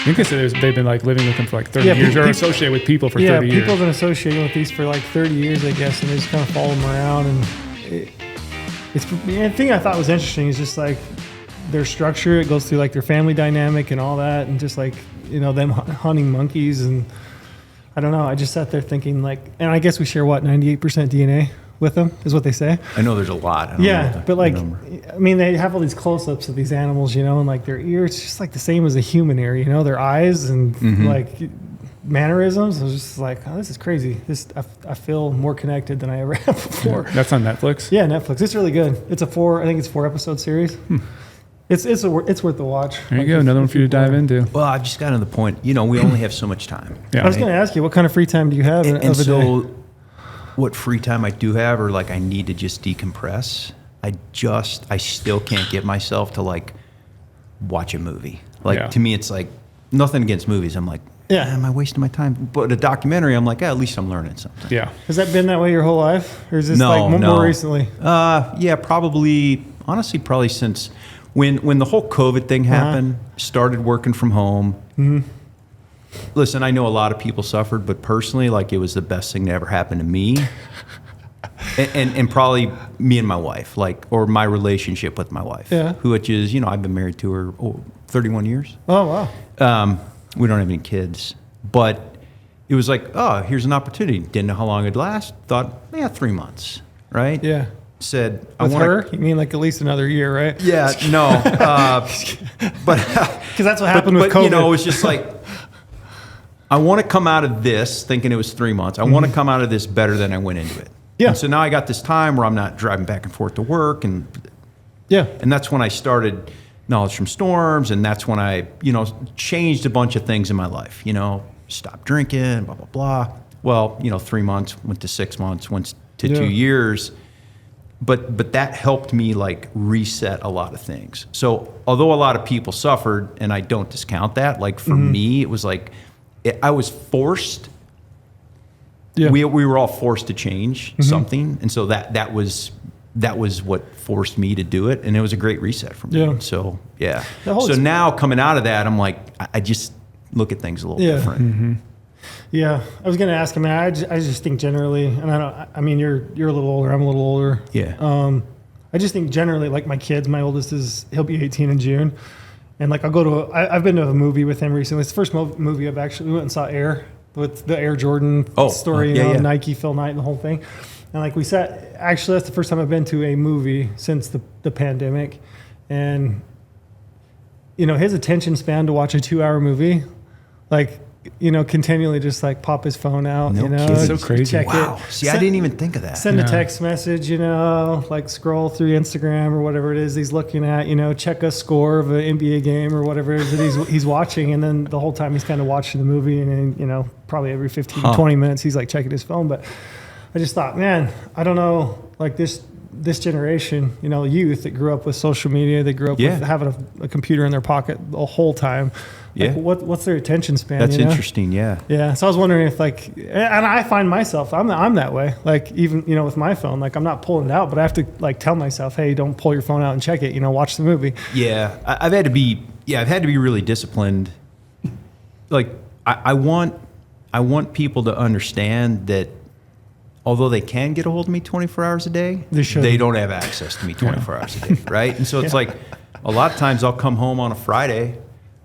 I think they said they've been like living with them for like 30 years, or associated with people for 30 years. Yeah, people have been associating with these for like 30 years, I guess, and they just kind of follow them around. And the thing I thought was interesting is just like their structure. It goes through like their family dynamic and all that, and just like, you know, them hunting monkeys. And I don't know, I just sat there thinking like, and I guess we share what, 98% DNA with them is what they say. I know there's a lot. I don't know but like, number. I mean, they have all these close-ups of these animals, you know, and like their ears, it's just like the same as a human ear, you know, their eyes and like mannerisms. I was just like, oh, this is crazy. I feel more connected than I ever have before. That's on Netflix? Yeah, Netflix. It's really good. It's I think it's 4-episode series. It's worth the watch. There you go, another one for you to dive into. Well, I've just gotten to the point, you know, we only have so much time. Yeah. I was going to ask you, what kind of free time do you have of a day? What free time I do have, or like I need to just decompress, I still can't get myself to like watch a movie. Like to me, it's like nothing against movies. I'm like, am I wasting my time? But a documentary, I'm like, at least I'm learning something. Yeah. Has that been that way your whole life? Or is this more recently? Yeah, probably since when the whole COVID thing happened, started working from home. Mm-hmm. Listen, I know a lot of people suffered, but personally, like it was the best thing to ever happen to me. and probably me and my wife, like, or my relationship with my wife, which is, you know, I've been married to her 31 years. Oh, wow. We don't have any kids, but it was like, oh, here's an opportunity. Didn't know how long it'd last. Thought, 3 months, right? Yeah. Said, I want her. You mean like at least another year, right? Yeah, no, but because that's what happened with COVID. You know, it was just like, I want to come out of this thinking it was 3 months. I want to come out of this better than I went into it. Yeah. And so now I got this time where I'm not driving back and forth to work, and that's when I started Knowledge from Storms, and that's when I, you know, changed a bunch of things in my life. You know, stopped drinking, blah blah blah. Well, you know, 3 months went to 6 months, went to 2 years. But that helped me like reset a lot of things. So although a lot of people suffered, and I don't discount that, like for me, it was like I was forced. Yeah. We were all forced to change something, and so that was what forced me to do it, and it was a great reset for me. Yeah. So So now coming out of that, I'm like, I just look at things a little different. Mm-hmm. Yeah, I was going to ask him. I just think generally, and I mean, you're a little older. I'm a little older. Yeah. I just think generally, like my kids, my oldest he'll be 18 in June, and like I'll go to I've been to a movie with him recently. It's the first movie we went and saw Air, with the Air Jordan story, Nike, Phil Knight, and the whole thing. And like we sat, actually that's the first time I've been to a movie since the pandemic, and you know his attention span to watch a 2-hour movie, like. You know, continually just like pop his phone out, you know, so crazy. Check it. See, I didn't even think of that. Send a text message, you know, like scroll through Instagram or whatever it is he's looking at, you know, check a score of an NBA game or whatever it is that he's watching. And then the whole time he's kind of watching the movie, and then, you know, probably every 15, 20 minutes he's like checking his phone. But I just thought, man, I don't know, like this generation, you know, youth that grew up with social media, they grew up with having a computer in their pocket the whole time. Like, what's their attention span? That's interesting. Yeah. Yeah. So I was wondering if like, and I find myself, I'm that way. Like even, you know, with my phone, like I'm not pulling it out, but I have to like tell myself, hey, don't pull your phone out and check it, you know, watch the movie. Yeah. I've had to be really disciplined. Like I want people to understand that although they can get a hold of me 24 hours a day, they don't have access to me 24 hours a day. Right. And so it's like a lot of times I'll come home on a Friday,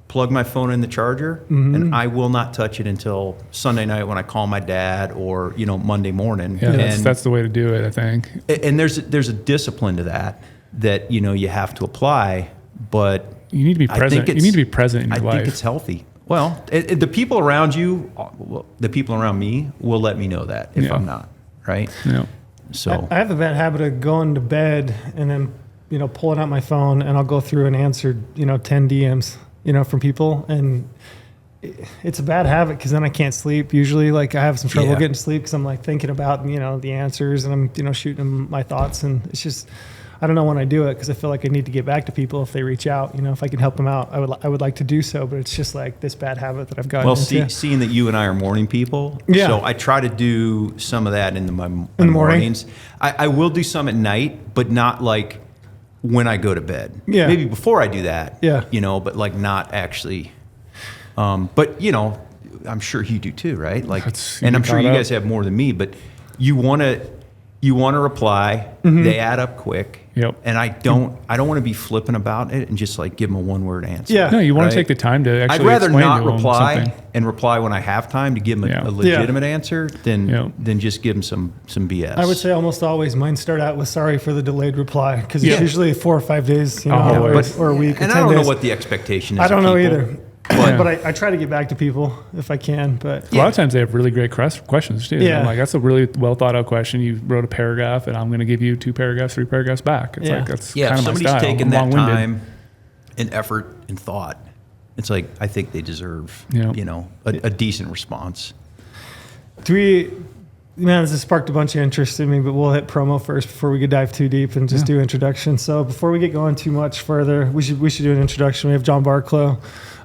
plug my phone in the charger, and I will not touch it until Sunday night when I call my dad, or, you know, Monday morning. Yeah, that's the way to do it, I think. And there's a discipline to that, you know, you have to apply, but you need to be present. You need to be present in your life. I think it's healthy. Well, the people around you, the people around me will let me know that if I'm not, right? Yeah. So I have a bad habit of going to bed and then, you know, pulling out my phone, and I'll go through and answer, you know, 10 DMs. You know, from people, and it's a bad habit because then I can't sleep. Usually, like I have some trouble getting to sleep because I'm like thinking about, you know, the answers, and I'm, you know, shooting them my thoughts, and it's just, I don't know when I do it because I feel like I need to get back to people if they reach out. You know, if I can help them out, I would like to do so, but it's just like this bad habit that I've gotten into. Seeing that you and I are morning people, so I try to do some of that in the mornings. I will do some at night, but not like when I go to bed. Yeah. Maybe before I do that. Yeah. You know, but like not actually But you know, I'm sure you do too, right? Like, That's- and I'm sure you up. guys have more than me, but you want to reply. They add up quick. Yep. And I don't want to be flippant about it and just like give them a one-word answer. Yeah. No, you want right? to take the time to actually I'd rather explain not to them reply something. and reply when I have time to give them Yeah. a legitimate answer than Yeah. just give them some BS. I would say almost always mine start out with sorry for the delayed reply because Yeah. it's usually 4 or 5 days, you know, Always. or a week. and or I 10 don't know days. what the expectation is. I don't of know people. either. But- But I try to get back to people if I can. But A lot of times they have really great questions too. Yeah. I'm like, that's a really well thought out question. You wrote a paragraph, and I'm going to give you 2 paragraphs, 3 paragraphs back. It's Yeah. like that's Yeah, kind if of my somebody's style. taken I'm that long-winded. time and effort and thought, it's like I think they deserve, Yeah. you know, a decent response. this has sparked a bunch of interest in me, but we'll hit promo first before we could dive too deep and just do introduction. So before we get going too much further, we should do an introduction. We have John Barklow.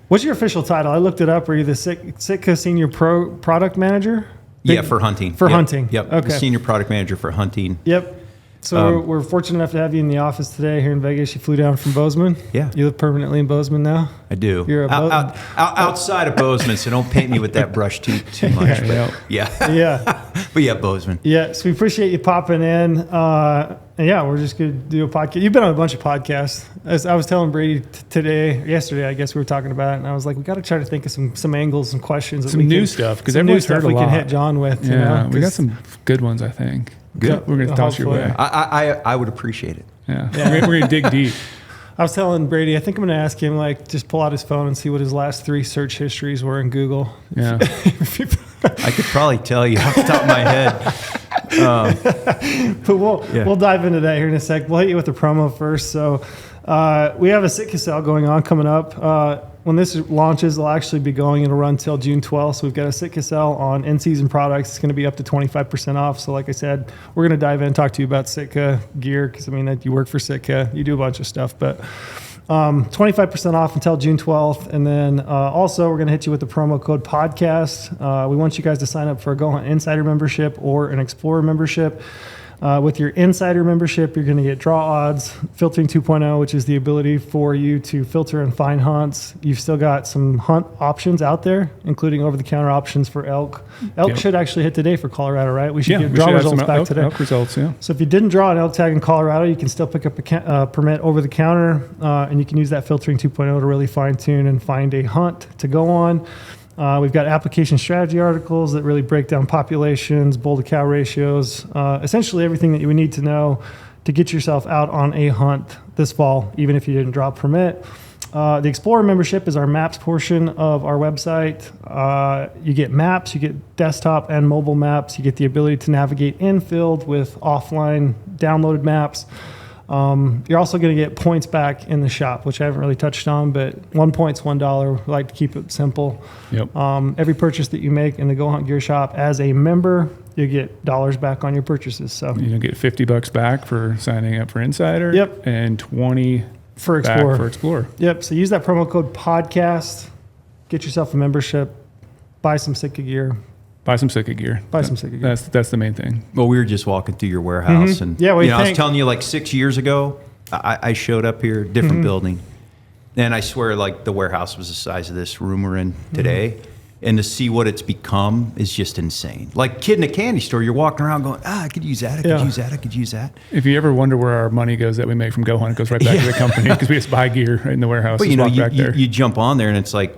What's your official title? I looked it up. Are you the Sitka Senior Product Manager? Yeah, for hunting. For Yep. hunting. Yep. Okay. The senior product manager for hunting. Yep. So we're fortunate enough to have you in the office today here in Vegas. You flew down from Bozeman. Yeah. You live permanently in Bozeman now. I do. You're outside of Bozeman, so don't paint me with that brush too much. But yeah. Yeah. But yeah, Bozeman. Yeah. So we appreciate you popping in. And yeah, we're just going to do a podcast. You've been on a bunch of podcasts. As I was telling Brady yesterday, I guess we were talking about it, and I was like, we got to try to think of some angles, some questions, Some new stuff, because some new everyone's stuff heard a we lot. can hit John with. Yeah, you know, we got 'cause- some good ones, I think. Good. We're going to toss your Hopefully. way. I would appreciate it. Yeah. We're going to dig deep. I was telling Brady, I think I'm going to ask him, like, just pull out his phone and see what his last 3 search histories were in Google. Yeah. I could probably tell you off the top of my head. But we'll dive into that here in a sec. We'll hit you with the promo first. So we have a Sitka sale going on coming up. When this launches, it'll actually be going. It'll run till June 12th. So we've got a Sitka sale on in-season products. It's going to be up to 25% off. So like I said, we're going to dive in and talk to you about Sitka Gear because, I mean, you work for Sitka. You do a bunch of stuff. But 25% off until June 12th. And then also we're going to hit you with the promo code podcast. We want you guys to sign up for a GOHUNT Insider membership or an Explorer membership. With your Insider membership, you're going to get draw odds, filtering 2.0, which is the ability for you to filter and find hunts. You've still got some hunt options out there, including over-the-counter options for elk. Elk should actually hit today for Colorado, right? We should get draw results back today. Elk results, yeah. So if you didn't draw an elk tag in Colorado, you can still pick up a permit over the counter, and you can use that filtering 2.0 to really fine-tune and find a hunt to go on. We've got application strategy articles that really break down populations, bull to cow ratios, essentially everything that you would need to know to get yourself out on a hunt this fall, even if you didn't draw a permit. The Explorer membership is our maps portion of our website. You get maps, you get desktop and mobile maps. You get the ability to navigate in-field with offline downloaded maps. You're also going to get points back in the shop, which I haven't really touched on, but 1 point's $1. We like to keep it simple. Yep. Every purchase that you make in the GOHUNT Gear shop as a member, you get dollars back on your purchases. So You get $50 back for signing up for Insider. Yep. And 20 for back Explorer. for Explorer. Yep. So use that promo code podcast, get yourself a membership, buy some Sitka gear. Buy some Sitka gear. Buy some Sitka gear. That's the main thing. Well, we were just walking through your warehouse, and Yeah, what do you I was think? telling you, like 6 years ago, I showed up here, different building, and I swear, like the warehouse was the size of this room we're in today, and to see what it's become is just insane. Like kid in a candy store, you're walking around going, I could use that, I could use that, I could use that. If you ever wonder where our money goes that we make from GOHUNT, it goes right back to the company because we just buy gear right in the warehouse. But Just you know, walk back there. you jump on there, and it's like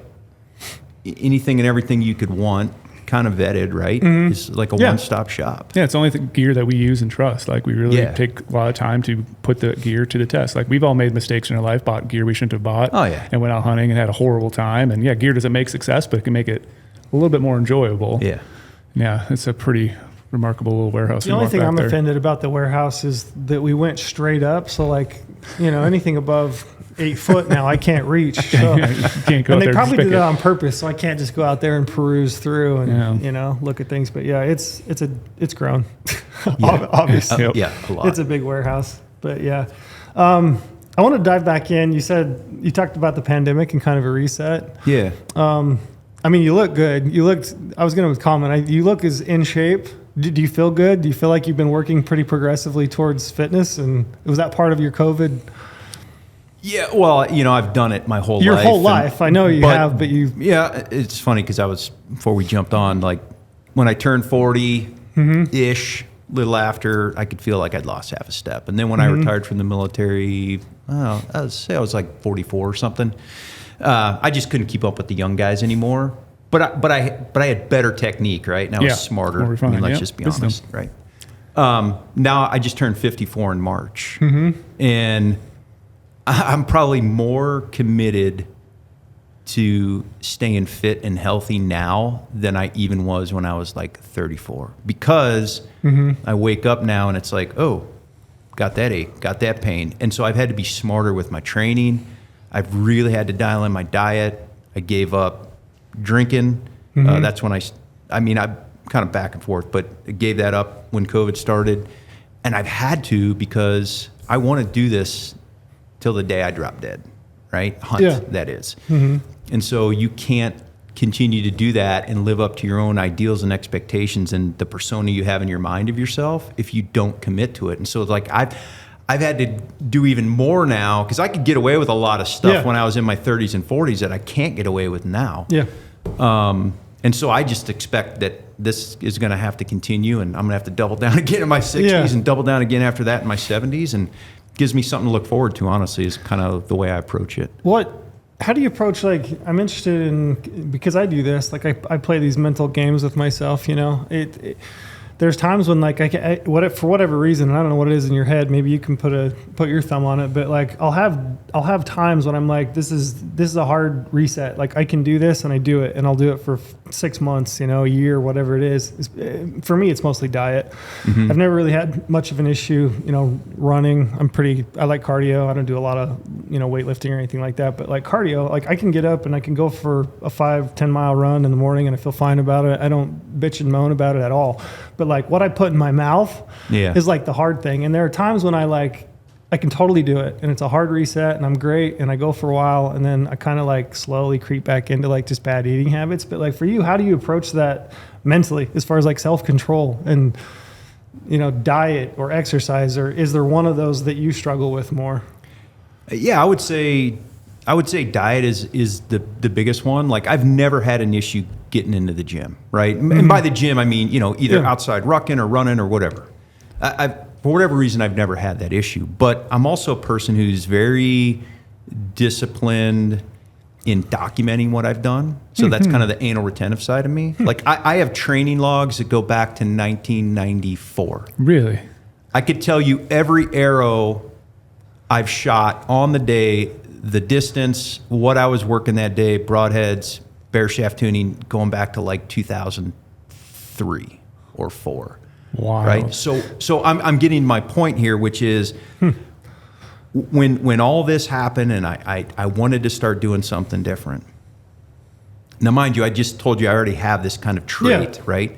anything and everything you could want, kind of vetted, right? It's like a one-stop shop. Yeah, it's only the gear that we use and trust. Like we really take a lot of time to put the gear to the test. Like we've all made mistakes in our life, bought gear we shouldn't have bought. Oh, yeah. And went out hunting and had a horrible time. And yeah, gear doesn't make success, but it can make it a little bit more enjoyable. Yeah. Yeah, it's a pretty remarkable little warehouse. The only thing I'm offended about the warehouse is that we went straight up. So like, anything above 8 foot now I can't reach. So. You can't go And out they there probably and did pick it on purpose, so I can't just go out there and peruse through and Yeah. look at things. But yeah, it's grown. Yeah. Obviously, Yep. Yeah, a lot. it's a big warehouse. But yeah, I want to dive back in. You said you talked about the pandemic and kind of a reset. Yeah. I mean, you look good. I was going to comment. You look as in shape. Do you feel good? Do you feel like you've been working pretty progressively towards fitness? And was that part of your COVID? Yeah, well, I've done it my whole life. Your whole life. I know you have, but you... Yeah, it's funny because before we jumped on, like when I turned 40-ish, little after, I could feel like I'd lost half a step. And then when I retired from the military, I was like 44 or something. I just couldn't keep up with the young guys anymore. But I had better technique, right? And I was smarter. More refined, let's just be honest, right? Now I just turned 54 in March. And I'm probably more committed to staying fit and healthy now than I even was when I was like 34. Because I wake up now and it's like, oh, got that ache, got that pain. And so I've had to be smarter with my training. I've really had to dial in my diet. I gave up drinking. That's when I'm kind of back and forth, but I gave that up when COVID started. And I've had to because I want to do this till the day I drop dead, right? Hunt, that is. And so you can't continue to do that and live up to your own ideals and expectations and the persona you have in your mind of yourself if you don't commit to it. And so it's like I've had to do even more now because I could get away with a lot of stuff when I was in my 30s and 40s that I can't get away with now. And so I just expect that this is going to have to continue, and I'm going to have to double down again in my 60s and double down again after that in my 70s, and gives me something to look forward to, honestly, is kind of the way I approach it. How do you approach, like, I'm interested in, because I do this, like I play these mental games with myself, there's times when, like, for whatever reason, and I don't know what it is in your head, maybe you can put your thumb on it, but like I'll have times when I'm like, this is a hard reset. Like I can do this, and I do it, and I'll do it for 6 months, a year, whatever it is. For me, it's mostly diet. I've never really had much of an issue, running. I like cardio. I don't do a lot of, weightlifting or anything like that, but like cardio, like I can get up and I can go for a 5-10 mile run in the morning and I feel fine about it. I don't bitch and moan about it at all. But like what I put in my mouth is like the hard thing. And there are times when I can totally do it and it's a hard reset and I'm great and I go for a while and then I kind of like slowly creep back into like just bad eating habits. But like for you, how do you approach that mentally as far as like self-control and, diet or exercise, or is there one of those that you struggle with more? Yeah, I would say diet is the biggest one. Like I've never had an issue getting into the gym, right? And by the gym, I mean, either outside rucking or running or whatever. For whatever reason, I've never had that issue. But I'm also a person who's very disciplined in documenting what I've done. So that's kind of the anal retentive side of me. Like I have training logs that go back to 1994. Really? I could tell you every arrow I've shot on the day, the distance, what I was working that day, broadheads, bear shaft tuning, going back to like 2003 or 4. Wow. Right. So I'm getting my point here, which is when all this happened and I wanted to start doing something different. Now, mind you, I just told you I already have this kind of trait, right?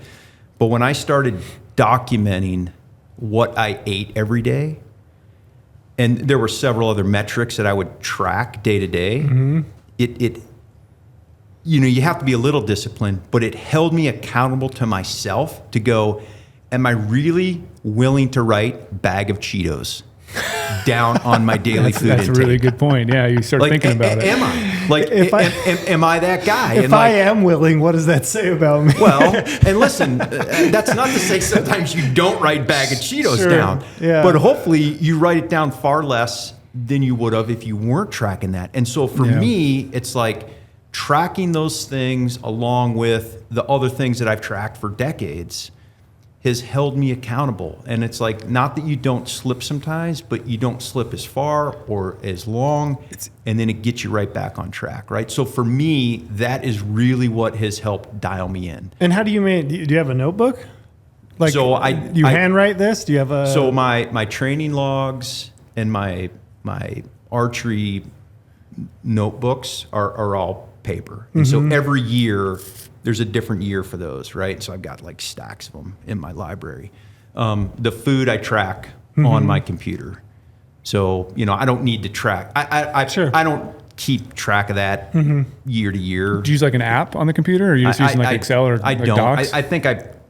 But when I started documenting what I ate every day, and there were several other metrics that I would track day to day. You have to be a little disciplined, but it held me accountable to myself to go, am I really willing to write bag of Cheetos down on my daily food intake? That's a really good point. Yeah, you start thinking about it. Am I? Like, am I that guy? If I am willing, what does that say about me? Well, and listen, that's not to say sometimes you don't write bag of Cheetos down. Yeah. But hopefully you write it down far less than you would have if you weren't tracking that. And so for me, it's like tracking those things along with the other things that I've tracked for decades has held me accountable. And it's like, not that you don't slip sometimes, but you don't slip as far or as long, and then it gets you right back on track, right? So for me, that is really what has helped dial me in. And how do you do you have a notebook? Like, so you handwrite this? Do you have a... So my training logs and my archery notebooks are all paper. And so every year, there's a different year for those, right? So I've got like stacks of them in my library. The food I track on my computer. So, I don't need to track. I don't keep track of that year to year. Do you use like an app on the computer, or are you just using like Excel or I like don't. Docs? I think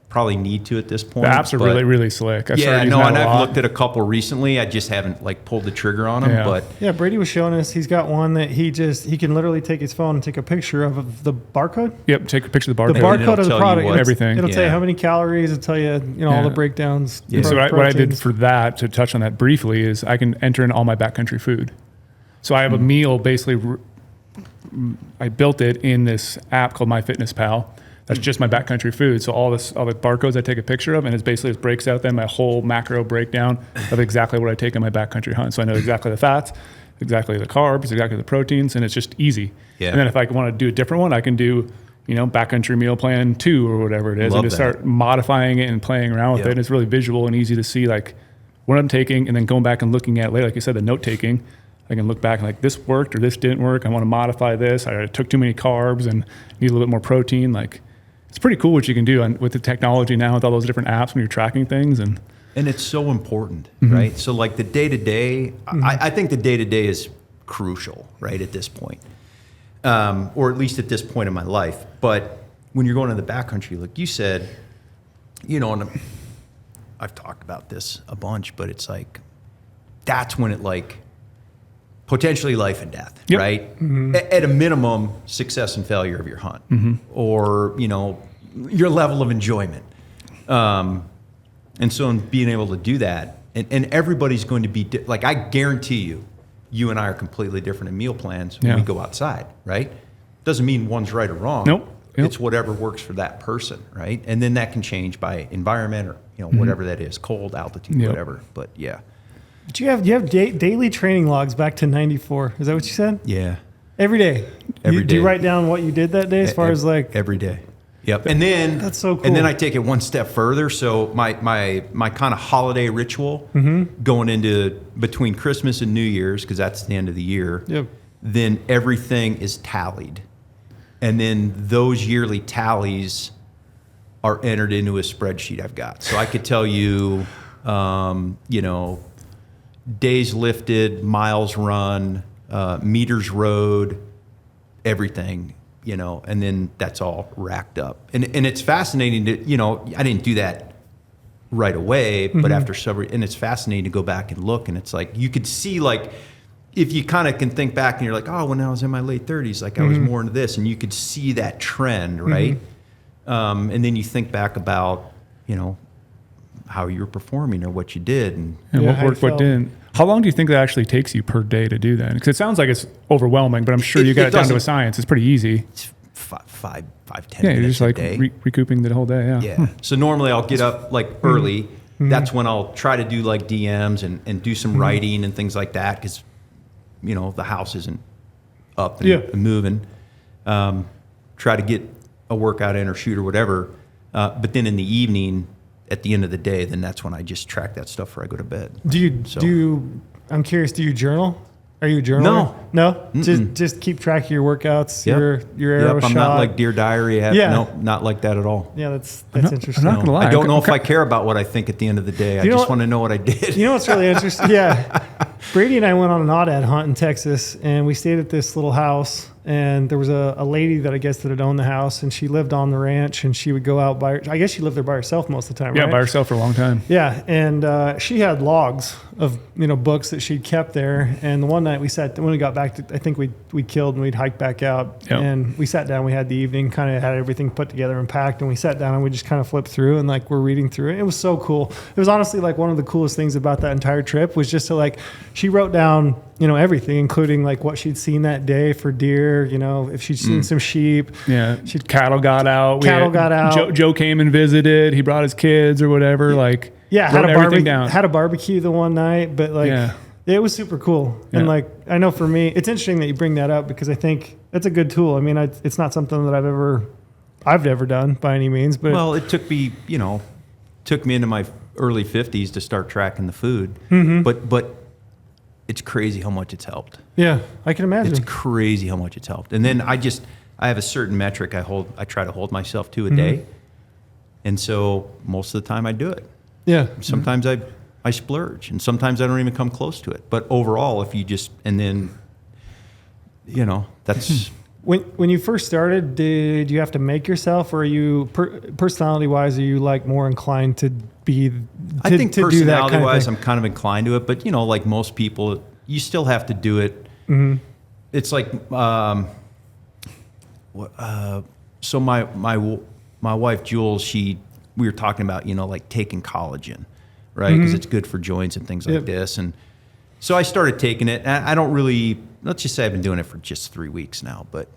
probably need to at this point. The apps are really, really slick. And I've looked at a couple recently. I just haven't like pulled the trigger on them. Yeah. But yeah, Brady was showing us. He's got one that he can literally take his phone and take a picture of the barcode. Yep, take a picture of the barcode. The barcode of the product, everything. It'll tell you how many calories. It'll tell you, all the breakdowns. Yeah. So what I did for that, to touch on that briefly, is I can enter in all my backcountry food. So I have a meal basically. I built it in this app called MyFitnessPal. That's just my backcountry food. So all the barcodes I take a picture of, and it breaks out then my whole macro breakdown of exactly what I take in my backcountry hunt. So I know exactly the fats, exactly the carbs, exactly the proteins, and it's just easy. Yeah. And then if I want to do a different one, I can do, backcountry meal plan 2 or whatever it is, and just start modifying it and playing around with it. And it's really visual and easy to see like what I'm taking, and then going back and looking at later, like you said, the note taking. I can look back and like this worked or this didn't work. I want to modify this. I took too many carbs and need a little bit more protein. Like, it's pretty cool what you can do with the technology now with all those different apps when you're tracking things. And it's so important, right? So like the day-to-day, I think the day-to-day is crucial, right, at this point. Or at least at this point in my life. But when you're going to the backcountry, like you said, and I've talked about this a bunch, but it's like, that's when it like, potentially life and death, right? Mm-hmm. At a minimum, success and failure of your hunt, or your level of enjoyment. And so, in being able to do that, and everybody's going to be like, I guarantee you and I are completely different in meal plans when we go outside, right? Doesn't mean one's right or wrong. Nope. It's whatever works for that person, right? And then that can change by environment or whatever that is, cold, altitude, whatever. But yeah. Do you have daily training logs back to 94? Is that what you said? Yeah. Every day? Every day. Do you write down what you did that day as far as like... Every day. Yep. And then... That's so cool. And then I take it one step further. So my kind of holiday ritual going into between Christmas and New Year's, because that's the end of the year, then everything is tallied. And then those yearly tallies are entered into a spreadsheet I've got. So I could tell you, days lifted, miles run, meters rode, everything, and then that's all racked up. And it's fascinating to, I didn't do that right away, but after several, and it's fascinating to go back and look, and it's like, you could see like, if you kind of can think back and you're like, oh, when I was in my late 30s, like I was more into this, and you could see that trend, right? And then you think back about, how you were performing or what you did and what worked, what didn't. How long do you think that actually takes you per day to do that? Because it sounds like it's overwhelming, but I'm sure you got it down to a science. It's pretty easy. It's 5, 10 minutes you're just like a day. Recouping the whole day. Yeah. So normally I'll get up like early. That's when I'll try to do like DMs and do some writing and things like that, because the house isn't up and moving. Try to get a workout in or shoot or whatever. But then in the evening, at the end of the day, then that's when I just track that stuff before I go to bed. I'm curious, do you journal? Are you a journaler? No? Just keep track of your workouts, your arrow shot. I'm not like Dear Diary. No, not like that at all. Yeah, that's interesting. I'm not gonna lie. I don't know if I care about what I think at the end of the day. I just want to know what I did. You know what's really interesting? Yeah. Brady and I went on an aoudad hunt in Texas, and we stayed at this little house, and there was a lady that I guess that had owned the house, and she lived on the ranch, and she would go out I guess she lived there by herself most of the time, right? Yeah, by herself for a long time. Yeah, and she had logs of books that she'd kept there, and the one night when we got back to, I think we killed and we'd hike back out, and we sat down, we had the evening, kind of had everything put together and packed, and we sat down and we just kind of flipped through and like we're reading through it. It was so cool. It was honestly like one of the coolest things about that entire trip was just to like, she wrote down everything, including like what she'd seen that day for deer, if she'd seen some sheep. Yeah. Cattle got out. Joe came and visited. He brought his kids or whatever. Like, had a barbecue the one night, but like, it was super cool. Yeah. And like, I know for me, it's interesting that you bring that up because I think it's a good tool. I mean, it's not something that I've ever done by any means, but it took me, into my early 50s to start tracking the food, but it's crazy how much it's helped. Yeah, I can imagine. It's crazy how much it's helped. And then I have a certain metric I try to hold myself to a day. And so most of the time I do it. Yeah. Sometimes I splurge, and sometimes I don't even come close to it. But overall, if you just, and then, that's When you first started, did you have to make yourself, or are you personality wise, are you like more inclined to be? I think to personality do that wise, I'm kind of inclined to it, but like most people, you still have to do it. Mm-hmm. It's like, so my wife Jules, we were talking about like taking collagen, right? Because it's good for joints and things like this, and so I started taking it. And I don't really. Let's just say I've been doing it for just 3 weeks now, but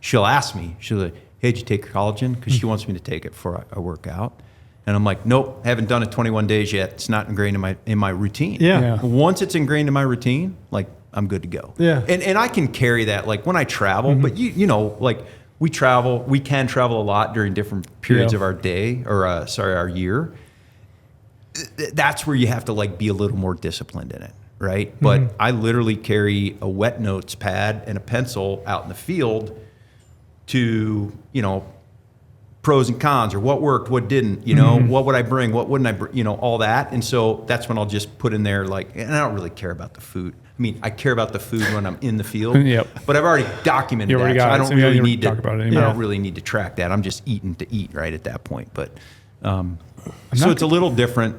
she'll ask me, she'll like, hey, did you take your collagen? Because she wants me to take it for a workout. And I'm like, nope, haven't done it 21 days yet. It's not ingrained in my routine. Yeah. Once it's ingrained in my routine, like I'm good to go. Yeah. And I can carry that like when I travel, but like we can travel a lot during different periods of our day or our year. That's where you have to like be a little more disciplined in it. Right. But I literally carry a wet notes pad and a pencil out in the field to, pros and cons, or what worked, what didn't, what would I bring, what wouldn't I bring, all that. And so that's when I'll just put in there and I don't really care about the food. I mean, I care about the food when I'm in the field, but I've already documented that. So I don't really need to talk about it anymore. I don't really need to track that. I'm just eating to eat right at that point. But so it's a little different,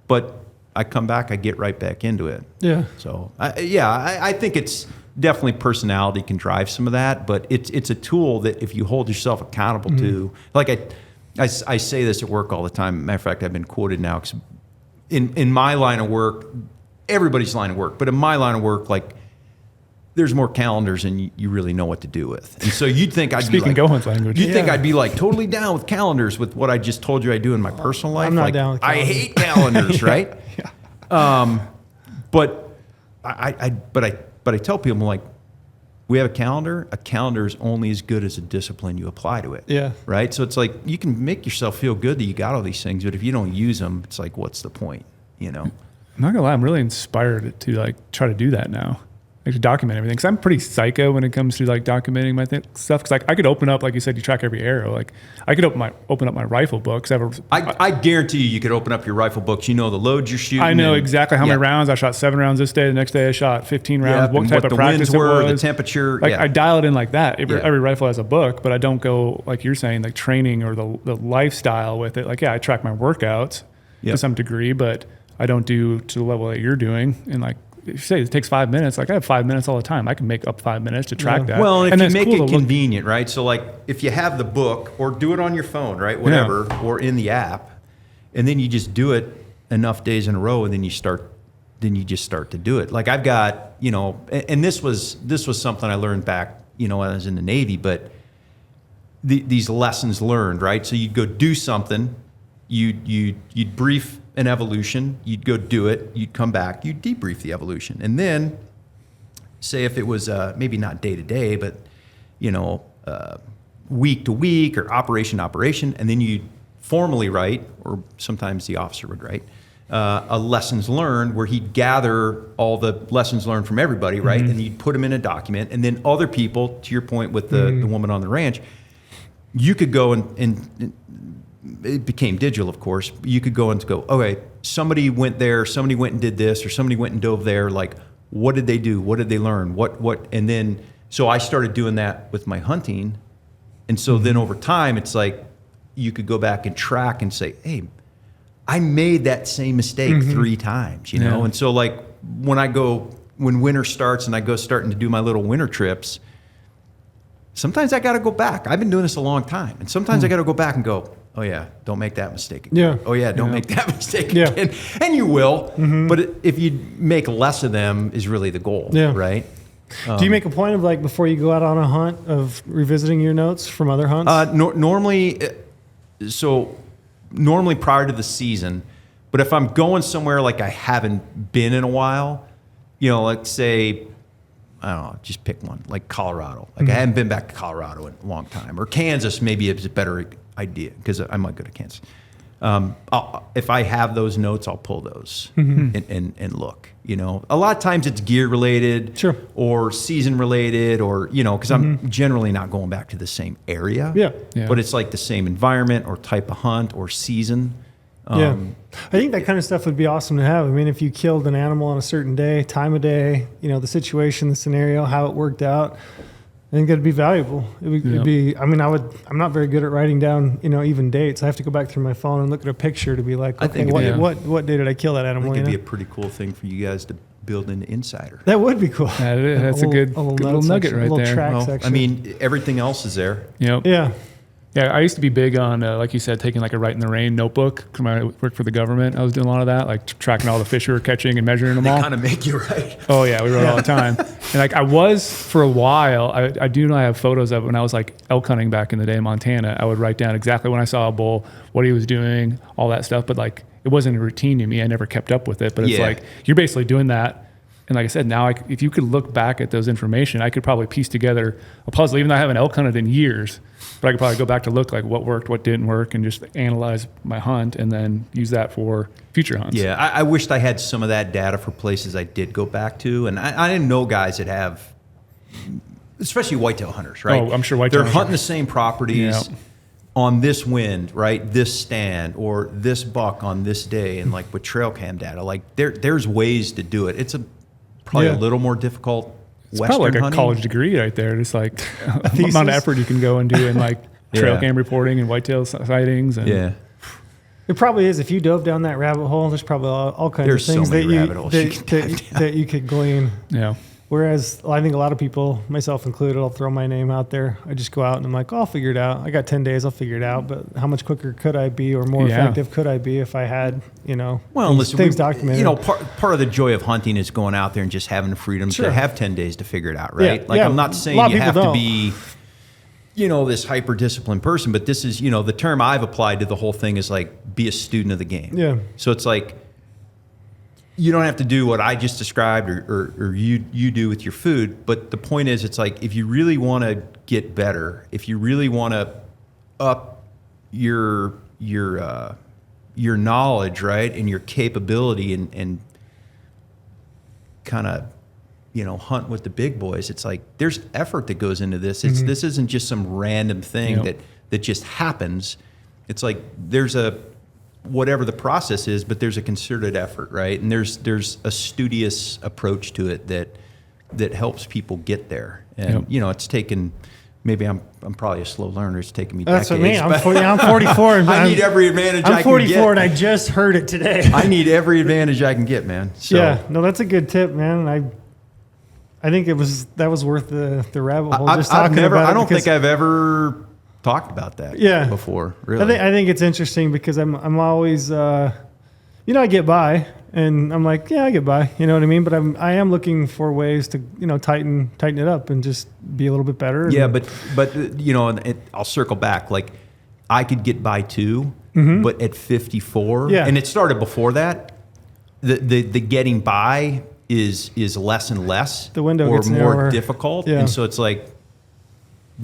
but I come back, I get right back into it. Yeah. So I think it's definitely personality can drive some of that, but it's a tool that if you hold yourself accountable to, like I say this at work all the time. Matter of fact, I've been quoted now because in my line of work, everybody's line of work, but in my line of work, like there's more calendars than you really know what to do with. And so you'd think I'd speaking be like, GOHUNT language. You'd think I'd be like totally down with calendars with what I just told you I do in my personal life. I'm not like, down with calendars. I hate calendars, right? But I tell people, I'm like, we have a calendar. A calendar is only as good as the discipline you apply to it. Yeah. Right. So it's like you can make yourself feel good that you got all these things, but if you don't use them, it's like, what's the point? I'm not gonna lie, I'm really inspired to like try to do that now. Like to document everything, because I'm pretty psycho when it comes to like documenting my stuff. Because like I could open up, like you said, you track every arrow. Like I could open up my rifle book. I guarantee you could open up your rifle books. You know the loads you're shooting. I know exactly how many rounds. I shot 7 rounds this day. The next day I shot 15 rounds. What type of practice it was. The temperature. Like I dial it in like that. Every rifle has a book, but I don't go like you're saying, like training or the lifestyle with it. Like I track my workouts to some degree, but I don't do to the level that you're doing. And like if you say it takes 5 minutes, like I have 5 minutes all the time. I can make up 5 minutes to track that. Well, and if you make it convenient, right? So like if you have the book or do it on your phone, right? Whatever, or in the app, and then you just do it enough days in a row, and then you just start to do it. Like I've got, and this was something I learned back, when I was in the Navy, but these lessons learned, right? So you'd go do something, you'd brief an evolution, you'd go do it, you'd come back, you'd debrief the evolution. And then say if it was maybe not day to day, but week to week or operation to operation, and then you'd formally write, or sometimes the officer would write, a lessons learned where he'd gather all the lessons learned from everybody, right? And you'd put them in a document, and then other people, to your point with the woman on the ranch, you could go and it became digital, of course. You could go, okay, somebody went there, somebody went and did this, or somebody went and dove there. Like, what did they do? What did they learn? What? And then, so I started doing that with my hunting. And so then over time, it's like, you could go back and track and say, hey, I made that same mistake 3 times, And so like when winter starts and I go starting to do my little winter trips, sometimes I got to go back. I've been doing this a long time. And sometimes I got to go back and go, oh yeah, don't make that mistake again. Yeah. Oh yeah, don't make that mistake again. And you will, but if you make less of them is really the goal, right? Do you make a point of like before you go out on a hunt of revisiting your notes from other hunts? Normally prior to the season, but if I'm going somewhere like I haven't been in a while, like say, I don't know, just pick one, like Colorado. Like I haven't been back to Colorado in a long time, or Kansas maybe is a better idea because I might go to Kansas. If I have those notes, I'll pull those and look. A lot of times it's gear related, or season related, or because I'm generally not going back to the same area. But it's like the same environment or type of hunt or season. I think that kind of stuff would be awesome to have. I mean, if you killed an animal on a certain day, time of day, the situation, the scenario, how it worked out. think it'd be valuable. It'd be. I mean, I'm not very good at writing down, even dates. I have to go back through my phone and look at a picture to be like, okay, what day did I kill that animal? I think it'd be a pretty cool thing for you guys to build into Insider. That would be cool. That's a good little nugget right there. Track well, section. I mean, everything else is there. Yep. Yeah. Yeah, I used to be big on, like you said, taking like a Write in the Rain notebook. When I worked for the government, I was doing a lot of that, like tracking all the fish we were catching and measuring them They all. kind of make you write. Oh yeah, we wrote all the time. And like I was for a while, I do know I have photos of it when I was like elk hunting back in the day in Montana. I would write down exactly when I saw a bull, what he was doing, all that stuff. But like it wasn't a routine to me. I never kept up with it. But it's like you're basically doing that. And like I said, now if you could look back at those information, I could probably piece together a puzzle, even though I haven't elk hunted in years. But I could probably go back to look like what worked, what didn't work, and just analyze my hunt and then use that for future hunts. Yeah, I wished I had some of that data for places I did go back to. And I didn't know guys that have, especially whitetail hunters, right? Oh, I'm sure whitetail They're hunters hunting the same properties on this wind, right? This stand or this buck on this day. And like with trail cam data, like there's ways to do it. It's probably a little more difficult. It's probably like hunting. a college degree right there. Just like the amount of effort you can go into in like trail cam reporting and whitetail sightings. And It probably is. If you dove down that rabbit hole, there's probably all kinds of things that you could glean. Yeah. Whereas I think a lot of people, myself included, I'll throw my name out there. I just go out and I'm like, oh, I'll figure it out. I got 10 days, I'll figure it out. But how much quicker could I be or more effective could I be if I had, things documented? Part of the joy of hunting is going out there and just having the freedom to have 10 days to figure it out, right? I'm not saying you have to be, this hyper-disciplined person, but this is, the term I've applied to the whole thing is like, be a student of the game. Yeah. So it's like, you don't have to do what I just described or you do with your food. But the point is, it's like, if you really want to get better, if you really want to up your knowledge, right, and your capability and kind of, hunt with the big boys, it's like, there's effort that goes into this. This isn't just some random thing that just happens. It's like, there's whatever the process is, but there's a concerted effort, right? And there's a studious approach to it that helps people get there. And it's taken. Maybe I'm probably a slow learner. It's taken me decades. That's what I mean. I'm 44. And I need every advantage I can get. I'm 44 and I just heard it today. I need every advantage I can get, man. So, that's a good tip, man. I think that was worth the rabbit hole. I don't think I've ever talked about that before, really. I think it's interesting because I'm always, I get by and I'm like, I get by, you know what I mean? But I am looking for ways to, tighten it up and just be a little bit better. Yeah, but I'll circle back. Like I could get by too, but at 54, and it started before that, the getting by is less and less, the window or gets more narrower. difficult. Yeah. And so it's like,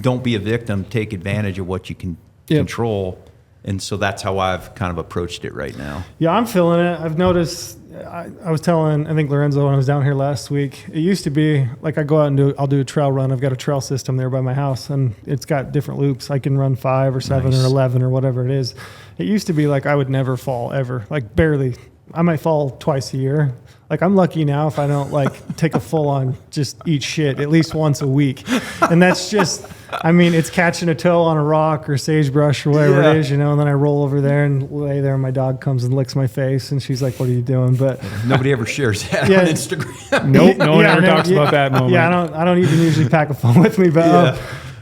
don't be a victim, take advantage of what you can control. And so that's how I've kind of approached it right now. Yeah, I'm feeling it. I've noticed, I was telling, I think Lorenzo when I was down here last week, it used to be like I go out and I'll do a trail run. I've got a trail system there by my house and it's got different loops. I can run 5 or 7 or 11 or whatever it is. It used to be like I would never fall ever, like barely. I might fall twice a year. Like I'm lucky now if I don't like take a full on just eat shit at least once a week. And that's just, it's catching a toe on a rock or sagebrush or whatever it is, and then I roll over there and lay there and my dog comes and licks my face and she's like, what are you doing? But nobody ever shares that on Instagram. Nope. No one ever talks about that moment. Yeah. I don't even usually pack a phone with me, but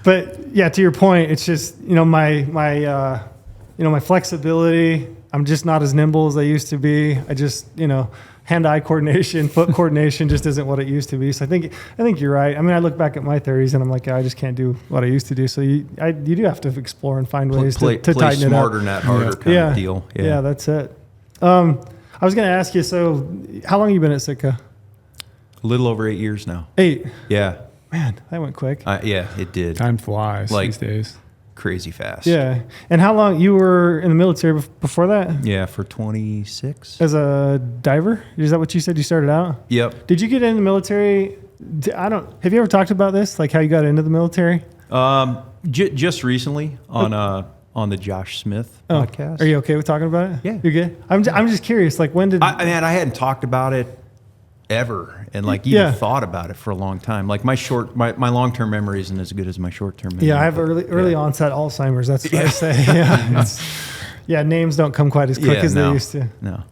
to your point, it's just, my flexibility, I'm just not as nimble as I used to be. I just, hand-eye coordination, foot coordination just isn't what it used to be. So I think you're right. I look back at my 30s and I'm like, I just can't do what I used to do. So you do have to explore and find ways to tighten it up. Play smarter, not harder kind of deal. Yeah, that's it. I was going to ask you, so how long have you been at Sitka? A little over 8 years now. 8? Yeah. Man, that went quick. Yeah, it did. Time flies these days. Crazy fast. Yeah. And how long you were in the military before that? Yeah, for 26. As a diver? Is that what you said you started out? Yep. Did you get in the military? Have you ever talked about this? Like how you got into the military? Just recently on the Josh Smith podcast. Are you okay with talking about it? Yeah. You're good? I'm just curious. Like when did... I hadn't talked about it ever, and like even thought about it for a long time. Like my long-term memory isn't as good as my short-term memory. Yeah, I have early onset Alzheimer's. That's what I say. Yeah, names don't come quite as quick as they used to. No.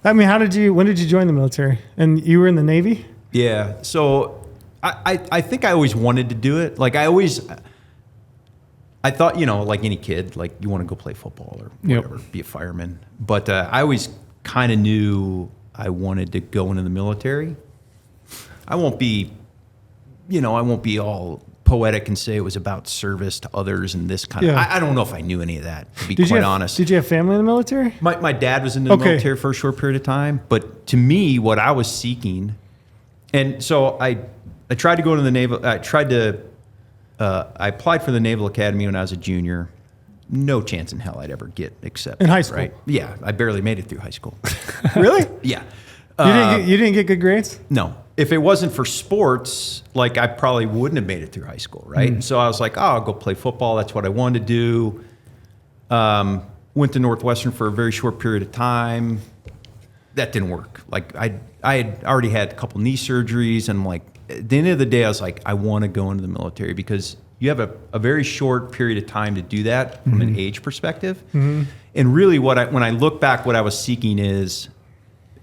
I mean, when did you join the military? And you were in the Navy? Yeah. So I think I always wanted to do it. Like I thought, like any kid, like you want to go play football or whatever, be a fireman. But I always kind of knew I wanted to go into the military. I won't be all poetic and say it was about service to others and this kind of. I don't know if I knew any of that, to be quite honest. Did you have family in the military? My dad was in the military for a short period of time, but to me, what I was seeking, and so I tried to go into the Naval. I applied for the Naval Academy when I was a junior. No chance in hell I'd ever get accepted. In high school? Right? Yeah, I barely made it through high school. Really? Yeah. You didn't get good grades? No. If it wasn't for sports, like I probably wouldn't have made it through high school, right? So I was like, I'll go play football. That's what I wanted to do. Went to Northwestern for a very short period of time. That didn't work. Like I had already had a couple knee surgeries, and like at the end of the day, I was like, I want to go into the military because you have a very short period of time to do that from an age perspective. And really when I look back, what I was seeking is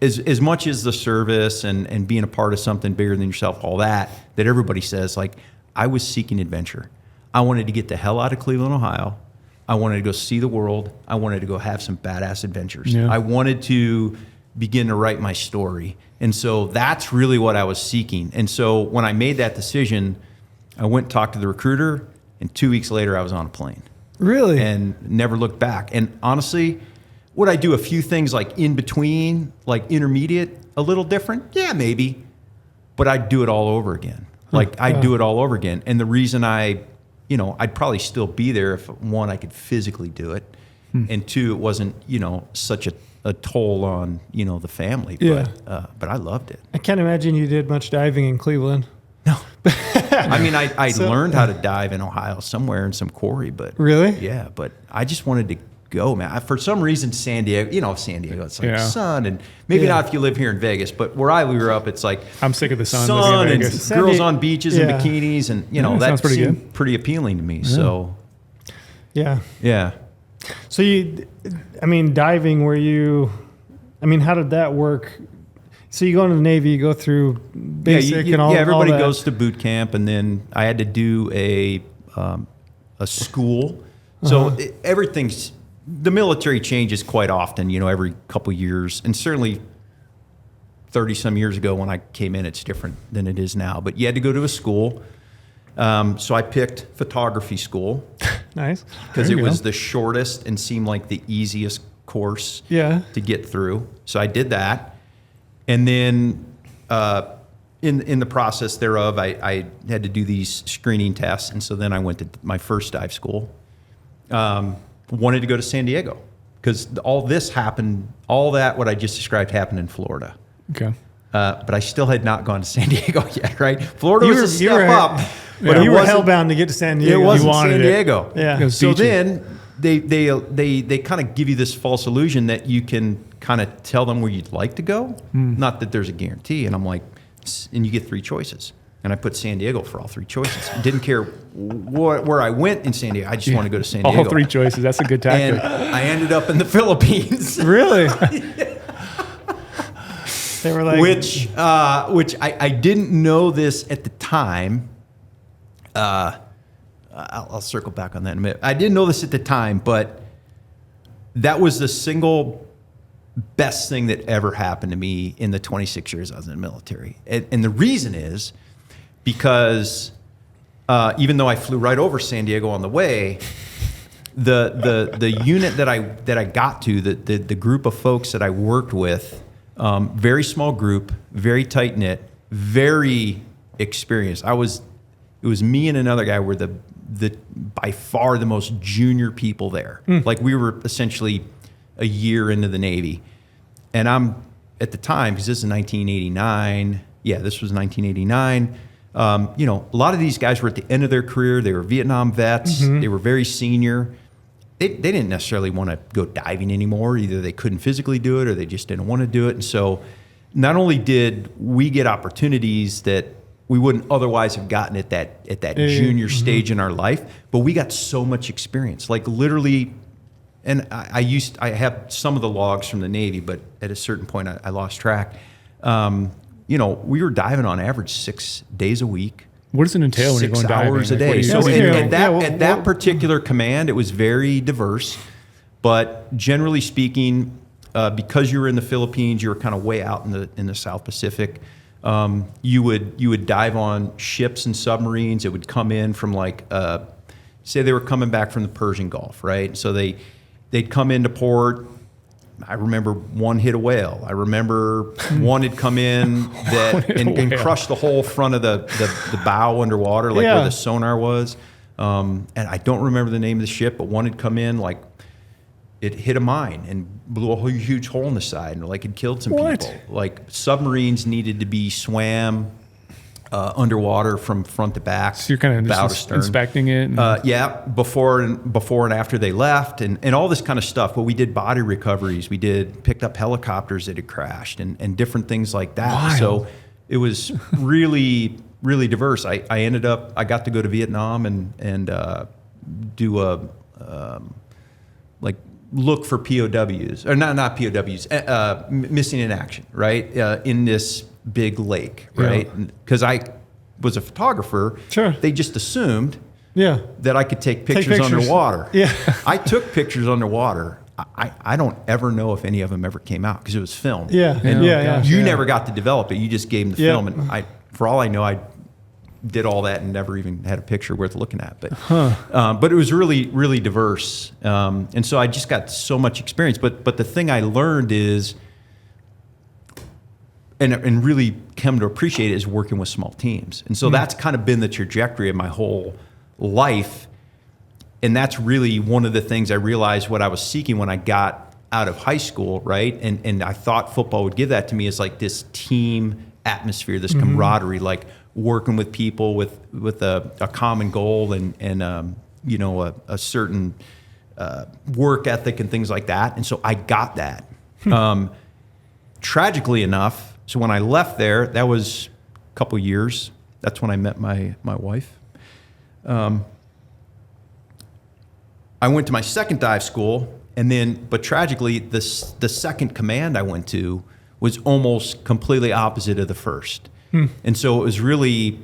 as much as the service and being a part of something bigger than yourself, all that everybody says, like I was seeking adventure. I wanted to get the hell out of Cleveland, Ohio. I wanted to go see the world. I wanted to go have some badass adventures. I wanted to begin to write my story. And so that's really what I was seeking. And so when I made that decision, I went and talked to the recruiter, and 2 weeks later I was on a plane. Really? And never looked back. And honestly, would I do a few things like in between, like intermediate, a little different? Yeah, maybe. But I'd do it all over again. Like I'd do it all over again. And the reason I'd probably still be there if, one, I could physically do it, and two, it wasn't, such a toll on, the family. But I loved it. I can't imagine you did much diving in Cleveland. No. I mean, I learned how to dive in Ohio somewhere in some quarry, but really? Yeah, but I just wanted to go, man. For some reason, San Diego, it's like sun, and maybe not if you live here in Vegas, but where I grew up, it's like I'm sick of the sun. Sun and Vegas. girls on beaches and bikinis, and that seemed pretty appealing to me. Yeah. So, yeah. So diving, how did that work? So you go into the Navy, you go through basic and all. Yeah, everybody all that. goes to boot camp, and then I had to do a school. So the military changes quite often. Every couple years, and certainly 30 some years ago when I came in, it's different than it is now. But you had to go to a school. So I picked photography school. Nice, because it was the shortest and seemed like the easiest course to get through. So I did that. And then in the process thereof, I had to do these screening tests. And so then I went to my first dive school. Wanted to go to San Diego because all that what I just described happened in Florida. Okay. But I still had not gone to San Diego yet, right? Florida was a step up. But you were hellbound to get to San Diego. It wasn't San Diego. Yeah. So then they kind of give you this false illusion that you can kind of tell them where you'd like to go. Not that there's a guarantee. And I'm like, and you get 3 choices. And I put San Diego for all 3 choices. Didn't care where I went in San Diego. I just want to go to San Diego. All 3 choices. That's a good tactic. And I ended up in the Philippines. Really? They were like, which I didn't know this at the time. I'll circle back on that in a minute. I didn't know this at the time, but that was the single best thing that ever happened to me in the 26 years I was in the military. And the reason is because even though I flew right over San Diego on the way, the unit that I got to, the group of folks that I worked with, very small group, very tight knit, very experienced. It was me and another guy were the by far the most junior people there. Like we were essentially a year into the Navy, and I'm at the time, because this is 1989. Yeah, this was 1989. A lot of these guys were at the end of their career. They were Vietnam vets. They were very senior. They didn't necessarily want to go diving anymore. Either they couldn't physically do it or they just didn't want to do it. And so not only did we get opportunities that we wouldn't otherwise have gotten at that junior stage in our life, but we got so much experience, like literally. And I have some of the logs from the Navy, but at a certain point I lost track. We were diving on average 6 days a week. What does it entail when you're going diving? 6 hours a day. So at that particular command, it was very diverse. But generally speaking, because you were in the Philippines, you were kind of way out in the South Pacific. You would dive on ships and submarines. It would come in from say they were coming back from the Persian Gulf, right? So they'd come into port. I remember one hit a whale. I remember one had come in and crushed the whole front of the bow underwater, where the sonar was. And I don't remember the name of the ship, but one had come in, it hit a mine and blew a huge hole in the side, and it killed some people. Submarines needed to be swam underwater from front to back. So you're kind of just inspecting it? Before and after they left, and all this kind of stuff. But we did body recoveries. We picked up helicopters that had crashed and different things like that. Wild. So it was really, really diverse. I got to go to Vietnam and do look for POWs, or not POWs, missing in action, right? In this big lake, right? Because I was a photographer. Sure. They just assumed that I could take pictures underwater. Yeah. I took pictures underwater. I don't ever know if any of them ever came out because it was filmed. Yeah. And you never got to develop it. You just gave them the film, and for all I know, I did all that and never even had a picture worth looking at. But it was really, really diverse. And so I just got so much experience. But the thing I learned is, and really come to appreciate it, is working with small teams. And so that's kind of been the trajectory of my whole life. And that's really one of the things I realized what I was seeking when I got out of high school, right? And I thought football would give that to me, is this team atmosphere, this camaraderie, working with people with a common goal and a certain work ethic and things like that. And so I got that. Tragically enough, so when I left there, that was a couple years. That's when I met my wife. I went to my second dive school, but tragically, the second command I went to was almost completely opposite of the first. And so it was really,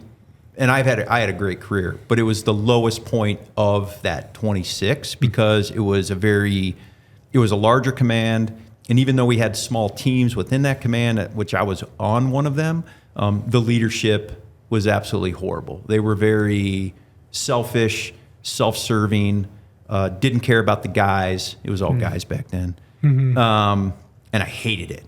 and I had a great career, but it was the lowest point of that 26 because it was a larger command. And even though we had small teams within that command, which I was on one of them, the leadership was absolutely horrible. They were very selfish, self-serving, didn't care about the guys. It was all guys back then. And I hated it.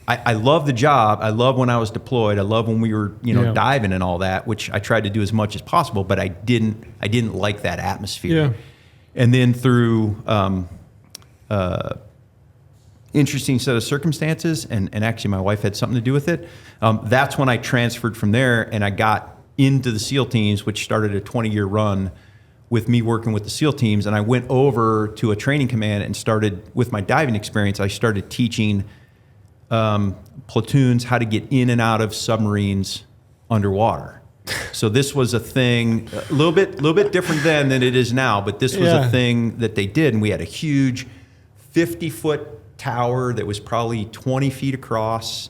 I love the job. I love when I was deployed. I love when we were, diving and all that, which I tried to do as much as possible, but I didn't like that atmosphere. Yeah. And then through interesting set of circumstances, and actually my wife had something to do with it. That's when I transferred from there and I got into the SEAL teams, which started a 20-year run with me working with the SEAL teams. And I went over to a training command and started, with my diving experience, I started teaching platoons how to get in and out of submarines underwater. So this was a thing, a little bit different then than it is now, but this was a thing that they did. And we had a huge 50-foot tower that was probably 20 feet across,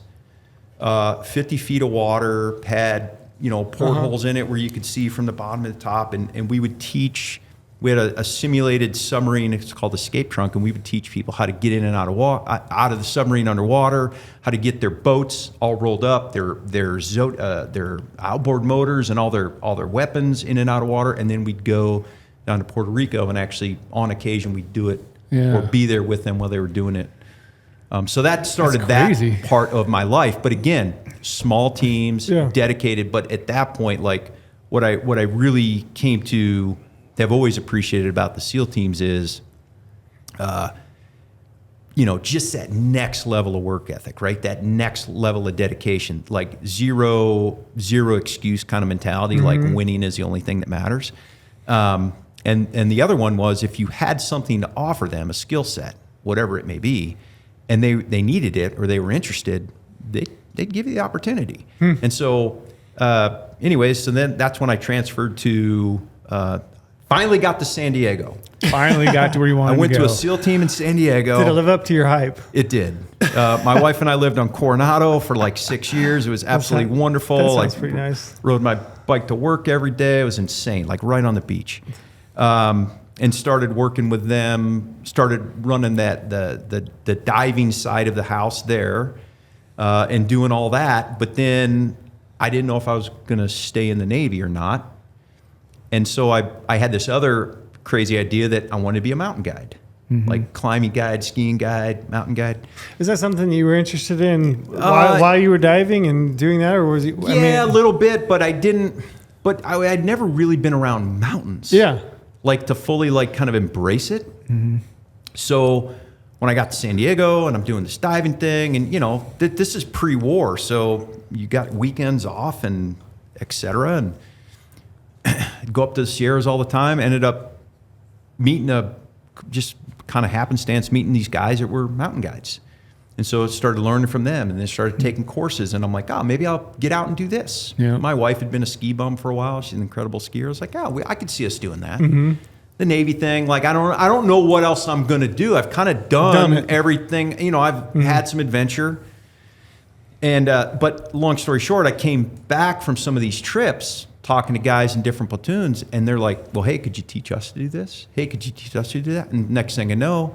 50 feet of water, had, portholes in it where you could see from the bottom to the top. And we would teach, we had a simulated submarine, it's called Escape Trunk, and we would teach people how to get in and out of the submarine underwater, how to get their boats all rolled up, their outboard motors and all their weapons in and out of water. And then we'd go down to Puerto Rico and actually, on occasion, we'd do it or be there with them while they were doing it. So that started that part of my life. But again, small teams, dedicated. But at that point, what I really came to have always appreciated about the SEAL teams is, just that next level of work ethic, right? That next level of dedication, like zero excuse kind of mentality, like winning is the only thing that matters. And the other one was, if you had something to offer them, a skill set, whatever it may be, and they needed it or they were interested, they'd give you the opportunity. And so, anyways, so then that's when I transferred to, finally got to San Diego. Finally got to where you wanted to go. I went to a SEAL team in San Diego. Did it live up to your hype? It did. My wife and I lived on Coronado for like 6 years. It was absolutely wonderful. That sounds pretty nice. Rode my bike to work every day. It was insane, like right on the beach. And started working with them, started running the diving side of the house there, and doing all that. But then I didn't know if I was going to stay in the Navy or not. And so I had this other crazy idea that I wanted to be a mountain guide, like climbing guide, skiing guide, mountain guide. Is that something you were interested in while you were diving and doing that, or was it? Yeah, a little bit, but I didn't. But I'd never really been around mountains. Yeah. Like to fully like kind of embrace it. So when I got to San Diego and I'm doing this diving thing, and you know, this is pre-war, so you got weekends off and et cetera, and go up to the Sierras all the time. Ended up meeting just kind of happenstance meeting these guys that were mountain guides. And so I started learning from them and then started taking courses. And I'm like, oh, maybe I'll get out and do this. Yeah. My wife had been a ski bum for a while. She's an incredible skier. I was like, oh, I could see us doing that. The Navy thing, like I don't know what else I'm going to do. I've kind of done everything. You know, I've had some adventure. And but long story short, I came back from some of these trips talking to guys in different platoons, and they're like, well, hey, could you teach us to do this? Hey, could you teach us to do that? And next thing I know,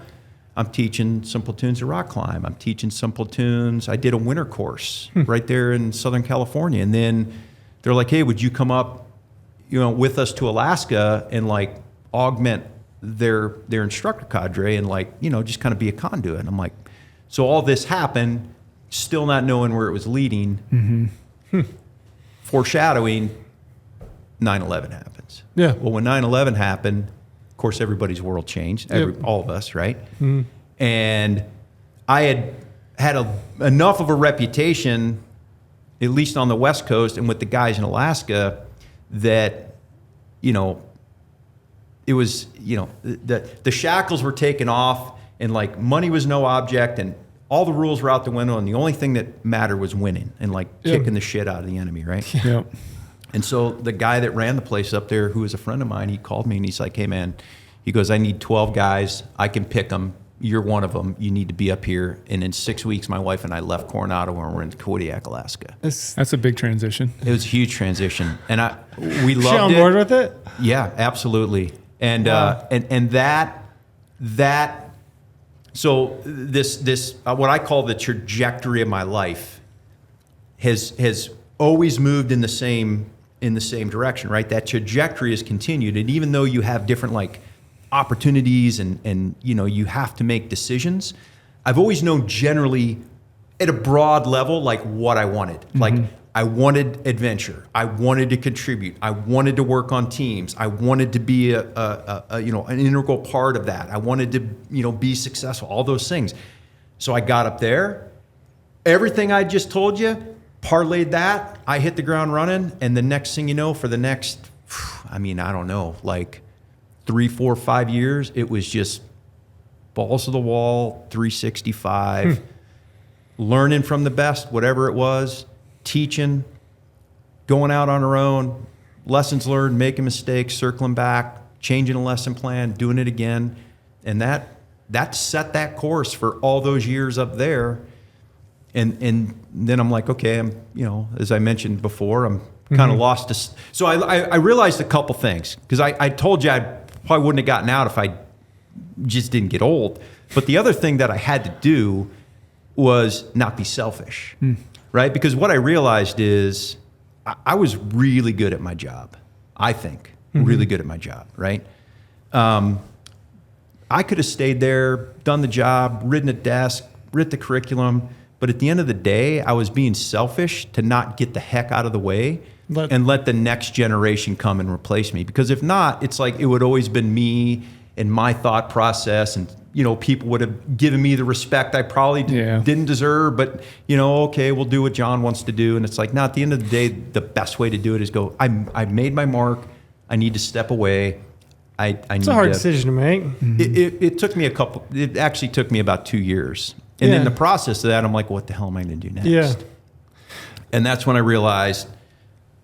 I'm teaching some platoons to rock climb. I'm teaching some platoons. I did a winter course right there in Southern California. And then they're like, hey, would you come up, you know, with us to Alaska and like augment their instructor cadre and like, you know, just kind of be a conduit. And I'm like, so all this happened, still not knowing where it was leading, foreshadowing 9/11 happens. Yeah. Well, when 9/11 happened, of course, everybody's world changed, all of us, right? And I had enough of a reputation, at least on the West Coast and with the guys in Alaska, that, you know, it was, you know, the shackles were taken off and like money was no object and all the rules were out the window and the only thing that mattered was winning and like kicking the shit out of the enemy, right? Yeah. And so the guy that ran the place up there, who was a friend of mine, he called me and he's like, hey man, he goes, I need 12 guys. I can pick them. You're one of them. You need to be up here. And in 6 weeks, my wife and I left Coronado and we're in Kodiak, Alaska. That's a big transition. It was a huge transition. And we loved it. She on board with it? Yeah, absolutely. And and that so this what I call the trajectory of my life has always moved in the same direction, right? That trajectory has continued, and even though you have different like opportunities and you know you have to make decisions, I've always known generally at a broad level like what I wanted. Like I wanted adventure. I wanted to contribute. I wanted to work on teams. I wanted to be a you know an integral part of that. I wanted to you know be successful. All those things. So I got up there. Everything I just told you. Parlayed that, I hit the ground running, and the next thing you know, for the next, I mean, I don't know, like 3, 4, 5 years, it was just balls to the wall, 365, learning from the best, whatever it was, teaching, going out on our own, lessons learned, making mistakes, circling back, changing a lesson plan, doing it again, and that set that course for all those years up there. And then I'm like, okay, I'm, you know, as I mentioned before, I'm kind of lost to, so I realized a couple things, because I told you I probably wouldn't have gotten out if I just didn't get old. But the other thing that I had to do was not be selfish, right? Because what I realized is I was really good at my job, I think, really good at my job, right? I could have stayed there, done the job, ridden a desk, writ the curriculum, but at the end of the day, I was being selfish to not get the heck out of the way and let the next generation come and replace me. Because if not, it's like it would always been me and my thought process, and you know, people would have given me the respect I probably didn't deserve. But you know, okay, we'll do what John wants to do. And it's like, no, at the end of the day, the best way to do it is go, I made my mark. I need to step away. It's a hard decision to make. It took me it actually took me about 2 years. And in the process of that, I'm like, what the hell am I going to do next? Yeah. And that's when I realized,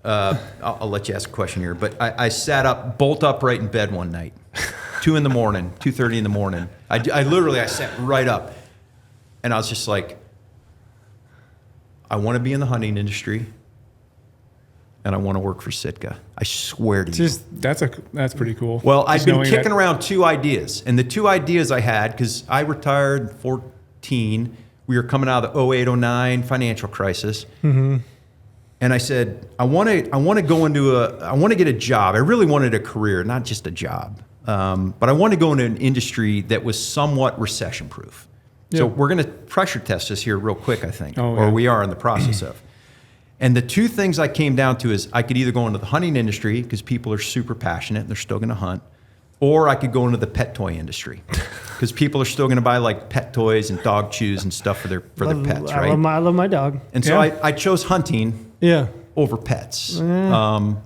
I'll let you ask a question here, but I sat up, bolt upright in bed one night, 2 in the morning, 2:30 in the morning. I literally sat right up, and I was just like, I want to be in the hunting industry, and I want to work for Sitka. I swear to you. That's pretty cool. Well, I've been knowing kicking around 2 ideas, and the 2 ideas I had, because I retired in 14, we were coming out of the 08, 09 financial crisis. Mm-hmm. And I said, I want to go into I want to get a job. I really wanted a career, not just a job. But I want to go into an industry that was somewhat recession proof. Yeah. So we're going to pressure test this here real quick, I think, Oh, or yeah. we are in the process of. And the 2 things I came down to is I could either go into the hunting industry because people are super passionate and they're still going to hunt, or I could go into the pet toy industry because people are still going to buy like pet toys and dog chews and stuff for their pets, right? I love my dog. And so I chose hunting Yeah. over pets.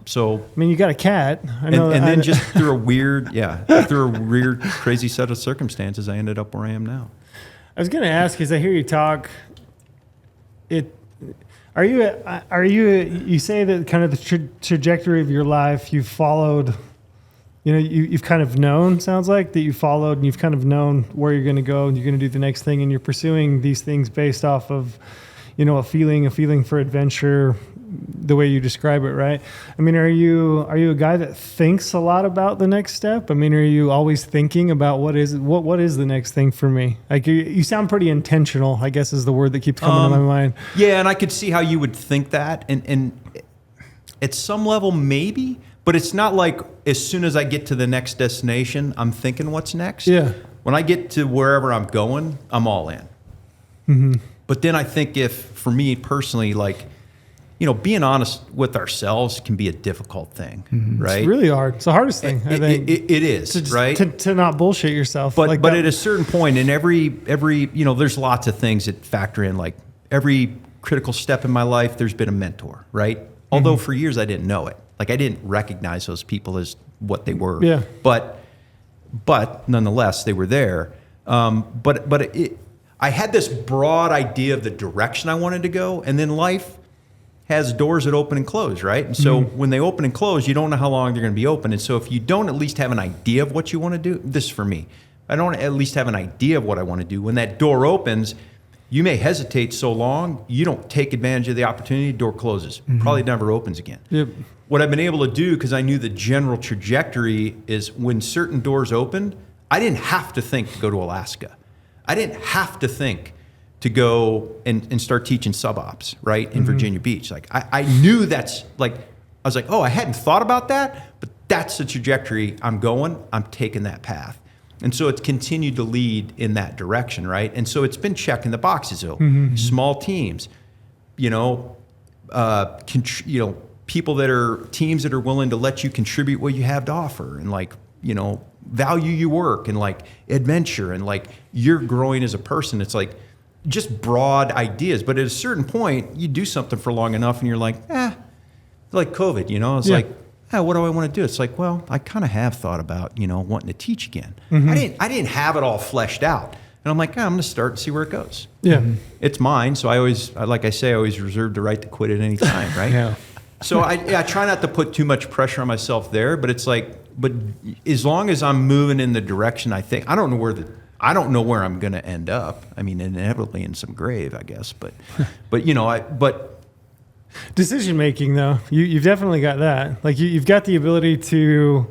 So I mean, you got a cat. I and know. then just through a weird, crazy set of circumstances, I ended up where I am now. I was going to ask, because I hear you talk. You say that kind of the trajectory of your life you've followed. You know, you've kind of known. Sounds like that you followed, and you've kind of known where you're going to go, and you're going to do the next thing, and you're pursuing these things based off of, you know, a feeling for adventure, the way you describe it, right? I mean, are you a guy that thinks a lot about the next step? I mean, are you always thinking about what is the next thing for me? Like you sound pretty intentional, I guess is the word that keeps coming to my mind. Yeah, and I could see how you would think that, and at some level maybe, but it's not like as soon as I get to the next destination, I'm thinking what's next. Yeah. When I get to wherever I'm going, I'm all in. Mm-hmm. But then I think for me personally, like, you know, being honest with ourselves can be a difficult thing, right? It's really hard. It's the hardest thing, I think. It is, right? To not bullshit yourself. But like but that. at a certain point, in every you know, there's lots of things that factor in. Like every critical step in my life, there's been a mentor, right? Although for years I didn't know it. Like I didn't recognize those people as what they were. Yeah. But nonetheless, they were there. I had this broad idea of the direction I wanted to go, and then life has doors that open and close, right? And so when they open and close, you don't know how long they're going to be open. And so if you don't at least have an idea of what you want to do, this is for me. I don't at least have an idea of what I want to do. When that door opens, you may hesitate so long, you don't take advantage of the opportunity, door closes. Probably never opens again. Yep. What I've been able to do, because I knew the general trajectory, is when certain doors opened, I didn't have to think to go to Alaska. I didn't have to think to go and start teaching sub-ops, right, in Virginia Beach. Like, I knew that's, like, I was like, oh, I hadn't thought about that, but that's the trajectory I'm going. I'm taking that path. And so it's continued to lead in that direction, right? And so it's been checking the boxes, though. Small teams, teams that are willing to let you contribute what you have to offer, and like, you know, value your work, and like adventure, and like you're growing as a person. It's like just broad ideas. But at a certain point, you do something for long enough and you're like, like COVID, you know, it's like, what do I want to do? It's like, well, I kind of have thought about, you know, wanting to teach again. I didn't have it all fleshed out. And I'm like, I'm going to start and see where it goes. Yeah. It's mine. So I always reserve the right to quit at any time, right? Yeah. So I try not to put too much pressure on myself there, but it's like, but as long as I'm moving in the direction I think, I don't know where I'm going to end up. I mean, inevitably in some grave, I guess, but you know, Decision making, though, you've definitely got that. Like you've got the ability to,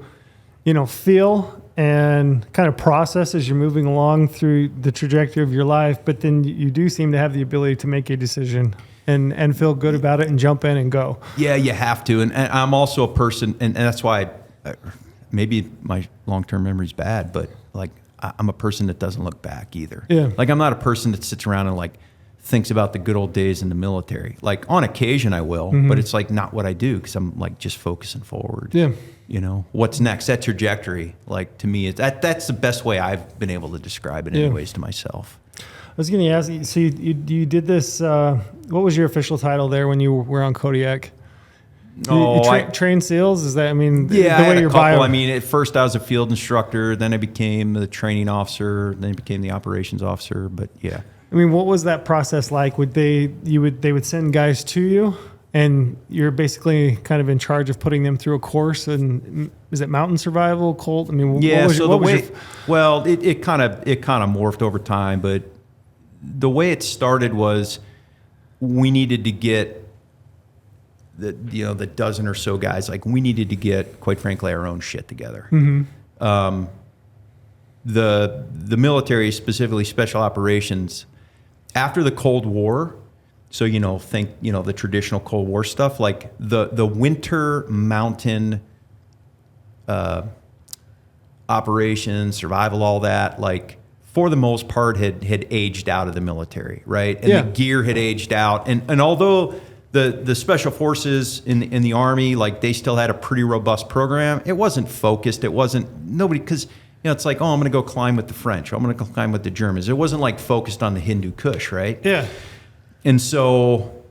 you know, feel and kind of process as you're moving along through the trajectory of your life. But then you do seem to have the ability to make a decision and feel good about it and jump in and go. Yeah, you have to. And I'm also a person, and that's why maybe my long-term memory's bad, but like I'm a person that doesn't look back either. Yeah. Like I'm not a person that sits around and like thinks about the good old days in the military. Like on occasion I will, but it's like not what I do, because I'm like just focusing forward. Yeah. You know, what's next? That trajectory, like to me, that's the best way I've been able to describe it anyways to myself. I was going to ask you, so you did this, what was your official title there when you were on Kodiak? Trained SEALs? Is that, I mean, the way I had you're bio. I mean, at first I was a field instructor, then I became the training officer, then I became the operations officer, but yeah. I mean, what was that process like? They would send guys to you, and you're basically kind of in charge of putting them through a course. And is it mountain survival, cold? I mean, yeah. What was it kind of morphed over time, but the way it started was we needed to get the dozen or so guys. Like we needed to get, quite frankly, our own shit together. Mm-hmm. The military, specifically special operations, after the Cold War, so think the traditional Cold War stuff, like the winter mountain operations, survival, all that, like for the most part had aged out of the military, right? And the gear had aged out, and although the special forces in the Army, like they still had a pretty robust program, it wasn't focused. It wasn't nobody because. It's like, I'm going to go climb with the French. Or I'm going to go climb with the Germans. It wasn't like focused on the Hindu Kush, right? Yeah. And so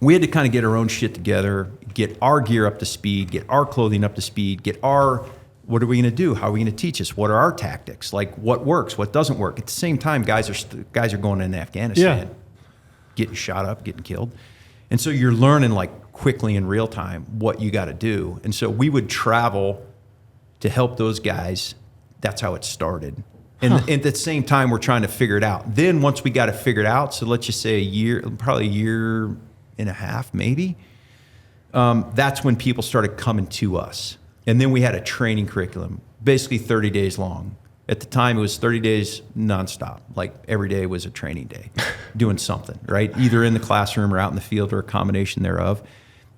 we had to kind of get our own shit together, get our gear up to speed, get our clothing up to speed, what are we going to do? How are we going to teach us? What are our tactics? Like what works, what doesn't work? At the same time, guys are going into Afghanistan, getting shot up, getting killed. And so you're learning like quickly in real time what you got to do. And so we would travel to help those guys. That's how it started. And at the same time, we're trying to figure it out. Then once we got it figured out, so let's just say probably a year and a half, maybe, that's when people started coming to us. And then we had a training curriculum, basically 30 days long. At the time, it was 30 days nonstop. Like every day was a training day, doing something, right? Either in the classroom or out in the field or a combination thereof.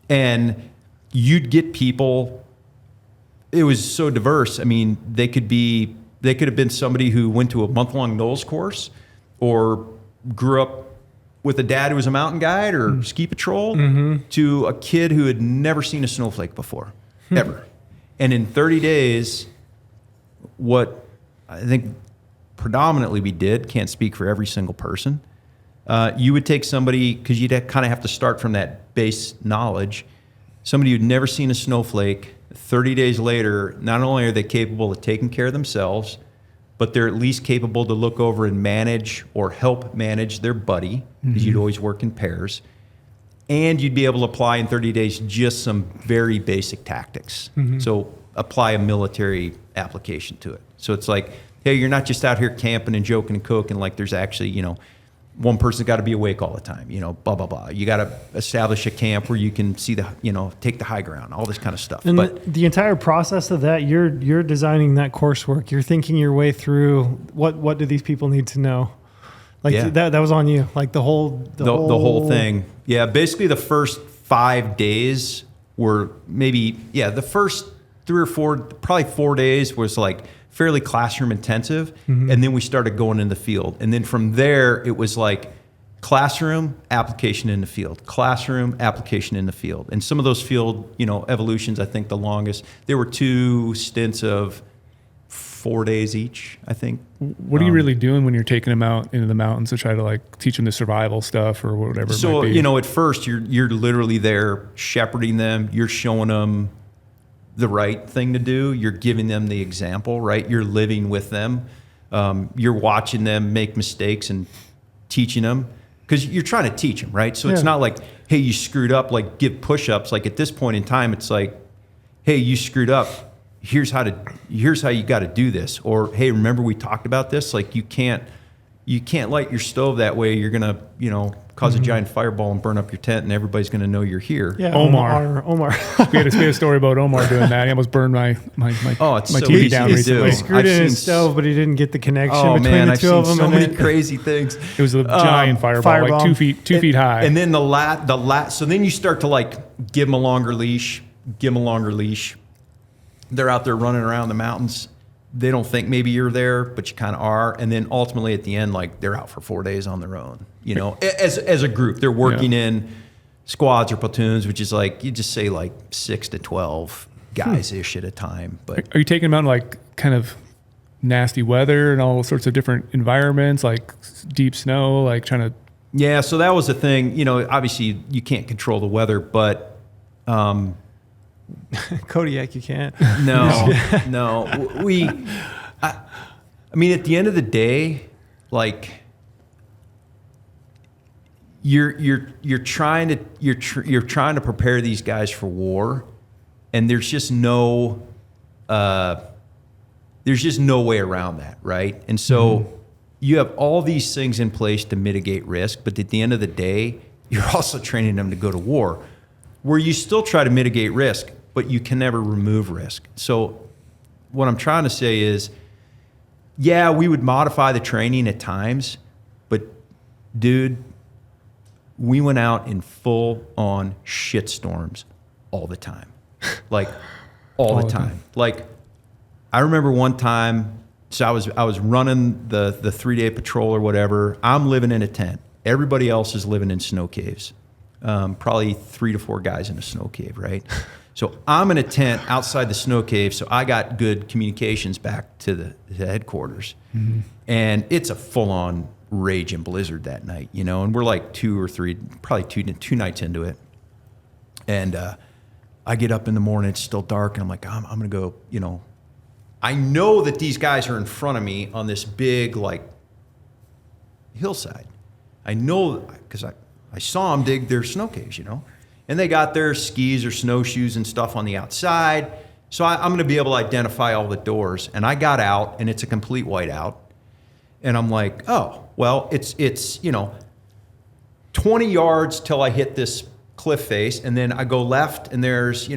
And you'd get people. It was so diverse. I mean, they could have been somebody who went to a month-long NOLS course or grew up with a dad who was a mountain guide or ski patrol to a kid who had never seen a snowflake before, ever. And in 30 days, what I think predominantly we did, can't speak for every single person, you would take somebody, because you'd kind of have to start from that base knowledge, somebody who'd never seen a snowflake. 30 days later, not only are they capable of taking care of themselves, but they're at least capable to look over and manage or help manage their buddy, because you'd always work in pairs. And you'd be able to apply in 30 days just some very basic tactics. So apply a military application to it. So it's like, hey, you're not just out here camping and joking and cooking, like there's actually, one person's got to be awake all the time, blah, blah, blah. You got to establish a camp where you can see take the high ground, all this kind of stuff. And but the entire process of that, you're designing that coursework. You're thinking your way through what do these people need to know? Like that was on you, like the whole thing. Yeah. Basically the first 5 days were the first 3 or 4, probably 4 days was like fairly classroom intensive. And then we started going in the field. And then from there, it was like classroom, application in the field, classroom, application in the field. And some of those field, evolutions, I think the longest, there were 2 stints of 4 days each, I think. What are you really doing when you're taking them out into the mountains to try to like teach them the survival stuff or whatever it might be? At first you're literally there shepherding them. You're showing them the right thing to do. You're giving them the example, right? You're living with them. You're watching them make mistakes and teaching them, because you're trying to teach them, right? So it's not like, hey, you screwed up, like give push-ups. Like at this point in time, it's like, hey, you screwed up. Here's how you got to do this. Or, hey, remember we talked about this? Like you can't light your stove that way. You're going to, cause a giant fireball and burn up your tent, and everybody's going to know you're here. Yeah, Omar. we had a story about Omar doing that. He almost burned my TV down recently. He screwed in his stove, but he didn't get the connection between the two of them. So many crazy things. It was a giant fireball, like 2 feet high. And then so then you start to like give them a longer leash. They're out there running around the mountains. They don't think maybe you're there, but you kind of are. And then ultimately at the end, like they're out for 4 days on their own, as a group. They're working in squads or platoons, which is like, you just say like 6 to 12 guys-ish at a time. But are you taking them out in like kind of nasty weather and all sorts of different environments, like deep snow, like trying to... Yeah, so that was the thing. Obviously you can't control the weather, but... Kodiak, you can't. No. I mean, at the end of the day, like you're trying to prepare these guys for war, and there's just no way around that, right? And so you have all these things in place to mitigate risk, but at the end of the day, you're also training them to go to war, where you still try to mitigate risk, but you can never remove risk. So what I'm trying to say is, yeah, we would modify the training at times, but dude, we went out in full on shit storms all the time. Like all the time. Like I remember one time, so I was running the 3-day patrol or whatever. I'm living in a tent. Everybody else is living in snow caves. Probably 3 to 4 guys in a snow cave, right? So I'm in a tent outside the snow cave, so I got good communications back to the headquarters. Mm-hmm. And it's a full-on rage and blizzard that night, you know, and we're like 2 or 3, probably two nights into it. And I get up in the morning, it's still dark, and I'm like, I'm going to go, you know. I know that these guys are in front of me on this big, like, hillside. I know, because I saw them dig their snow caves, you know. And they got their skis or snowshoes and stuff on the outside. So I'm going to be able to identify all the doors. And I got out, and it's a complete whiteout. And I'm like, oh, well, it's 20 yards till I hit this cliff face. And then I go left, and there's,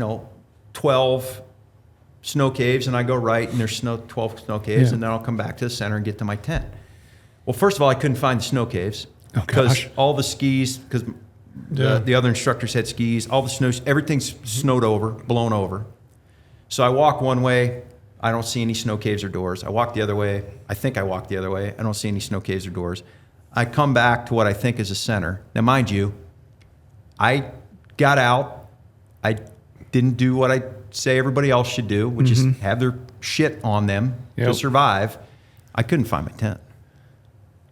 12 snow caves. And I go right, and there's 12 snow caves. Yeah. And then I'll come back to the center and get to my tent. Well, first of all, I couldn't find the snow caves. Because all the skis, because the other instructors had skis, all the snows, everything's snowed over, blown over. So I walk one way, I don't see any snow caves or doors. I walk the other way, I think I walk the other way, I don't see any snow caves or doors. I come back to what I think is a center. Now, mind you, I got out, I didn't do what I say everybody else should do, which is have their shit on them to survive. I couldn't find my tent.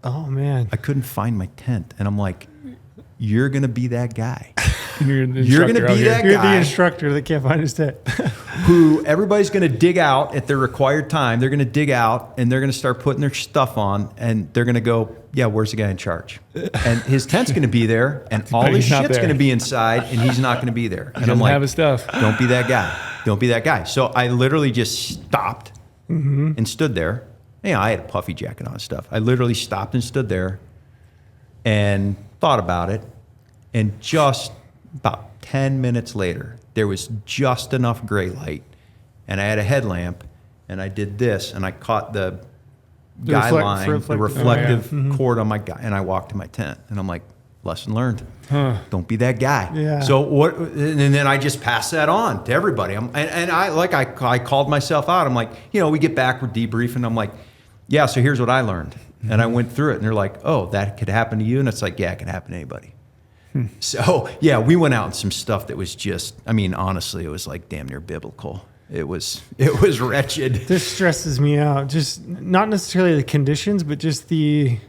Oh, man. I couldn't find my tent. And I'm like, you're going to be that guy. You're going to be that guy. You're the instructor that can't find his tent. Who everybody's going to dig out at their required time. They're going to dig out and they're going to start putting their stuff on. And they're going to go, yeah, where's the guy in charge? And his tent's going to be there. And all his shit's going to be inside. And he's not going to be there. And I'm like, have his stuff. Don't be that guy. Don't be that guy. So I literally just stopped and stood there. I had a puffy jacket on and stuff. I literally stopped and stood there and thought about it. And just about 10 minutes later, there was just enough gray light. And I had a headlamp. And I did this. And I caught the guy line, the reflective cord on my guy. And I walked to my tent. And I'm like, lesson learned. Don't be that guy. Yeah. So what? And then I just passed that on to everybody. I called myself out. I'm like, we get back, we're debriefing. I'm like, yeah, so here's what I learned. And I went through it, and they're like, oh, that could happen to you? And it's like, yeah, it can happen to anybody. So, yeah, we went out in some stuff that was just, honestly, it was like damn near biblical. It was wretched. This stresses me out. Just not necessarily the conditions, but just the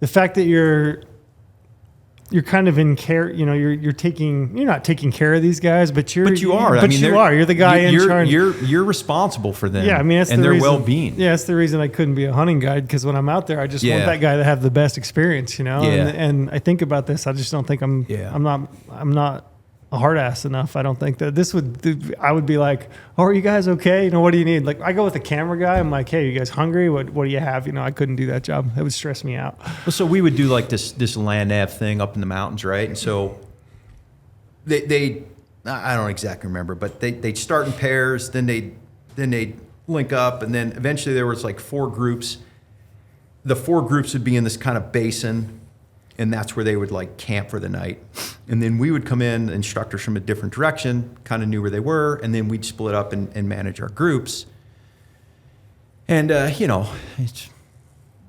fact that you're kind of in care, you're not taking care of these guys, but you are. You're the guy in charge. You're responsible for them. Yeah, that's and their well-being. Yeah, that's the reson I couldn't be a hunting guide, because when I'm out there, I just want that guy to have the best experience, Yeah. And I think about this, I just don't think I'm not a hard ass enough. I don't think that I would be like, oh, are you guys okay? What do you need? Like, I go with a camera guy. I'm like, hey, you guys hungry? What do you have? I couldn't do that job. It would stress me out. Well, so we would do like this land nav thing up in the mountains, right? And so they I don't exactly remember, but they'd start in pairs, then they'd link up, and then eventually there was like 4 groups. The 4 groups would be in this kind of basin, and that's where they would like camp for the night. And then we would come in, instructors from a different direction, kind of knew where they were, and then we'd split up and manage our groups. And, it's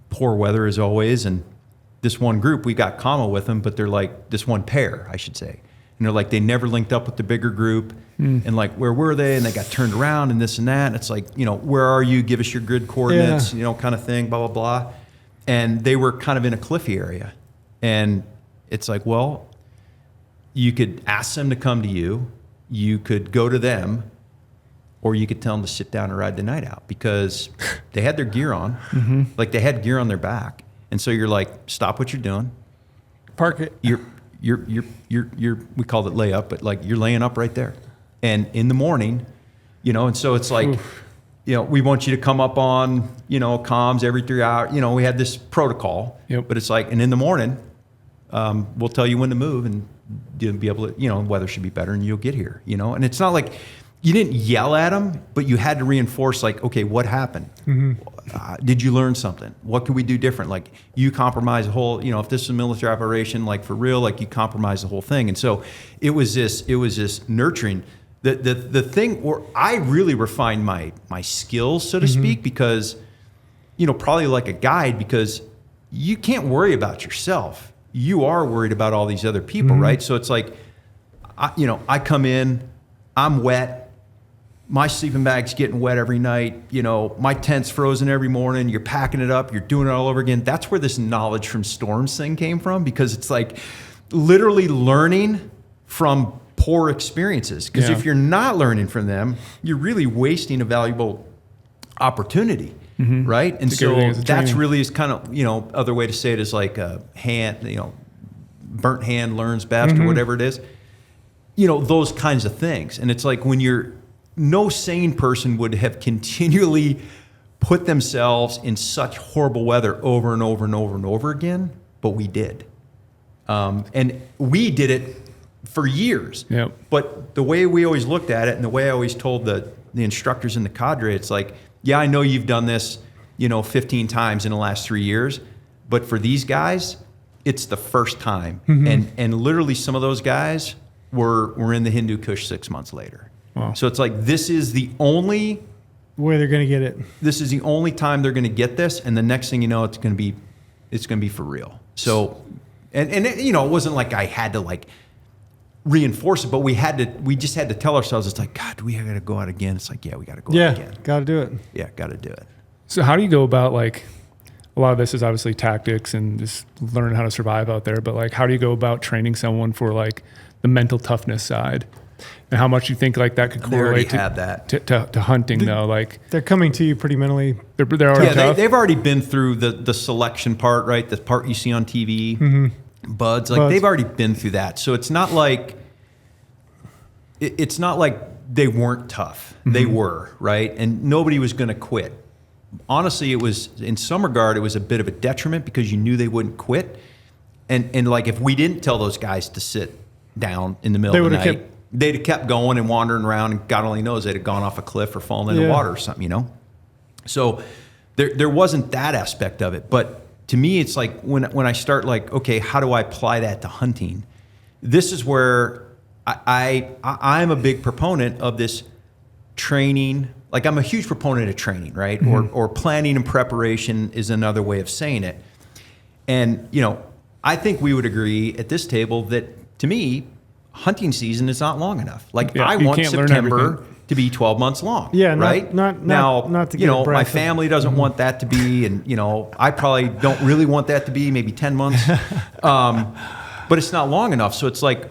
poor weather as always. And this one group, we got commo with them, but they're like, this one pair, I should say. And they're like, they never linked up with the bigger group. And like, where were they? And they got turned around and this and that. And it's like, where are you? Give us your grid coordinates, kind of thing, blah, blah, blah. And they were kind of in a cliffy area. And it's like, well, you could ask them to come to you, you could go to them, or you could tell them to sit down and ride the night out, because they had their gear on, like they had gear on their back. And so you're like, stop what you're doing, Park it. You're we called it layup, but like you're laying up right there. And in the morning, you know, and so it's like, you know, we want you to come up on, you know, comms every 3 hours. You know, we had this protocol, but it's like, and in the morning, we'll tell you when to move and you'll be able to, you know, weather should be better and you'll get here, you know. And it's not like you didn't yell at them, but you had to reinforce like, okay, what happened? Did you learn something? What can we do different? Like you compromise the whole, you know, if this is a military operation, like for real, like you compromise the whole thing. And so it was this nurturing. The thing where I really refined my skills, so to speak, because, you know, probably like a guide, because you can't worry about yourself. You are worried about all these other people, right? So it's like, I come in, I'm wet. My sleeping bag's getting wet every night. You know, my tent's frozen every morning. You're packing it up. You're doing it all over again. That's where this knowledge from storms thing came from, because it's like literally learning from poor experiences. Because if you're not learning from them, you're really wasting a valuable opportunity, right? And so that's really is kind of, you know, other way to say it is like a hand, you know, burnt hand learns best or whatever it is. You know, those kinds of things. And it's like when no sane person would have continually put themselves in such horrible weather over and over and over and over again, but we did. And we did it for years. But the way we always looked at it and the way I always told the instructors in the cadre, it's like, yeah, I know you've done this, you know, 15 times in the last 3 years, but for these guys, it's the first time. And literally some of those guys were in the Hindu Kush 6 months later. Wow. So it's like, this is the only way they're going to get it. This is the only time they're going to get this. And the next thing you know, it's going to be for real. So, and it, you know, it wasn't like I had to like reinforce it, but we just had to tell ourselves, it's like, God, we got to go out again. It's like, yeah, we got to go out again. Got to do it. Yeah. Got to do it. So how do you go about, like, a lot of this is obviously tactics and just learning how to survive out there, but like, how do you go about training someone for like the mental toughness side? And how much you think like that could correlate to hunting though? Like they're coming to you pretty mentally. They're already tough. They've already been through the selection part, right? The part you see on TV, buds. Like they've already been through that. So it's not like they weren't tough. They were, right? And nobody was going to quit. Honestly, it was, in some regard, it was a bit of a detriment because you knew they wouldn't quit. And like if we didn't tell those guys to sit down in the middle of the night, they'd have kept going and wandering around, and God only knows they'd have gone off a cliff or fallen in the water or something, you know? So there wasn't that aspect of it. But to me, it's like when I start like, okay, how do I apply that to hunting? This is where I'm a big proponent of this training. Like I'm a huge proponent of training, right? Or planning and preparation is another way of saying it. And, you know, I think we would agree at this table that, to me, hunting season is not long enough. Like I want September to be 12 months long. Yeah, right. Not to get you know, my family doesn't want that to be, and you know, I probably don't really want that to be maybe 10 months. But it's not long enough. So it's like,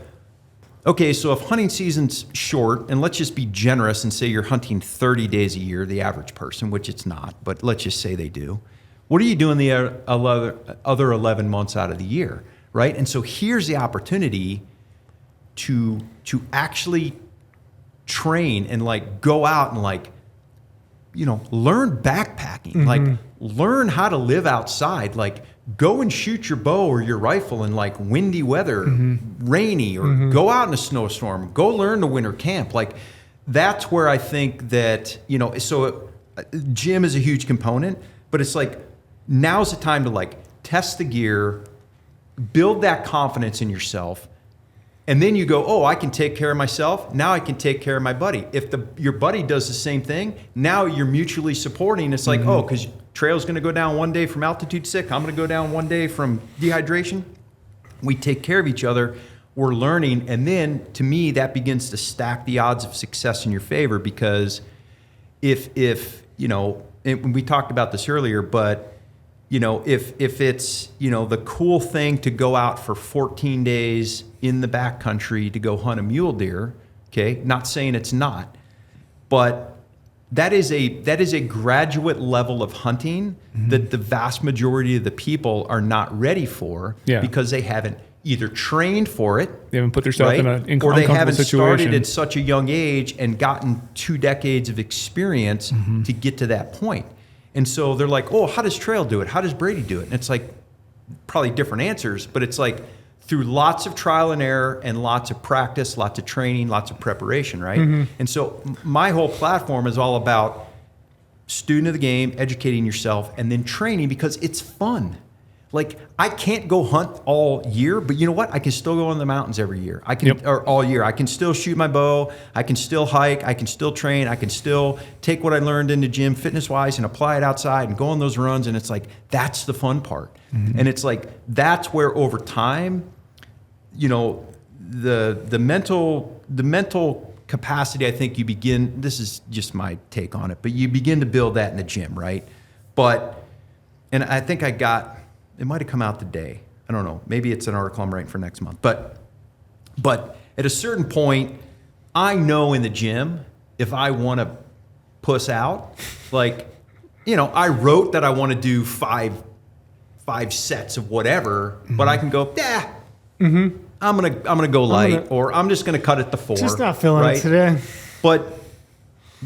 okay, so if hunting season's short, and let's just be generous and say you're hunting 30 days a year, the average person, which it's not, but let's just say they do. What are you doing the other 11 months out of the year, right? And so here's the opportunity to actually train and like go out and like, you know, learn backpacking, like learn how to live outside, like go and shoot your bow or your rifle in like windy weather, rainy, or go out in a snowstorm, go learn to winter camp. Like that's where I think that, you know, so gym is a huge component, but it's like, now's the time to like test the gear, build that confidence in yourself. And then you go, oh, I can take care of myself. Now I can take care of my buddy. If your buddy does the same thing, now you're mutually supporting. It's like, oh, because Trail's going to go down one day from altitude sick. I'm going to go down one day from dehydration. We take care of each other. We're learning. And then to me, that begins to stack the odds of success in your favor, because if you know, and we talked about this earlier, but you know, if it's, you know, the cool thing to go out for 14 days in the backcountry to go hunt a mule deer, okay, not saying it's not, but that is a graduate level of hunting that the vast majority of the people are not ready for because they haven't either trained for it. They haven't put themselves right? in an or they uncomfortable haven't situation. started at such a young age and gotten 2 decades of experience to get to that point. And so they're like, oh, how does Trail do it? How does Brady do it? And it's like probably different answers, but it's like through lots of trial and error and lots of practice, lots of training, lots of preparation, right? And so my whole platform is all about student of the game, educating yourself, and then training because it's fun. Like, I can't go hunt all year, but you know what? I can still go in the mountains every year. I can, or all year. I can still shoot my bow. I can still hike. I can still train. I can still take what I learned in the gym fitness-wise and apply it outside and go on those runs. And it's like, that's the fun part. And it's like, that's where over time, you know, the mental capacity, I think you begin, this is just my take on it, but you begin to build that in the gym, right? But, and I think it might have come out today. I don't know. Maybe it's an article I'm writing for next month. But at a certain point, I know in the gym, if I want to puss out, like, you know, I wrote that I want to do five sets of whatever, but I can go, I'm gonna go light, or I'm just gonna cut it to 4. Just not feeling it today. But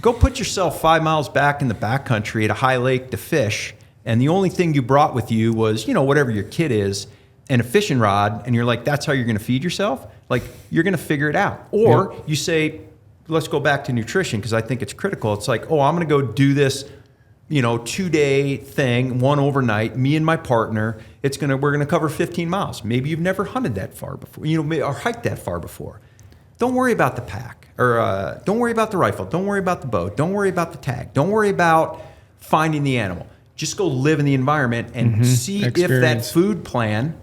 go put yourself 5 miles back in the backcountry at a high lake to fish, and the only thing you brought with you was, you know, whatever your kit is, and a fishing rod, and you're like, that's how you're gonna feed yourself? Like, you're gonna figure it out. Or you say, let's go back to nutrition, because I think it's critical. It's like, oh, I'm gonna go do this, you know, 2-day thing, one overnight, me and my partner. We're gonna cover 15 miles. Maybe you've never hunted that far before, you know, or hiked that far before. Don't worry about the pack, or don't worry about the rifle. Don't worry about the bow. Don't worry about the tag. Don't worry about finding the animal. Just go live in the environment and see if that food plan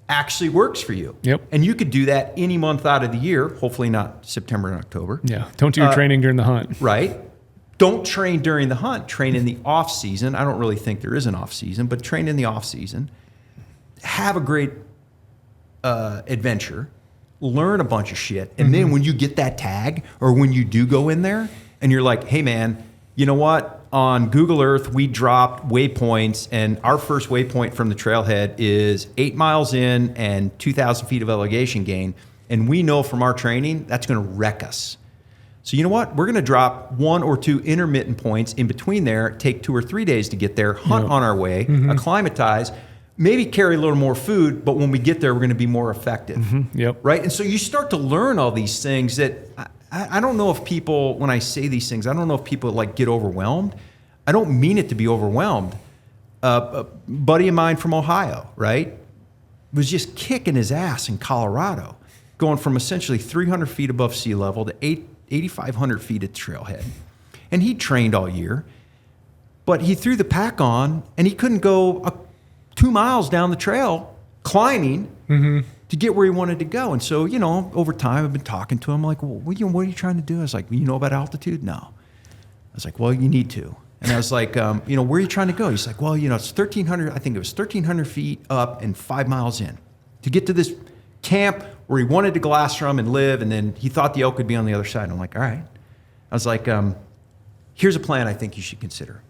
actually works for you. Yep. And you could do that any month out of the year, hopefully not September and October. Yeah. Don't do your training during the hunt. Right. Don't train during the hunt. Train in the off season. I don't really think there is an off season, but train in the off season. Have a great adventure. Learn a bunch of shit. And then when you get that tag, or when you do go in there and you're like, hey man, you know what? On Google Earth, we dropped waypoints, and our first waypoint from the trailhead is 8 miles in and 2,000 feet of elevation gain. And we know from our training, that's going to wreck us. So you know what? We're going to drop 1 or 2 intermittent points in between there, take 2 or 3 days to get there, hunt on our way, acclimatize, maybe carry a little more food, but when we get there, we're going to be more effective. Right? And so you start to learn all these things that I don't know if people, when I say these things, I don't know if people like get overwhelmed. I don't mean it to be overwhelmed. A buddy of mine from Ohio, right, was just kicking his ass in Colorado, going from essentially 300 feet above sea level to 8,500 feet at the trailhead. And he trained all year, but he threw the pack on and he couldn't go 2 miles down the trail climbing to get where he wanted to go. And so, you know, over time I've been talking to him like, well, what are you trying to do? I was like, well, you know about altitude? No. I was like, well, you need to. And I was like, you know, where are you trying to go? He's like, well, you know, it's 1,300, I think it was 1,300 feet up and 5 miles in to get to this camp where he wanted to glass from and live. And then he thought the elk would be on the other side. And I'm like, all right. I was like, here's a plan I think you should consider.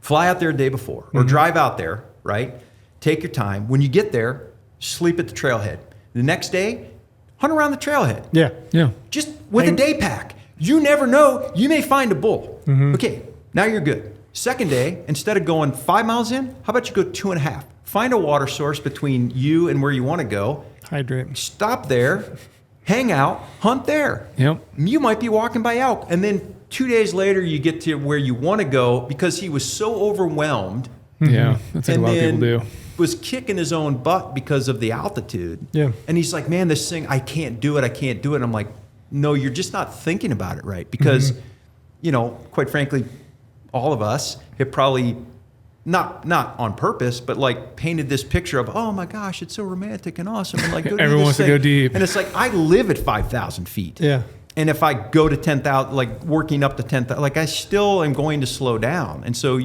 Fly out there a day before, or drive out there, right? Take your time. When you get there, sleep at the trailhead. The next day, hunt around the trailhead. Yeah. Just with a day pack. You never know. You may find a bull. Okay, now you're good. Second day, instead of going 5 miles in, how about you go 2.5? Find a water source between you and where you want to go. Hydrate. Stop there, hang out, hunt there. Yep. You might be walking by elk. And then 2 days later, you get to where you want to go because he was so overwhelmed. Yeah, that's like a lot of people do. Was kicking his own butt because of the altitude. Yeah. And he's like, man, this thing, I can't do it. And I'm like, no, you're just not thinking about it right. Because, you know, quite frankly, all of us have probably, not on purpose, but like painted this picture of, oh my gosh, it's so romantic and awesome. And like, everyone wants to go deep. And it's like, I live at 5,000 feet. Yeah. And if I go to 10,000, like working up to 10,000, like I still am going to slow down. And so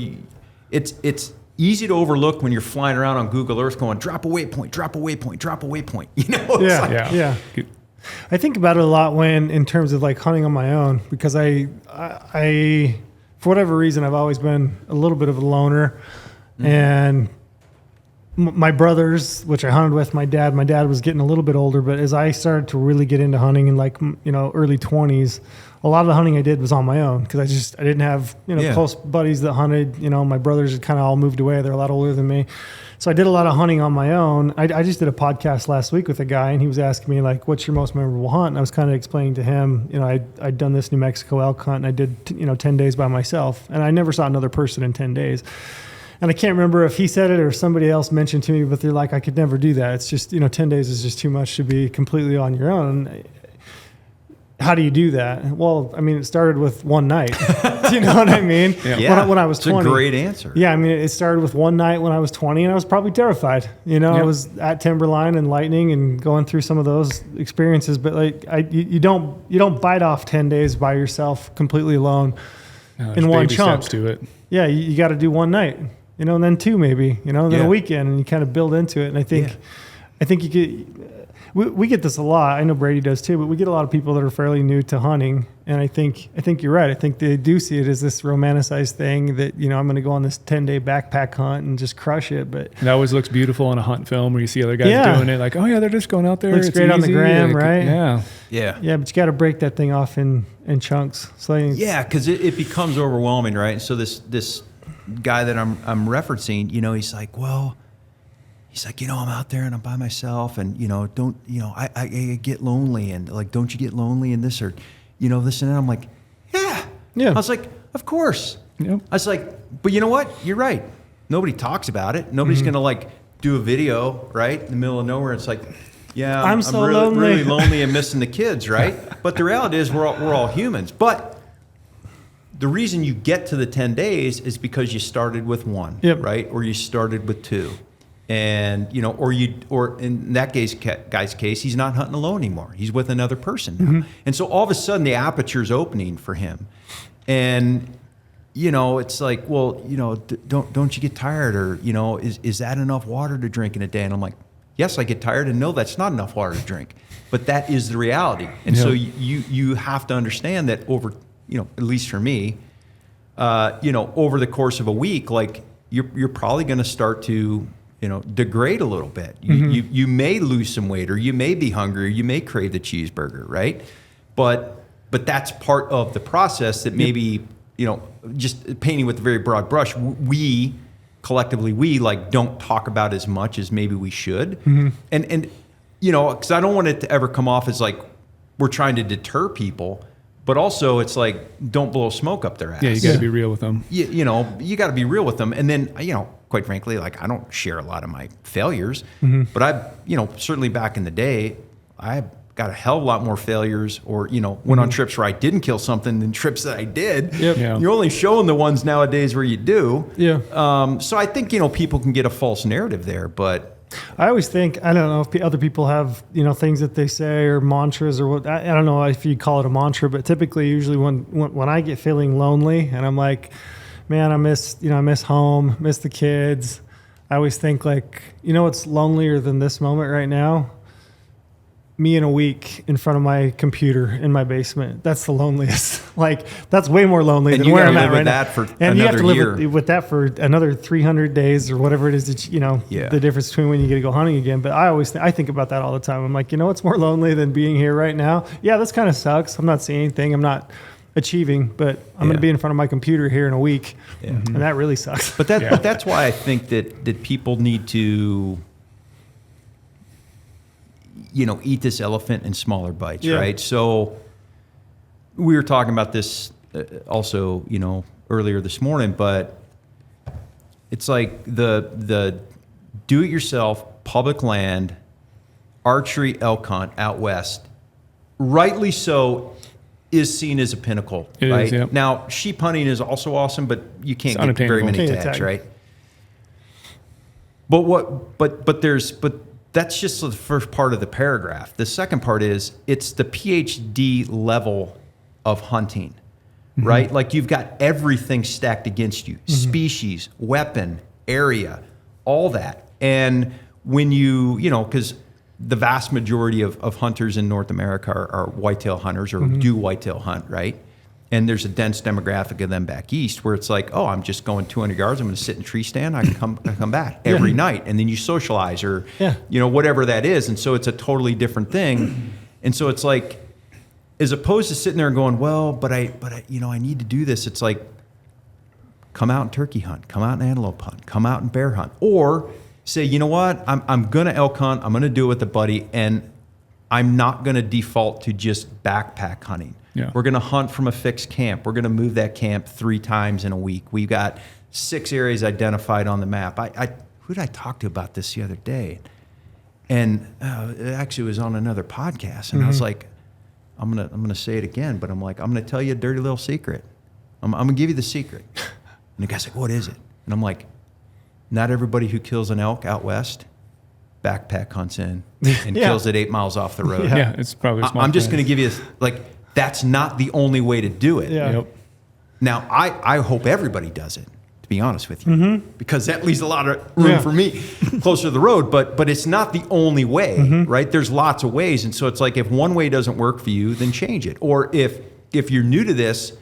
it's easy to overlook when you're flying around on Google Earth going, drop a waypoint, drop a waypoint, drop a waypoint. You know? It's like, Yeah. I think about it a lot when, in terms of like hunting on my own, because I for whatever reason, I've always been a little bit of a loner, and my brothers, which I hunted with, my dad was getting a little bit older, but as I started to really get into hunting in like, early 20s, a lot of the hunting I did was on my own because I didn't have, close buddies that hunted. My brothers had kind of all moved away. They're a lot older than me. So I did a lot of hunting on my own. I just did a podcast last week with a guy, and he was asking me, like, what's your most memorable hunt? And I was kind of explaining to him, I'd done this New Mexico elk hunt, and I did, 10 days by myself. And I never saw another person in 10 days. And I can't remember if he said it or somebody else mentioned to me, but they're like, I could never do that. It's just, 10 days is just too much to be completely on your own. How do you do that? Well, I mean, it started with one night. Do you know what I mean? Yeah. When I was 20. It's a great answer. Yeah, I mean, it started with one night when I was 20, and I was probably terrified. I was at timberline and lightning and going through some of those experiences. But like, you don't bite off 10 days by yourself, completely alone, in one chunk. Steps to it. Yeah, you got to do one night, and then two maybe, then a weekend, and you kind of build into it. And I think you get. We get this a lot. I know Brady does too, but we get a lot of people that are fairly new to hunting. And I think you're right. I think they do see it as this romanticized thing that, I'm going to go on this 10-day backpack hunt and just crush it. But it always looks beautiful on a hunt film where you see other guys doing it. Like, oh yeah, they're just going out there. Looks great on the gram, right? Yeah. Yeah. Yeah, but you got to break that thing off in chunks. So because it becomes overwhelming, right? So this guy that I'm referencing, he's like, well, I'm out there and I'm by myself and, I get lonely and like, don't you get lonely in this or, this and that? I'm like, yeah. I was like, of course. Yep. I was like, but you know what? You're right. Nobody talks about it. Nobody's going to like do a video, right? In the middle of nowhere. It's like, yeah, I'm so really lonely and missing the kids, right? But the reality is we're all humans. But the reason you get to the 10 days is because you started with one, right? Or you started with two. And, or in that guy's case, he's not hunting alone anymore. He's with another person now. Mm-hmm. And so all of a sudden the aperture's opening for him. And, it's like, well, don't you get tired or, is that enough water to drink in a day? And I'm like, yes, I get tired and no, that's not enough water to drink, but that is the reality. And so you have to understand that over, at least for me, over the course of a week, like you're probably going to start to, degrade a little bit. You may lose some weight or you may be hungry or you may crave the cheeseburger, right? But that's part of the process that maybe, just painting with a very broad brush, we collectively, like don't talk about as much as maybe we should. Mm-hmm. And because I don't want it to ever come off as like we're trying to deter people, but also it's like, don't blow smoke up their ass. Yeah, you got to be real with them. You got to be real with them. And then, quite frankly, like I don't share a lot of my failures, but certainly back in the day, I got a hell of a lot more failures or, went on trips where I didn't kill something than trips that I did. Yep. Yeah. You're only showing the ones nowadays where you do. Yeah. So I think, people can get a false narrative there, but I always think, I don't know if other people have, things that they say or mantras or what, I don't know if you call it a mantra, but typically usually when I get feeling lonely and I'm like, man, I miss home, miss the kids. I always think like, what's lonelier than this moment right now? Me in a week in front of my computer in my basement. That's the loneliest. Like that's way more lonely than where I'm at right now. And you have to live with that for another 300 days or whatever it is that the difference between when you get to go hunting again. But I think about that all the time. I'm like, what's more lonely than being here right now? Yeah, this kind of sucks. I'm not seeing anything. I'm not achieving, but I'm going to be in front of my computer here in a week, and that really sucks. But that's why I think that people need to, eat this elephant in smaller bites, right? So we were talking about this also, earlier this morning, but it's like the do-it-yourself public land archery elk hunt out west, rightly so, is seen as a pinnacle, right? Is, Now, sheep hunting is also awesome, but you can't get very many tags, right? But that's just the first part of the paragraph. The second part is it's the PhD level of hunting, right? Like you've got everything stacked against you, species, weapon, area, all that. And when because the vast majority of hunters in North America are whitetail hunters or do whitetail hunt, right? And there's a dense demographic of them back east where it's like, oh, I'm just going 200 yards. I'm going to sit in a tree stand. I come back every night. And then you socialize or, whatever that is. And so it's a totally different thing. And so it's like, as opposed to sitting there and going, well, but I need to do this. It's like, come out and turkey hunt, come out and antelope hunt, come out and bear hunt. Or say, you know what, I'm going to elk hunt. I'm going to do it with a buddy. And I'm not going to default to just backpack hunting. Yeah. We're going to hunt from a fixed camp. We're going to move that camp 3 times in a week. We've got 6 areas identified on the map. Who did I talk to about this the other day? And it actually was on another podcast. And I was like, I'm gonna say it again, but I'm like, I'm going to tell you a dirty little secret. I'm going to give you the secret. And the guy's like, what is it? And I'm like, not everybody who kills an elk out west backpack hunts in and kills it 8 miles off the road. Yeah, it's probably a small I'm just thing. going to give you that's not the only way to do it. Yeah. Yep. Now, I hope everybody does it, to be honest with you, because that leaves a lot of room for me closer to the road. But it's not the only way, right? There's lots of ways. And so it's like, if one way doesn't work for you, then change it. Or if you're new to this,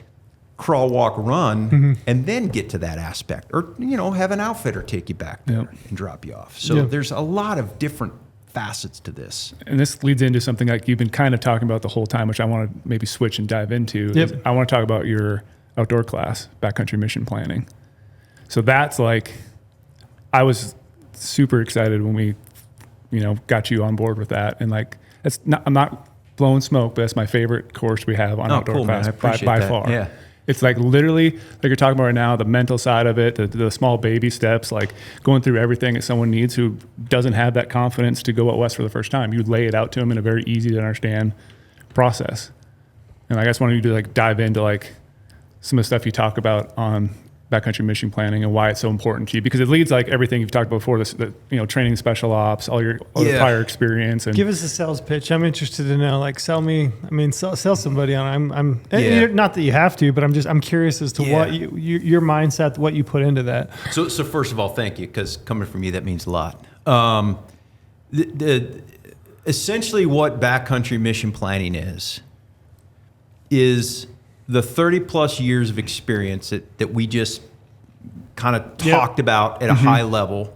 crawl, walk, run, and then get to that aspect. Or, have an outfitter take you back there and drop you off. So there's a lot of different facets to this. And this leads into something like you've been kind of talking about the whole time, which I want to maybe switch and dive into. Yep. I want to talk about your outdoor class, Backcountry Mission Planning. So that's like, I was super excited when we, got you on board with that. And like, I'm not blowing smoke, but that's my favorite course we have on outdoor class by far. Yeah. It's like literally, like you're talking about right now, the mental side of it, the small baby steps, like going through everything that someone needs who doesn't have that confidence to go out west for the first time. You lay it out to them in a very easy to understand process. And I just wanted you to like dive into like some of the stuff you talk about on backcountry mission planning and why it's so important to you, because it leads like everything you've talked about before, this, training special ops, all your prior experience. And give us a sales pitch. I'm interested to know, like, sell somebody on. Not that you have to, but I'm curious as to what your mindset, what you put into that. So first of all, thank you, because coming from you, that means a lot. Essentially what backcountry mission planning is the 30 plus years of experience that we just kind of talked about at a high level.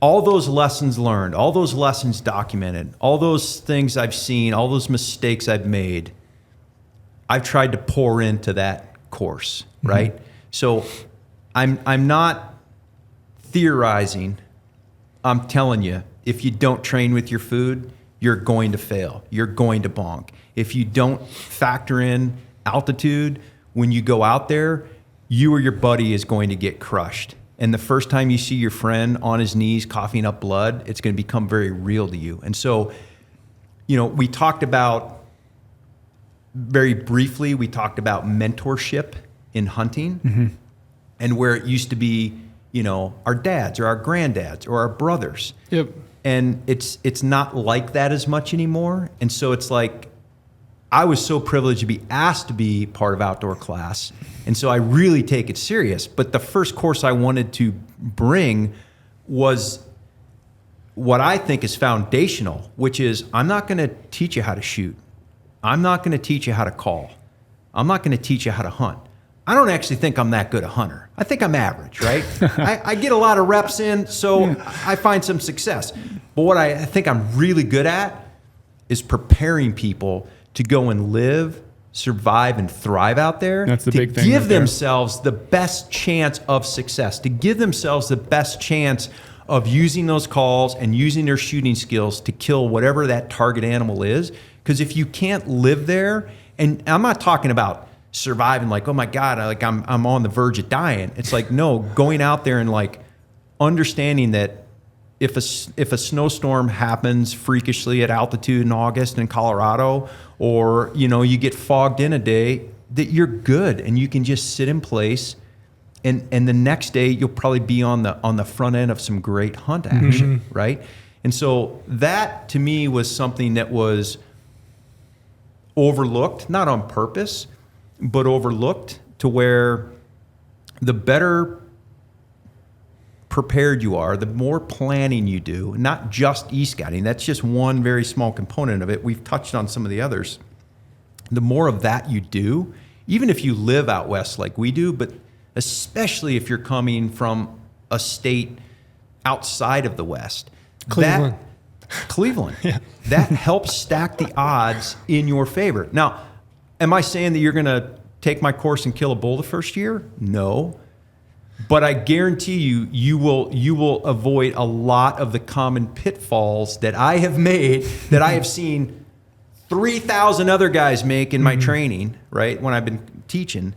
All those lessons learned, all those lessons documented, all those things I've seen, all those mistakes I've made, I've tried to pour into that course, right? So I'm not theorizing. I'm telling you, if you don't train with your food, you're going to fail. You're going to bonk. If you don't factor in altitude, when you go out there, you or your buddy is going to get crushed. And the first time you see your friend on his knees coughing up blood, it's going to become very real to you. And so, we talked about, very briefly, we talked about mentorship in hunting and where it used to be, our dads or our granddads or our brothers. Yep. And it's not like that as much anymore. And so it's like, I was so privileged to be asked to be part of OutdoorClass. And so I really take it serious. But the first course I wanted to bring was what I think is foundational, which is I'm not going to teach you how to shoot. I'm not going to teach you how to call. I'm not going to teach you how to hunt. I don't actually think I'm that good a hunter. I think I'm average, right? I get a lot of reps in, so I find some success. But what I think I'm really good at is preparing people to go and live, survive, and thrive out there. That's the big thing. To give right there. themselves the best chance of success, to give themselves the best chance of using those calls and using their shooting skills to kill whatever that target animal is. Because if you can't live there, and I'm not talking about surviving like, oh my God, I'm on the verge of dying. It's like, no, going out there and like understanding that if a snowstorm happens freakishly at altitude in August in Colorado, or you get fogged in a day, that you're good and you can just sit in place, and the next day you'll probably be on the front end of some great hunt action, right? And so that to me was something that was overlooked, not on purpose, but overlooked, to where the better prepared you are, the more planning you do, not just e-scouting. That's just one very small component of it. We've touched on some of the others. the more of that you do, even if you live out west like we do, but especially if you're coming from a state outside of the West, Cleveland, yeah. that helps stack the odds in your favor. Now, am I saying that you're going to take my course and kill a bull the first year? No. But I guarantee you will avoid a lot of the common pitfalls that I have made, that I have seen 3,000 other guys make in my training, right? When I've been teaching,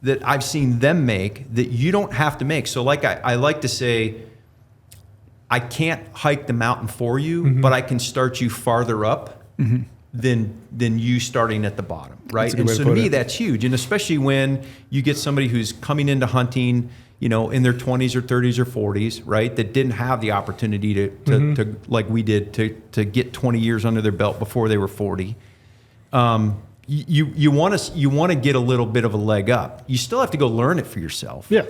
that I've seen them make, that you don't have to make. So like I like to say, I can't hike the mountain for you, but I can start you farther up than you starting at the bottom, right? And so to me, that's huge. And especially when you get somebody who's coming into hunting, you know, in their 20s or 30s or 40s, right? That didn't have the opportunity to like we did, to get 20 years under their belt before they were 40. You want to get a little bit of a leg up. You still have to go learn it for yourself. Yeah.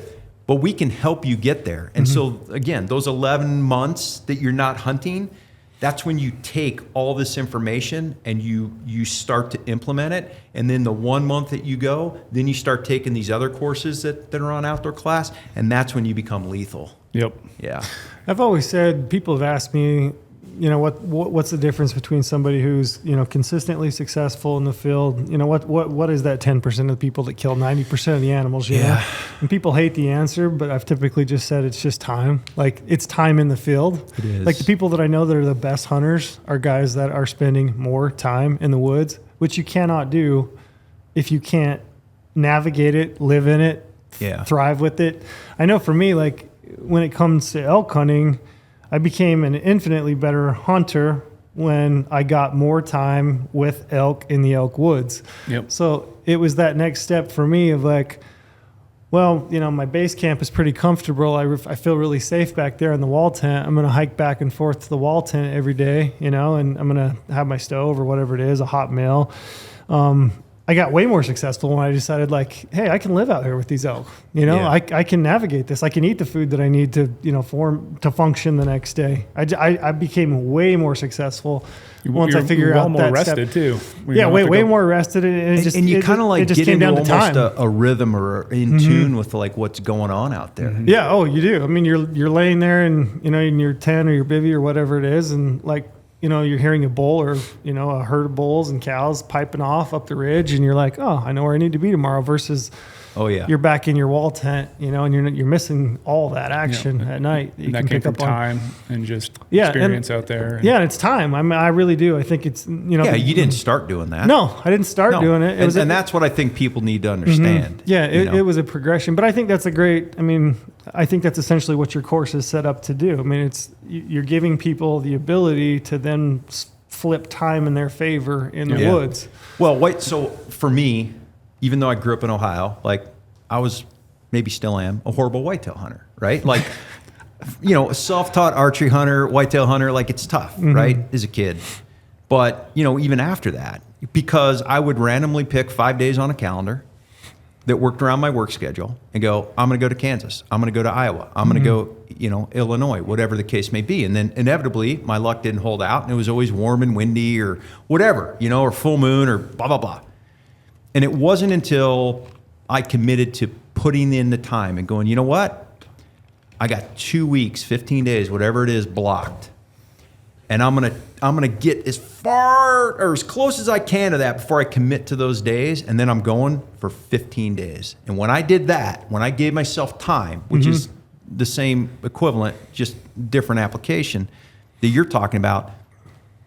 But we can help you get there. And so again, those 11 months that you're not hunting, that's when you take all this information and you start to implement it. And then the 1 month that you go, then you start taking these other courses that are on OutdoorClass, and that's when you become lethal. Yep. Yeah. I've always said, people have asked me, you know, what's the difference between somebody who's, you know, consistently successful in the field? You know, what is that 10% of the people that kill 90% of the animals? You know? And people hate the answer, but I've typically just said it's just time. Like, it's time in the field. It is. Like, the people that I know that are the best hunters are guys that are spending more time in the woods, which you cannot do if you can't navigate it, live in it, thrive with it. I know for me, like, when it comes to elk hunting, I became an infinitely better hunter when I got more time with elk in the elk woods. Yep. So it was that next step for me of like, well, you know, my base camp is pretty comfortable. I feel really safe back there in the wall tent. I'm going to hike back and forth to the wall tent every day, you know, and I'm going to have my stove or whatever it is, a hot meal. I got way more successful when I decided, like, hey, I can live out here with these elk. You know, I can navigate this. I can eat the food that I need to, you know, to function the next day. I became way more successful once I figured out more that rested step. too. Way more rested. And you kind of like get into down to almost time. a rhythm or in tune with like what's going on out there. Yeah. Oh, you do. I mean, you're laying there and, you know, in your tent or your bivvy or whatever it is, and like, you know, you're hearing a bull or, you know, a herd of bulls and cows piping off up the ridge, and you're like, oh, I know where I need to be tomorrow, versus you're back in your wall tent, you know, and you're missing all that action at night. That you can pick up time and just experience out there. And it's time. I mean, I really do. I think it's, you know. Yeah, you didn't start doing that. No, I didn't start doing it. And that's what I think people need to understand. Yeah, it was a progression. But I think that's I think that's essentially what your course is set up to do. I mean, you're giving people the ability to then flip time in their favor in the woods. Well, so for me, even though I grew up in Ohio, like I was, maybe still am, a horrible whitetail hunter, right? Like, you know, a self-taught archery hunter, whitetail hunter, like it's tough, right? As a kid. But, you know, even after that, because I would randomly pick 5 days on a calendar that worked around my work schedule and go, I'm going to go to Kansas. I'm going to go to Iowa. I'm going to go, you know, Illinois, whatever the case may be. And then inevitably my luck didn't hold out, and it was always warm and windy or whatever, you know, or full moon or blah, blah, blah. And it wasn't until I committed to putting in the time and going, you know what? I got 2 weeks, 15 days, whatever it is, blocked. And I'm gonna get as far or as close as I can to that before I commit to those days. And then I'm going for 15 days. And when I did that, when I gave myself time, which is the same equivalent, just different application that you're talking about,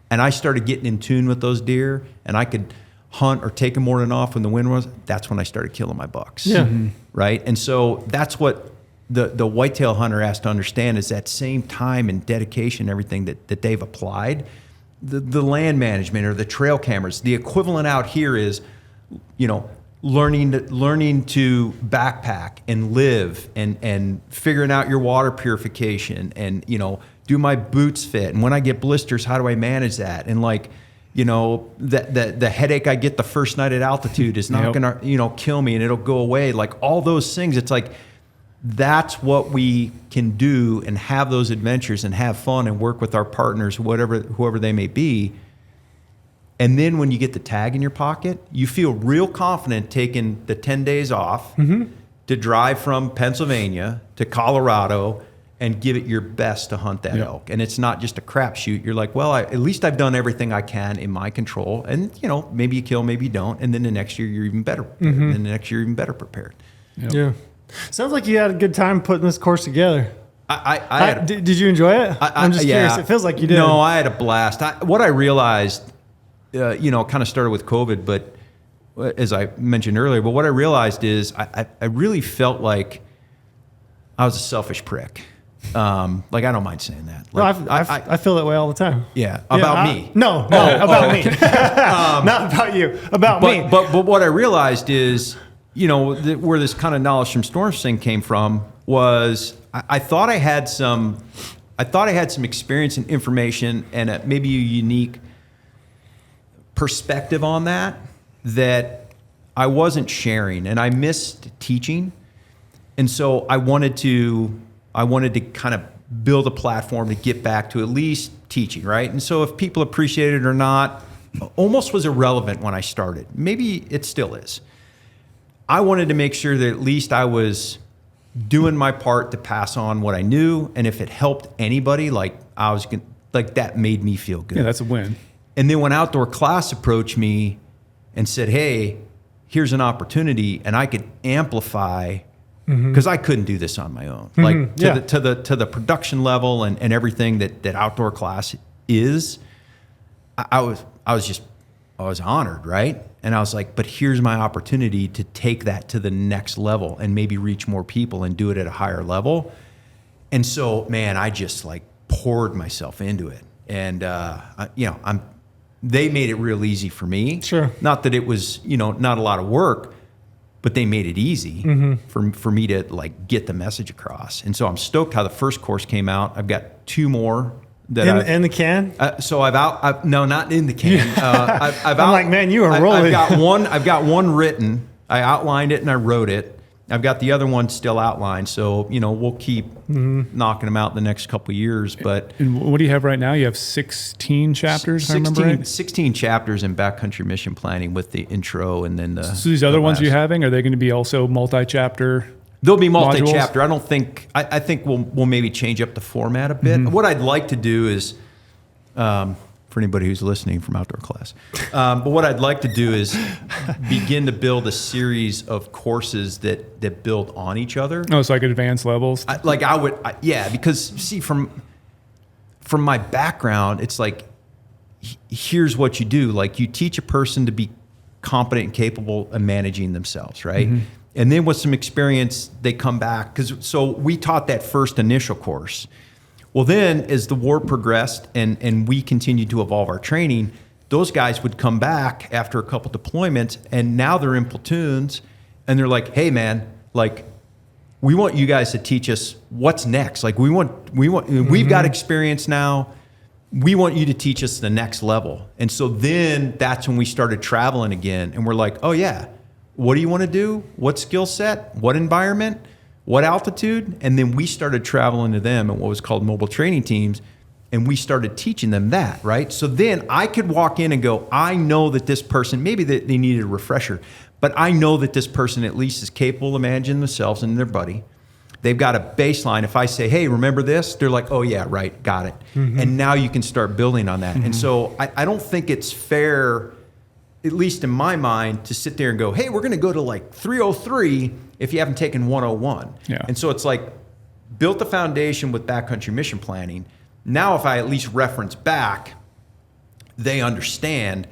and I started getting in tune with those deer, and I could hunt or take a morning off when the wind was, that's when I started killing my bucks. Yeah. Right. And so that's what the whitetail hunter has to understand, is that same time and dedication, everything that they've applied, the land management or the trail cameras, the equivalent out here is, you know, learning to backpack and live and figuring out your water purification and, you know, do my boots fit? And when I get blisters, how do I manage that? And like, you know, the headache I get the first night at altitude is not going to, you know, kill me and it'll go away. Like all those things, it's like, that's what we can do and have those adventures and have fun and work with our partners, whoever they may be. And then when you get the tag in your pocket, you feel real confident taking the 10 days off to drive from Pennsylvania to Colorado and give it your best to hunt that elk. And it's not just a crapshoot. You're like, well, at least I've done everything I can in my control. And, you know, maybe you kill, maybe you don't. And then the next year you're even better prepared. And then the next year you're even better prepared. Yep. Yeah. Sounds like you had a good time putting this course together. Did you enjoy it? I'm just curious. It feels like you did. No, I had a blast. What I realized, you know, kind of started with COVID, but as I mentioned earlier, but what I realized is I really felt like I was a selfish prick. Like, I don't mind saying that. Like, no, I feel that way all the time. Yeah, about me. No, about me. Not about you. About me. But what I realized is, you know, where this kind of knowledge from storms thing came from was I thought I had some experience and information and maybe a unique perspective on that I wasn't sharing, and I missed teaching. And so I wanted to kind of build a platform to get back to at least teaching, right? And so if people appreciate it or not, almost was irrelevant when I started. Maybe it still is. I wanted to make sure that at least I was doing my part to pass on what I knew, and if it helped anybody, like that made me feel good. Yeah, that's a win. And then when OutdoorClass approached me and said, "Hey, here's an opportunity," and I could amplify, because I couldn't do this on my own, like to the production level and everything that OutdoorClass is. I was honored, right? And I was like, but here's my opportunity to take that to the next level and maybe reach more people and do it at a higher level. And so, man, I just like poured myself into it. And, you know, they made it real easy for me. Sure. Not that it was, you know, not a lot of work, but they made it easy for me to like get the message across. And so I'm stoked how the first course came out. I've got 2 more. In the can? So no, not in the can. I'm like, man, you are rolling. I've got one written. I outlined it and I wrote it. I've got the other one still outlined. So, you know, we'll keep knocking them out the next couple of years. But and what do you have right now? You have 16 chapters, if I remember right? 16 chapters in Backcountry Mission Planning with the intro and then the... So these other ones you're having, are they going to be also multi-chapter? They'll be multi-chapter. Modules? I think we'll maybe change up the format a bit. What I'd like to do is, for anybody who's listening from OutdoorClass, but what I'd like to do is begin to build a series of courses that build on each other. Oh, it's like advanced levels? Because see, from my background, it's like, here's what you do. Like, you teach a person to be competent and capable of managing themselves, right? And then with some experience, they come back. So we taught that first initial course. Well, then as the war progressed and we continued to evolve our training, those guys would come back after a couple deployments, and now they're in platoons, and they're like, "Hey, man, like, we want you guys to teach us what's next. Like, we've got experience now. We want you to teach us the next level." And so then that's when we started traveling again, and we're like, "Oh yeah. What do you want to do? What skill set? What environment? What altitude?" And then we started traveling to them in what was called mobile training teams, and we started teaching them that, right? So then I could walk in and go, I know that this person, maybe they needed a refresher, but I know that this person at least is capable of managing themselves and their buddy. They've got a baseline. If I say, "Hey, remember this?" They're like, "Oh yeah, right, got it." And now you can start building on that. And so I don't think it's fair, at least in my mind, to sit there and go, "Hey, we're going to go to like 303 if you haven't taken 101. Yeah. And so it's like, built the foundation with Backcountry Mission Planning. Now if I at least reference back, they understand.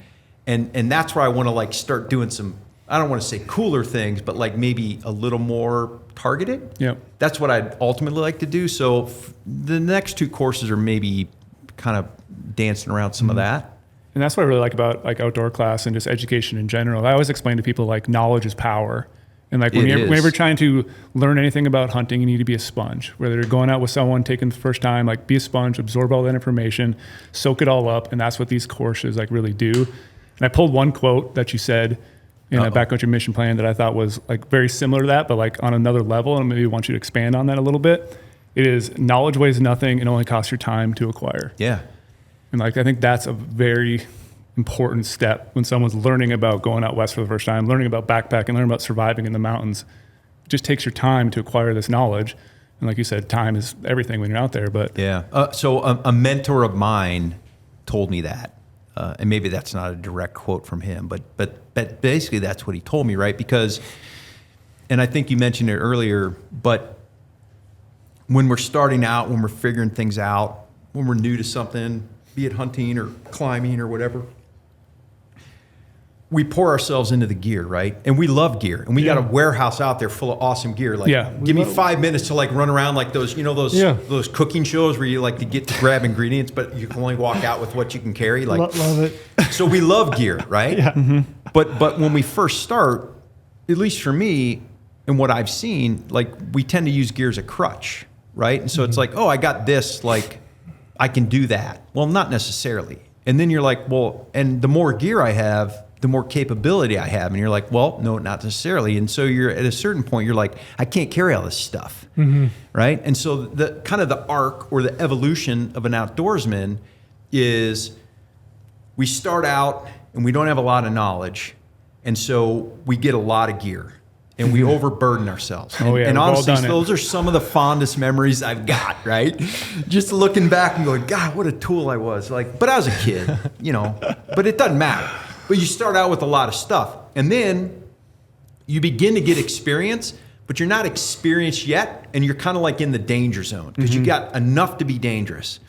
And that's where I want to like start doing some, I don't want to say cooler things, but like maybe a little more targeted. Yep. That's what I'd ultimately like to do. So the next 2 courses are maybe kind of dancing around some of that. And that's what I really like about like OutdoorClass and just education in general. I always explain to people like knowledge is power. And like whenever you're trying to learn anything about hunting, you need to be a sponge. Whether you're going out with someone, taking the first time, like be a sponge, absorb all that information, soak it all up. And that's what these courses like really do. And I pulled one quote that you said in a Backcountry Mission Plan that I thought was like very similar to that, but like on another level. And maybe I want you to expand on that a little bit. It is, knowledge weighs nothing and only costs your time to acquire. Yeah. And like, I think that's a very important step when someone's learning about going out west for the first time, learning about backpacking, learning about surviving in the mountains. It just takes your time to acquire this knowledge. And like you said, time is everything when you're out there. But so a mentor of mine told me that, and maybe that's not a direct quote from him, but basically that's what he told me, right? Because, and I think you mentioned it earlier, but when we're starting out, when we're figuring things out, when we're new to something, be it hunting or climbing or whatever, we pour ourselves into the gear, right? And we love gear, and we got a warehouse out there full of awesome gear. Like, give me 5 minutes to like run around like those, those cooking shows where you like to get to grab ingredients, but you can only walk out with what you can carry. Like, love it. So we love gear, right? Yeah. Mm-hmm. But when we first start, at least for me and what I've seen, like we tend to use gear as a crutch, right? And so it's like, oh, I got this, like I can do that. Well, not necessarily. And then you're like, well, and the more gear I have, the more capability I have. And you're like, well, no, not necessarily. And so you're at a certain point, you're like, I can't carry all this stuff, right? And so the kind of the arc or the evolution of an outdoorsman is we start out and we don't have a lot of knowledge. And so we get a lot of gear and we overburden ourselves. And honestly, those are some of the fondest memories I've got, right? Just looking back and going, God, what a tool I was. Like, but I was a kid, but it doesn't matter. But you start out with a lot of stuff, and then you begin to get experience, but you're not experienced yet, and you're kind of like in the danger zone because you got enough to be dangerous.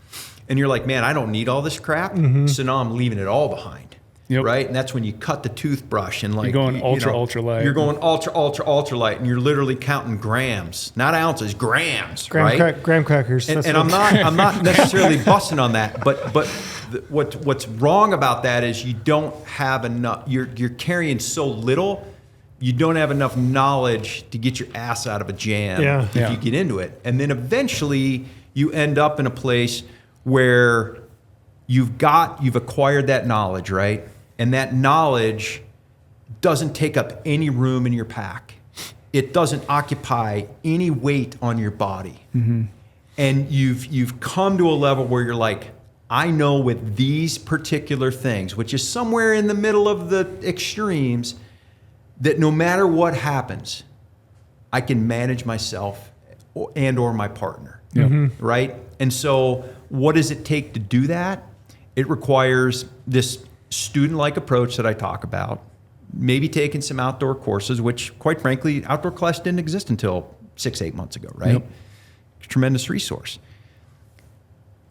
And you're like, man, I don't need all this crap, so now I'm leaving it all behind, right? And that's when you cut the toothbrush and like— You're going ultra light. You're going ultra light, and you're literally counting grams, not ounces, grams, right? Graham crackers. And I'm not necessarily busting on that, but what's wrong about that is you don't have enough. You're carrying so little, you don't have enough knowledge to get your ass out of a jam if you get into it. And then eventually you end up in a place where you've acquired that knowledge, right? And that knowledge doesn't take up any room in your pack. It doesn't occupy any weight on your body. And you've come to a level where you're like, I know with these particular things, which is somewhere in the middle of the extremes, that no matter what happens, I can manage myself or my partner, right? And so what does it take to do that? It requires this student-like approach that I talk about, maybe taking some outdoor courses, which quite frankly, OutdoorClass didn't exist until 6-8 months ago, right? Tremendous resource.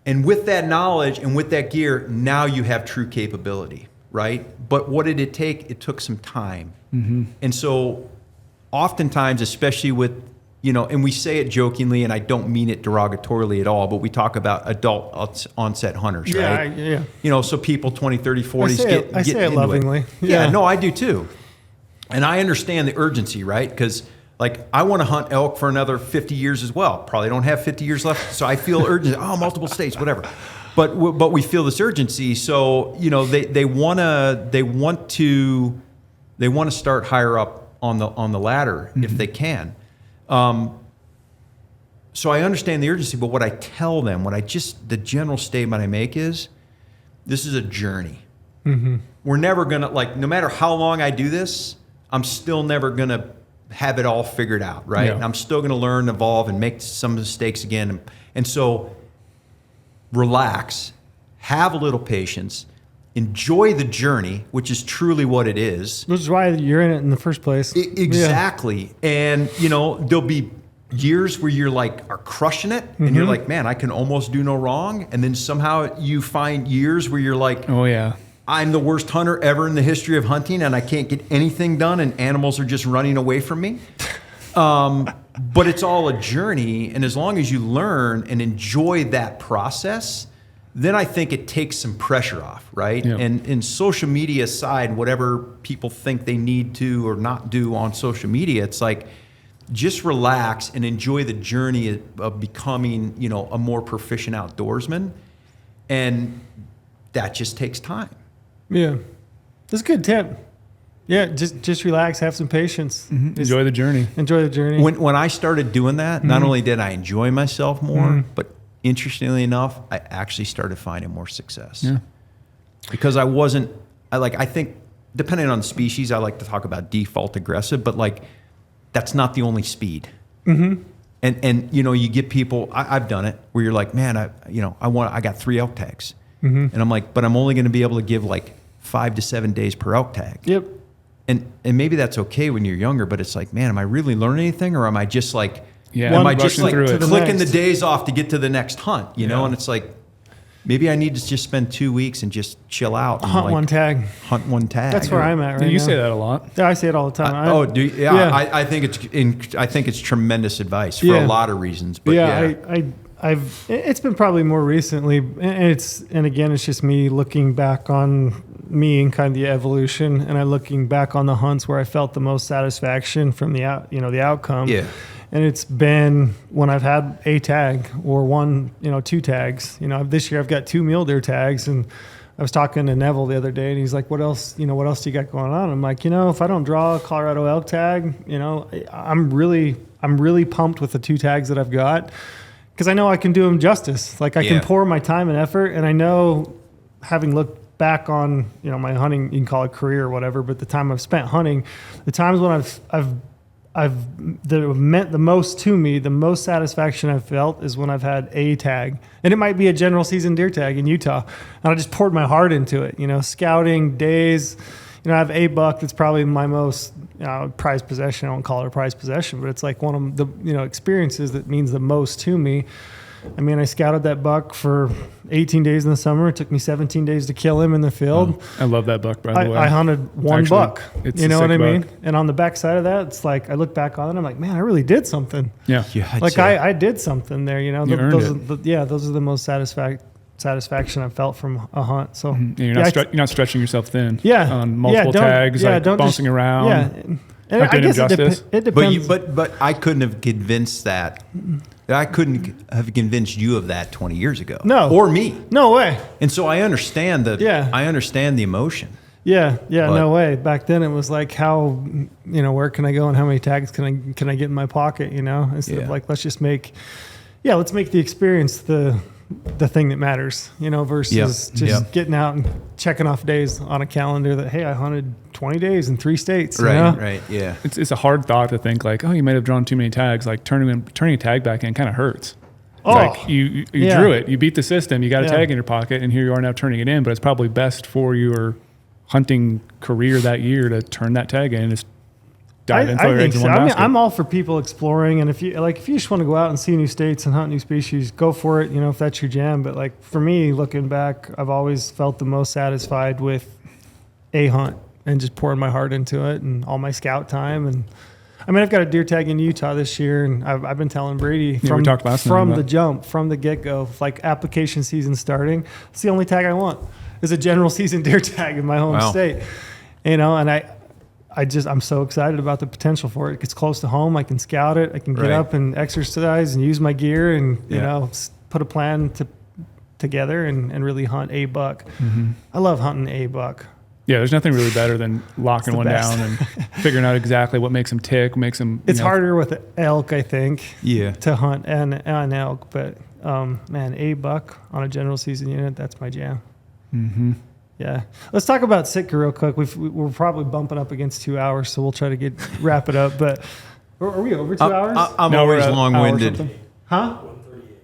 And with that knowledge and with that gear, now you have true capability, right? But what did it take? It took some time. And so oftentimes, especially with, and we say it jokingly, and I don't mean it derogatorily at all, but we talk about adult onset hunters, right? Yeah. So people 20, 30, 40s I say it lovingly. Yeah, no, I do too. And I understand the urgency, right? Because like, I want to hunt elk for another 50 years as well. Probably don't have 50 years left, so I feel urgency. Oh, multiple states, whatever. But we feel this urgency. So they want to start higher up on the ladder if they can. So I understand the urgency. But what I tell them, the general statement I make is, this is a journey. We're never gonna no matter how long I do this, I'm still never gonna have it all figured out, right? And I'm still going to learn, evolve, and make some mistakes again. And so relax, have a little patience, enjoy the journey, which is truly what it is. Which is why you're in it in the first place. Exactly. And, there'll be years where you're like, are crushing it, and you're like, man, I can almost do no wrong. And then somehow you find years where you're like, oh yeah, I'm the worst hunter ever in the history of hunting, and I can't get anything done, and animals are just running away from me. But it's all a journey, and as long as you learn and enjoy that process, then I think it takes some pressure off, right? And social media aside, whatever people think they need to or not do on social media, it's like, just relax and enjoy the journey of becoming, a more proficient outdoorsman, and that just takes time. Yeah, that's a good tip. Yeah, just relax, have some patience. Enjoy the journey. Enjoy the journey. When I started doing that, not only did I enjoy myself more, but interestingly enough, I actually started finding more success. Yeah. because I think depending on the species, I like to talk about default aggressive, but like that's not the only speed. Mm-hmm. And you know, you get people, I've done it where you're like, man, I got 3 elk tags. Mm-hmm. And I'm like, but I'm only going to be able to give like 5 to 7 days per elk tag. Yep. And maybe that's okay when you're younger, but it's like, man, am I really learning anything, or am I just like, am I just like next. clicking the days off to get to the next hunt? You know, and it's like, maybe I need to just spend 2 weeks and just chill out. And Hunt like, one tag. Hunt one tag. That's where I'm at right now. You say that a lot. Yeah, I say it all the time. I think it's tremendous advice for a lot of reasons. But it's been probably more recently, and again, it's just me looking back on me and kind of the evolution, and I looking back on the hunts where I felt the most satisfaction from the outcome. Yeah. And it's been when I've had a tag or 2 tags. You know, this year I've got 2 mule deer tags, and I was talking to Neville the other day, and he's like, "What else? You know, what else do you got going on?" I'm like, if I don't draw a Colorado elk tag, I'm really pumped with the 2 tags that I've got, because I know I can do them justice. Like I can pour my time and effort, and I know, having looked back on my hunting, you can call it career or whatever, but the time I've spent hunting, the times when that have meant the most to me, the most satisfaction I've felt is when I've had a tag. And it might be a general season deer tag in Utah. And I just poured my heart into it, scouting days. I have a buck that's probably my most prized possession. I won't call it a prized possession, but it's like one of the experiences that means the most to me. I mean, I scouted that buck for 18 days in the summer. It took me 17 days to kill him in the field. I love that buck, by the way. I hunted one buck. It's you know what I mean? buck. And on the back side of that, it's like I look back on it, I'm like, man, I really did something. Yeah. I did something there. Those are the most satisfaction I've felt from a hunt. So you're not stretching yourself thin. Yeah. On multiple tags, bouncing around. Yeah. And I guess it depends. But I couldn't have convinced that. I couldn't have convinced you of that 20 years ago. No. Or me. No way. And so I understand I understand the emotion. Yeah, no way. Back then it was like, how, where can I go and how many tags can I get in my pocket, instead of like, let's make the experience the thing that matters, versus just getting out and checking off days on a calendar that, hey, I hunted 20 days in 3 states. Right. Yeah. It's a hard thought to think like, oh, you might have drawn too many tags. Like turning a tag back in kind of hurts. Oh, like you drew it, you beat the system, you got a tag in your pocket, and here you are now turning it in. But it's probably best for your hunting career that year to turn that tag in and just dive in. I think so. I mean, I'm all for people exploring, and if you just want to go out and see new states and hunt new species, go for it. If that's your jam. But like for me, looking back, I've always felt the most satisfied with a hunt and just pouring my heart into it and all my scout time. And I mean, I've got a deer tag in Utah this year, and I've been telling Brady from the jump, from the get-go, like application season starting, it's the only tag I want is a general season deer tag in my home state. And I'm so excited about the potential for it. It gets close to home. I can scout it. I can get up and exercise and use my gear and, put a plan together and really hunt a buck. Mm-hmm. I love hunting a buck. Yeah, there's nothing really better than locking one down and figuring out exactly what makes them tick, makes them. It's harder with elk, I think. Yeah. To hunt an elk, but man, a buck on a general season unit, that's my jam. Mm-hmm. Yeah. Let's talk about Sitka real quick. We're probably bumping up against 2 hours, so we'll try to wrap it up. But are we over 2 hours? I'm always long-winded. Huh?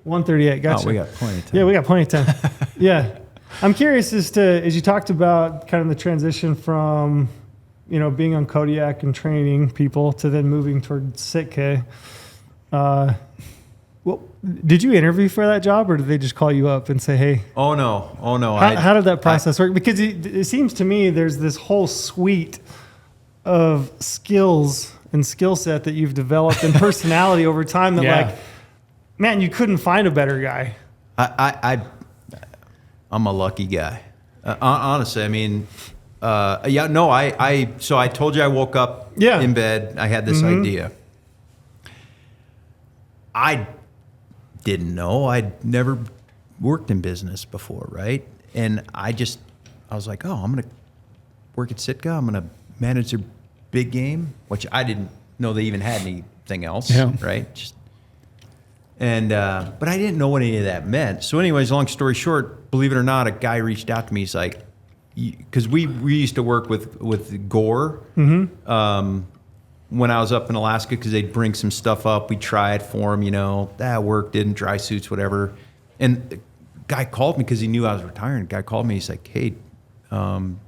1:38. Gotcha. Oh, we got plenty of time. Yeah, we got plenty of time. Yeah. I'm curious as you talked about kind of the transition from, being on Kodiak and training people to then moving toward Sitka. Well, did you interview for that job, or did they just call you up and say, hey? Oh, no. How did that process work? Because it seems to me there's this whole suite of skills and skill set that you've developed and personality over time that like, man, you couldn't find a better guy. I'm a lucky guy. Honestly, I mean, so I told you I woke up in bed. I had this idea. I didn't know. I'd never worked in business before, right? And I was like, I'm going to work at Sitka. I'm going to manage their big game, which I didn't know they even had anything else, right? But I didn't know what any of that meant. So anyways, long story short, believe it or not, a guy reached out to me. He's like, because we used to work with Gore when I was up in Alaska, because they'd bring some stuff up. We'd try it for them, that worked, didn't, dry suits, whatever. And the guy called me because he knew I was retiring. The guy called me. He's like, hey,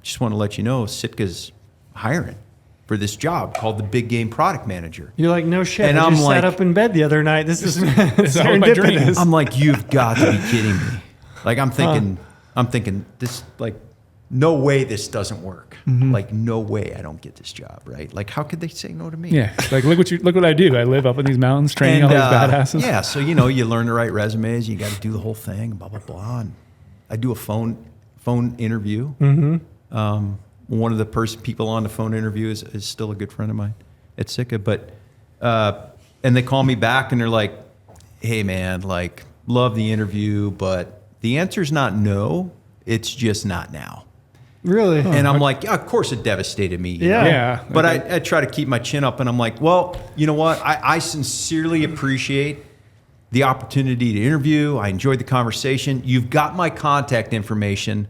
just want to let you know Sitka's hiring for this job called the Big Game Product Manager. You're like, no shit. And I I'm just like, sat up in bed the other night. This is my dream. serendipitous. I'm like, you've got to be kidding me. Like, I'm thinking this, like, no way this doesn't work. Like, no way I don't get this job, right? Like, how could they say no to me? Yeah. Like, look what I do. I live up in these mountains training all these badasses. Yeah. So, you learn to write resumes. You got to do the whole thing, blah, blah, blah. And I do a phone interview. One of the people on the phone interview is still a good friend of mine at Sitka. But, and they call me back and they're like, hey, man, like, love the interview, but the answer's not no. It's just not now. Really? And I'm like, yeah, of course it devastated me. you Yeah. know? Yeah. But I try to keep my chin up, and I'm like, well, you know what? I sincerely appreciate the opportunity to interview. I enjoyed the conversation. You've got my contact information.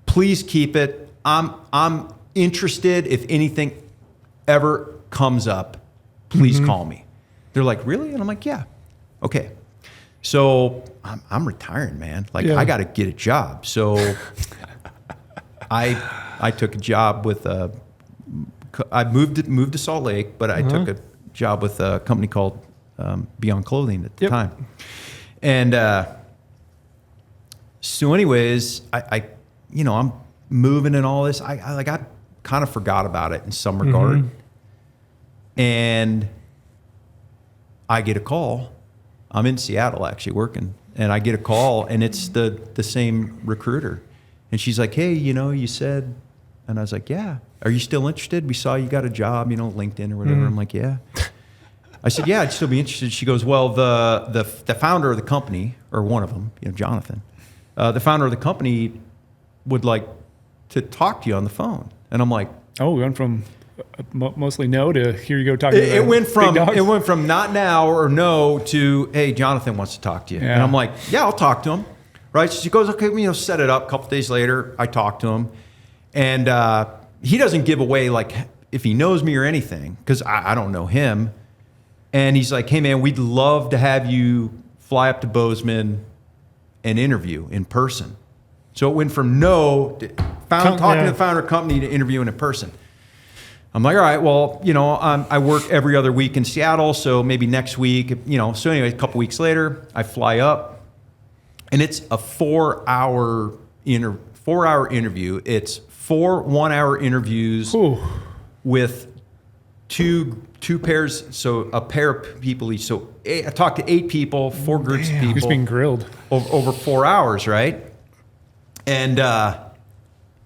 Please keep it. I'm interested. If anything ever comes up, please call me. They're like, really? And I'm like, yeah. Okay. So I'm retiring, man. Like, I got to get a job. So I took a job with I moved to Salt Lake, but I took a job with a company called Beyond Clothing at the time. And so anyways, I'm moving and all this. I kind of forgot about it in some regard. And I get a call. I'm in Seattle actually working, and I get a call, and it's the same recruiter. And she's like, hey, you said, and I was like, yeah, are you still interested? We saw you got a job, LinkedIn or whatever. I'm like, yeah. I said, yeah, I'd still be interested. She goes, well, the founder of the company, or one of them, Jonathan, the founder of the company would like to talk to you on the phone. And I'm like, oh, we went from mostly no to here you go talking to it went from big dogs? it went from not now or no to, hey, Jonathan wants to talk to you. Yeah. And I'm like, yeah, I'll talk to him. Right. So she goes, okay, set it up. A couple days later, I talk to him, and he doesn't give away like if he knows me or anything, because I don't know him. And he's like, hey man, we'd love to have you fly up to Bozeman and interview in person. So it went from no to talking to the founder company to interviewing in person. I'm like, all right, well, I work every other week in Seattle, so maybe next week, So anyway, a couple weeks later, I fly up, and it's a 4-hour interview. It's 4 1-hour interviews with two pairs, so a pair of people each. So I talked to 8 people, 4 groups of people. Just being grilled. Over 4 hours, right? And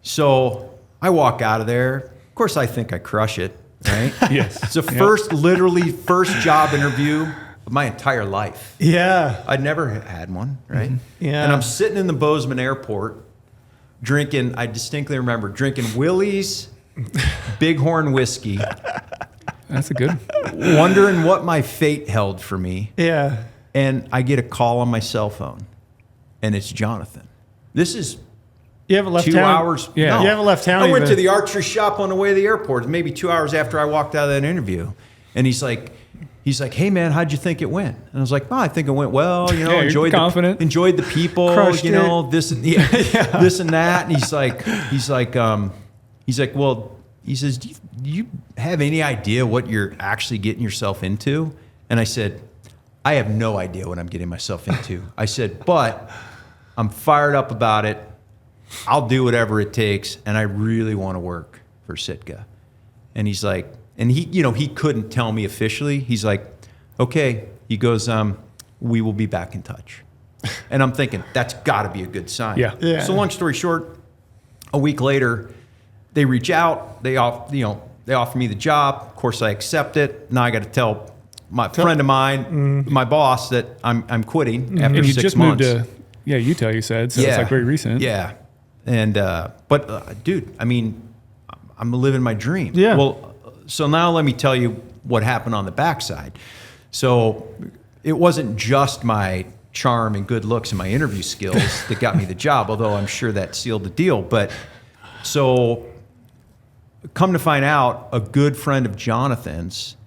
so I walk out of there. Of course, I think I crush it, right? Yes. It's the literally first job interview of my entire life. Yeah. I'd never had one, right? Yeah. And I'm sitting in the Bozeman airport drinking, I distinctly remember drinking Willie's Bighorn whiskey. That's a good. Wondering what my fate held for me. Yeah. And I get a call on my cell phone, and it's Jonathan. This is You haven't left 2 town. hours. Yeah. No. You haven't left town. I went even. to the archery shop on the way to the airport, maybe 2 hours after I walked out of that interview. And he's like, hey man, how'd you think it went? And I was like, I think it went well. you're enjoyed confident. enjoyed the people. Crushed this and this and that. And he's like, well, he says, do you have any idea what you're actually getting yourself into? And I said, I have no idea what I'm getting myself into. I said, but I'm fired up about it. I'll do whatever it takes, and I really want to work for Sitka. And he's like, and he couldn't tell me officially. He's like, okay. He goes, we will be back in touch. And I'm thinking, that's got to be a good sign. Yeah. So long story short, a week later, they reach out. They offer me the job. Of course, I accept it. Now I got to tell my friend of mine, my boss, that I'm quitting after And you 6 just months. moved to Utah, you said, so it's like very recent. Yeah. And, but dude, I mean, I'm living my dream. Yeah. Well, so now let me tell you what happened on the backside. So it wasn't just my charm and good looks and my interview skills that got me the job, although I'm sure that sealed the deal. But so come to find out, a good friend of Jonathan's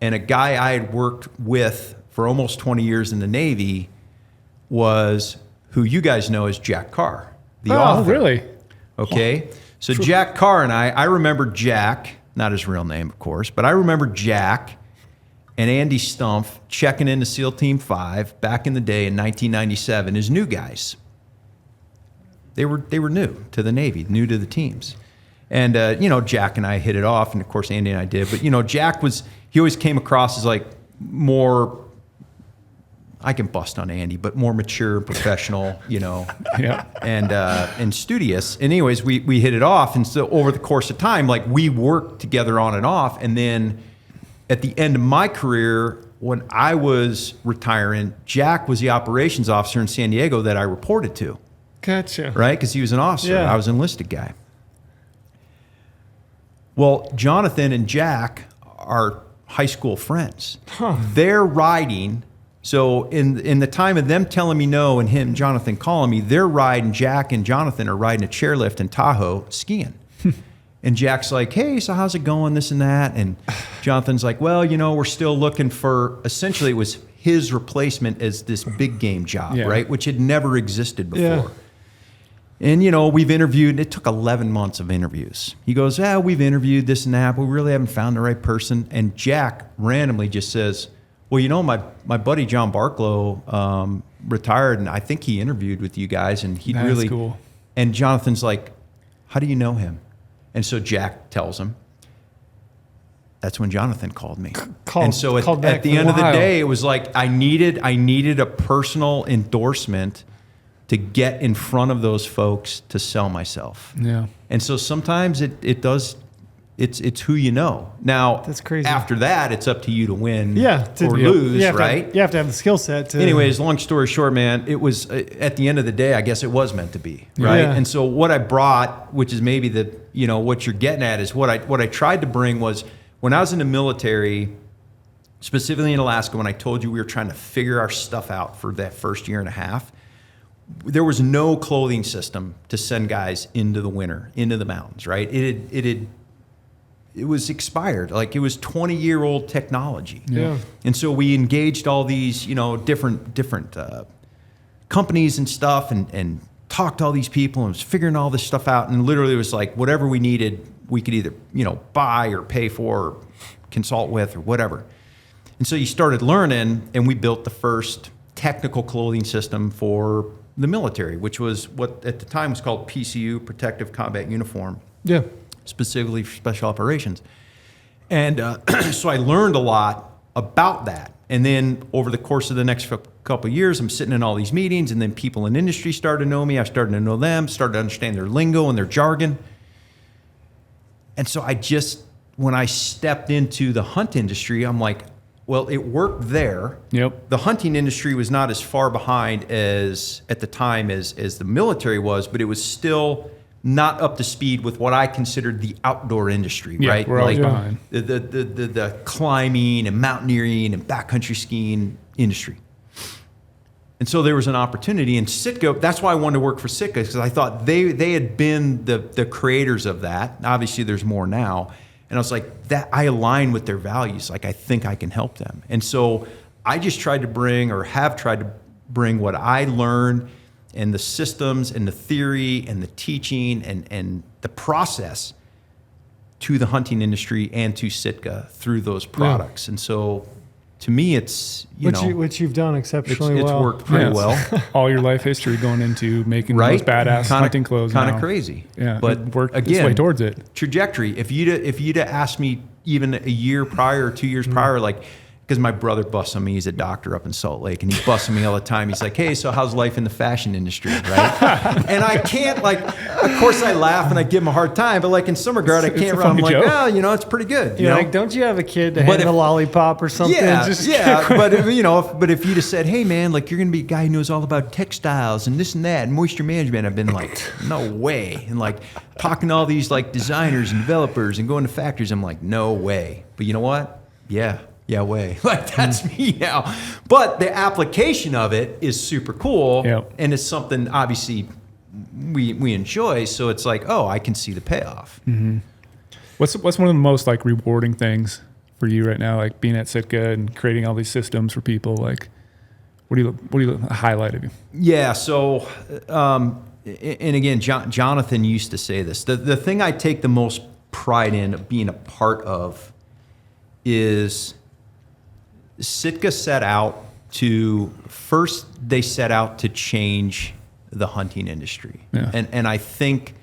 and a guy I had worked with for almost 20 years in the Navy was who you guys know as Jack Carr, the author. Oh, really? Okay. So Jack Carr and I remember Jack, not his real name, of course, but I remember Jack and Andy Stumpf checking into SEAL Team 5 back in the day in 1997 as new guys. They were new to the Navy, new to the teams. And, Jack and I hit it off, and of course Andy and I did. But, Jack he always came across as like more, I can bust on Andy, but more mature, professional, Yeah. and studious. And anyways, we hit it off. And so over the course of time, like we worked together on and off. And then at the end of my career, when I was retiring, Jack was the operations officer in San Diego that I reported to. Gotcha. Right? Because he was an officer. Yeah. I was an enlisted guy. Well, Jonathan and Jack are high school friends. They're riding. So in the time of them telling me no and him, Jonathan, calling me, they're riding, Jack and Jonathan are riding a chairlift in Tahoe skiing. And Jack's like, hey, so how's it going, this and that? And Jonathan's like, well, we're still looking for, essentially it was his replacement as this big game job, right? Which had never existed before. Yeah. And, we've interviewed, it took 11 months of interviews. He goes, we've interviewed this and that, but we really haven't found the right person. And Jack randomly just says, well, my buddy John Barklow retired, and I think he interviewed with you guys, and he That's really cool. And Jonathan's like, how do you know him? And so Jack tells him. That's when Jonathan called me. And so at the end of the day, it was like I needed a personal endorsement to get in front of those folks to sell myself. Yeah. And so sometimes it does. It's who you know. Now, that's crazy. After that, it's up to you to win to lose, right? You have to have the skill set to. Anyways, long story short, man, it was at the end of the day, I guess it was meant to be, right? Yeah. And so what I brought, which is maybe what you're getting at, is what I tried to bring was when I was in the military, specifically in Alaska, when I told you we were trying to figure our stuff out for that first year and a half, there was no clothing system to send guys into the winter, into the mountains, right? It was expired. Like it was 20-year-old technology. Yeah. And so we engaged all these, different companies and stuff and talked to all these people and was figuring all this stuff out. And literally it was like whatever we needed, we could either, buy or pay for or consult with or whatever. And so you started learning, and we built the first technical clothing system for the military, which was what at the time was called PCU, Protective Combat Uniform. Yeah. Specifically for special operations. And so I learned a lot about that. And then over the course of the next couple of years, I'm sitting in all these meetings, and then people in industry started to know me. I started to know them, started to understand their lingo and their jargon. And so when I stepped into the hunt industry, I'm like, well, it worked there. Yep. The hunting industry was not as far behind as at the time as the military was, but it was still not up to speed with what I considered the outdoor industry, Yeah, right? we're always behind. The climbing and mountaineering and backcountry skiing industry. And so there was an opportunity in Sitka. That's why I wanted to work for Sitka, because I thought they had been the creators of that. Obviously, there's more now. And I was like, that I align with their values. Like, I think I can help them. And so I just tried to bring, or have tried to bring, what I learned and the systems and the theory and the teaching and the process to the hunting industry and to Sitka through those products. And so to me, it's, which you've done exceptionally it's well. worked pretty well. All your life history going into making those badass hunting clothes. Kind of now. crazy. Yeah, but it worked again, its way towards it. Trajectory. If you'd asked me even a year prior or 2 years prior, like, because my brother busts on me, he's a doctor up in Salt Lake, and he busts on me all the time. He's like, hey, so how's life in the fashion industry, right? And I can't, like, of course I laugh and I give him a hard time, but like in some regard, I can't run. I'm like, well, it's pretty good. You're like, don't you have a kid to hand a lollipop or something? But if you'd have said, hey man, like you're gonna be a guy who knows all about textiles and this and that and moisture management, I've been like, no way. And like talking to all these like designers and developers and going to factories, I'm like, no way. But you know what? Yeah. yeah, way. Like that's me now. But the application of it is super cool. Yep. And it's something obviously we enjoy. So it's like, oh, I can see the payoff. Mm-hmm. What's one of the most like rewarding things for you right now, like being at Sitka and creating all these systems for people? Like, what do you highlight of you? Yeah. So, and again, Jonathan used to say this. The thing I take the most pride in being a part of is Sitka set out to change the hunting industry. Yeah. And I think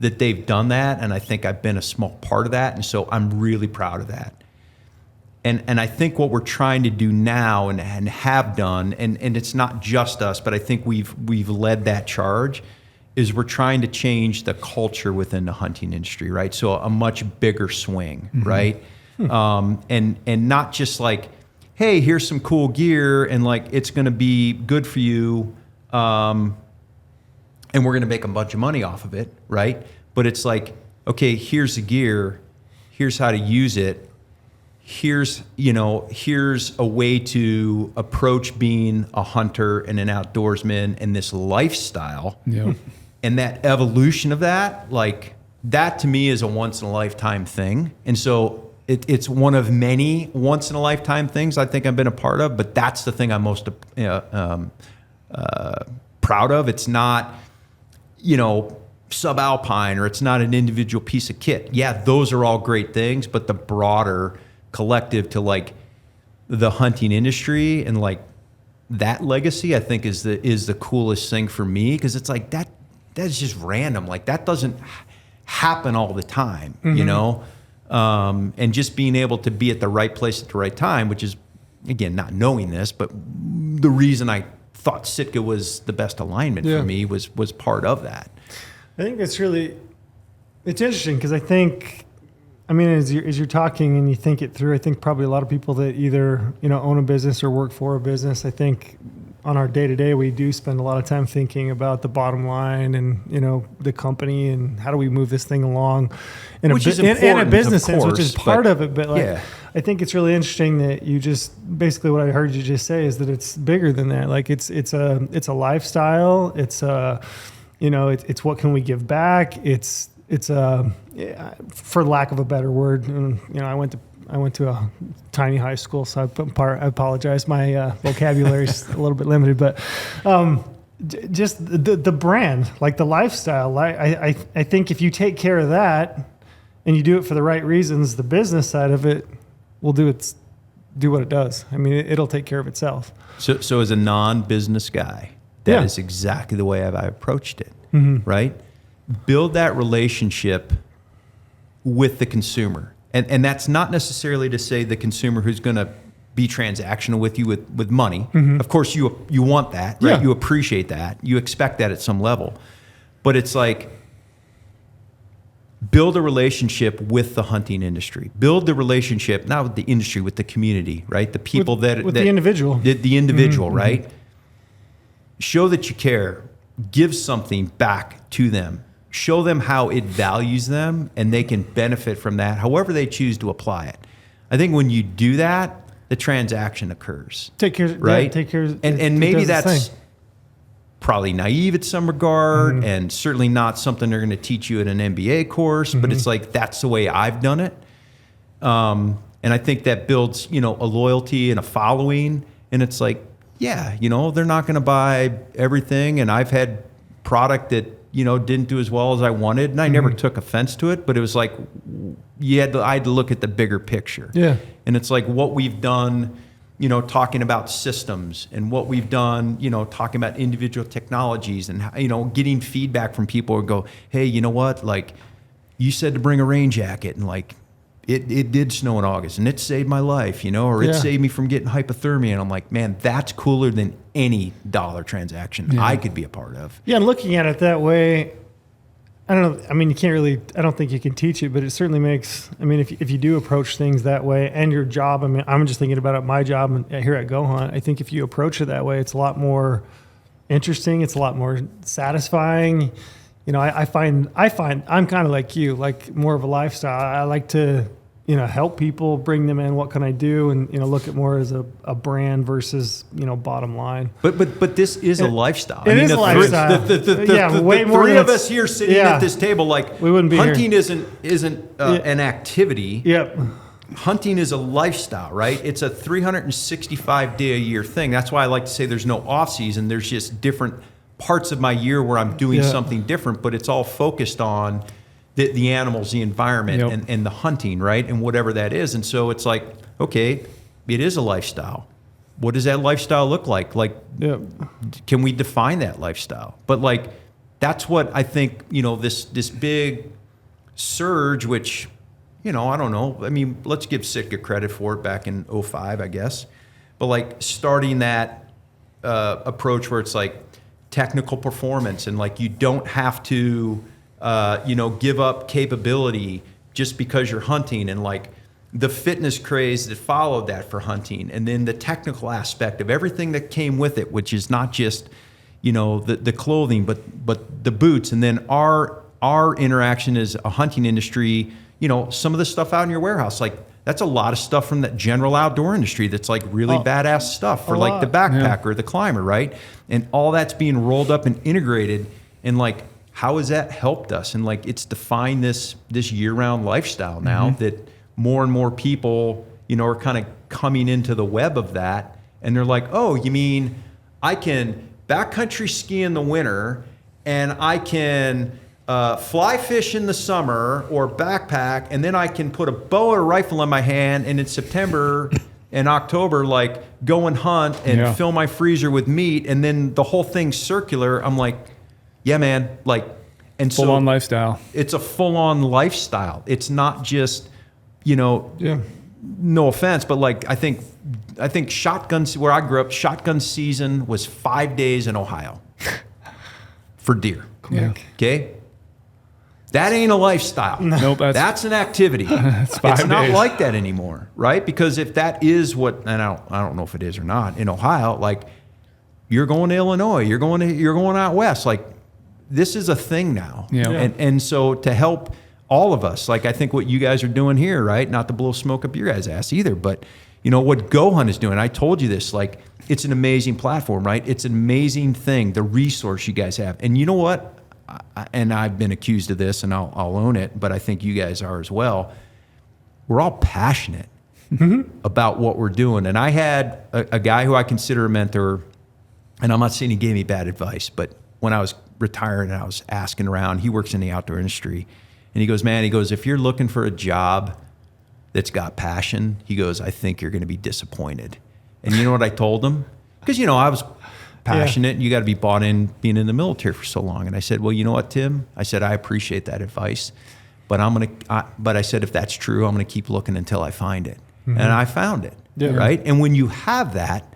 that they've done that, and I think I've been a small part of that, and so I'm really proud of that. And I think what we're trying to do now and have done, and it's not just us, but I think we've led that charge, is we're trying to change the culture within the hunting industry, right? So a much bigger swing, right? And not just like, hey, here's some cool gear, and like it's going to be good for you, and we're going to make a bunch of money off of it, right? But it's like, okay, here's the gear, here's how to use it, here's a way to approach being a hunter and an outdoorsman and this lifestyle. Yeah. And that evolution of that, like that to me is a once in a lifetime thing. And so it's one of many once in a lifetime things I think I've been a part of, but that's the thing I'm most proud of. It's not, subalpine, or it's not an individual piece of kit. Yeah, those are all great things, but the broader collective to like the hunting industry and like that legacy, I think is the coolest thing for me, because it's like that's just random. Like that doesn't happen all the time, and just being able to be at the right place at the right time, which is again not knowing this, but the reason I thought Sitka was the best alignment for me was part of that. I think it's interesting because I think, as you're talking and you think it through, I think probably a lot of people that either, own a business or work for a business, I think on our day-to-day, we do spend a lot of time thinking about the bottom line and, the company and how do we move this thing along in a business sense, which is part of it. But I think it's really interesting that you just, basically what I heard you just say is that it's bigger than that. Like it's a lifestyle. It's it's what can we give back? It's for lack of a better word. And, I went to a tiny high school, so I apologize. My vocabulary is a little bit limited, but just the brand, like the lifestyle. I think if you take care of that and you do it for the right reasons, the business side of it will do what it does. It'll take care of itself. So as a non-business guy, that is exactly the way I've approached it, right? Build that relationship with the consumer. And that's not necessarily to say the consumer who's going to be transactional with you with money. Of course, you want that, right? Yeah. You appreciate that. You expect that at some level. But it's like, build a relationship with the hunting industry. Build the relationship, not with the industry, with the community, right? The people with the individual. The individual, right? Show that you care. Give something back to them. Show them how it values them, and they can benefit from that, however they choose to apply it. I think when you do that, the transaction occurs. Take care, right? Yeah, take care. And maybe that's probably naive at some regard, and certainly not something they're going to teach you at an MBA course. But it's like that's the way I've done it, and I think that builds a loyalty and a following. And it's like, they're not going to buy everything, and I've had product that didn't do as well as I wanted, and I never took offense to it, but it was like I had to look at the bigger picture. Yeah. And it's like what we've done, talking about systems, and what we've done, talking about individual technologies, and getting feedback from people who go, hey, you know what? Like you said to bring a rain jacket, and like it did snow in August, and it saved my life, or it saved me from getting hypothermia. And I'm like, man, that's cooler than any dollar transaction I could be a part of. Yeah, and looking at it that way, I don't know. You can't really, I don't think you can teach it, but it certainly makes, if you do approach things that way, and your job, I'm just thinking about it, my job here at GOHUNT, I think if you approach it that way, it's a lot more interesting. It's a lot more satisfying. I find I'm kind of like you, like more of a lifestyle. I like to help people, bring them in. What can I do? And, look at more as a brand versus, bottom line. But this is a lifestyle. It is a lifestyle. Way more three of us here sitting at this table, like we wouldn't be hunting here. isn't an activity. Yep. Hunting is a lifestyle, right? It's a 365-day-a-year thing. That's why I like to say there's no off season. There's just different parts of my year where I'm doing something different, but it's all focused on the animals, the environment, and the hunting, right? And whatever that is. And so it's like, okay, it is a lifestyle. What does that lifestyle look like? Like, can we define that lifestyle? But like, that's what I think, this big surge, which, I don't know. I mean, let's give Sitka credit for it back in 2005, I guess. But like starting that approach where it's like technical performance and like you don't have to, give up capability just because you're hunting, and like the fitness craze that followed that for hunting, and then the technical aspect of everything that came with it, which is not just, the clothing, but the boots, and then our interaction as a hunting industry, some of the stuff out in your warehouse, like that's a lot of stuff from that general outdoor industry that's like really badass stuff for like the backpacker, the climber, right? And all that's being rolled up and integrated, and like, how has that helped us? And like, it's defined this year-round lifestyle now that more and more people, are kind of coming into the web of that. And they're like, oh, you mean I can backcountry ski in the winter and I can fly fish in the summer or backpack, and then I can put a bow or a rifle in my hand, and in September and October, like go and hunt and fill my freezer with meat, and then the whole thing's circular. I'm like, yeah, man, like, and full on lifestyle. It's a full on lifestyle. It's not just, no offense, but like, I think shotguns, where I grew up, shotgun season was 5 days in Ohio for deer. Yeah. Okay. That ain't a lifestyle. Nope. That's an activity. It's not like that anymore, right? Because if that is what, and I don't know if it is or not, in Ohio, like you're going to Illinois, you're going out west, like this is a thing now. Yeah. And so to help all of us, like I think what you guys are doing here, right? Not to blow smoke up your guys' ass either, but what GOHUNT is doing, I told you this, like it's an amazing platform, right? It's an amazing thing, the resource you guys have. And you know what? And I've been accused of this, and I'll own it, but I think you guys are as well. We're all passionate about what we're doing. And I had a guy who I consider a mentor, and I'm not saying he gave me bad advice, but when I was retired and I was asking around, he works in the outdoor industry, and he goes, if you're looking for a job that's got passion, he goes, I think you're going to be disappointed. And you know what I told him? Because, I was passionate, and you got to be bought in being in the military for so long. And I said, well, you know what, Tim? I said, I appreciate that advice, but but I said, if that's true, I'm going to keep looking until I find it. And I found it, right? And when you have that,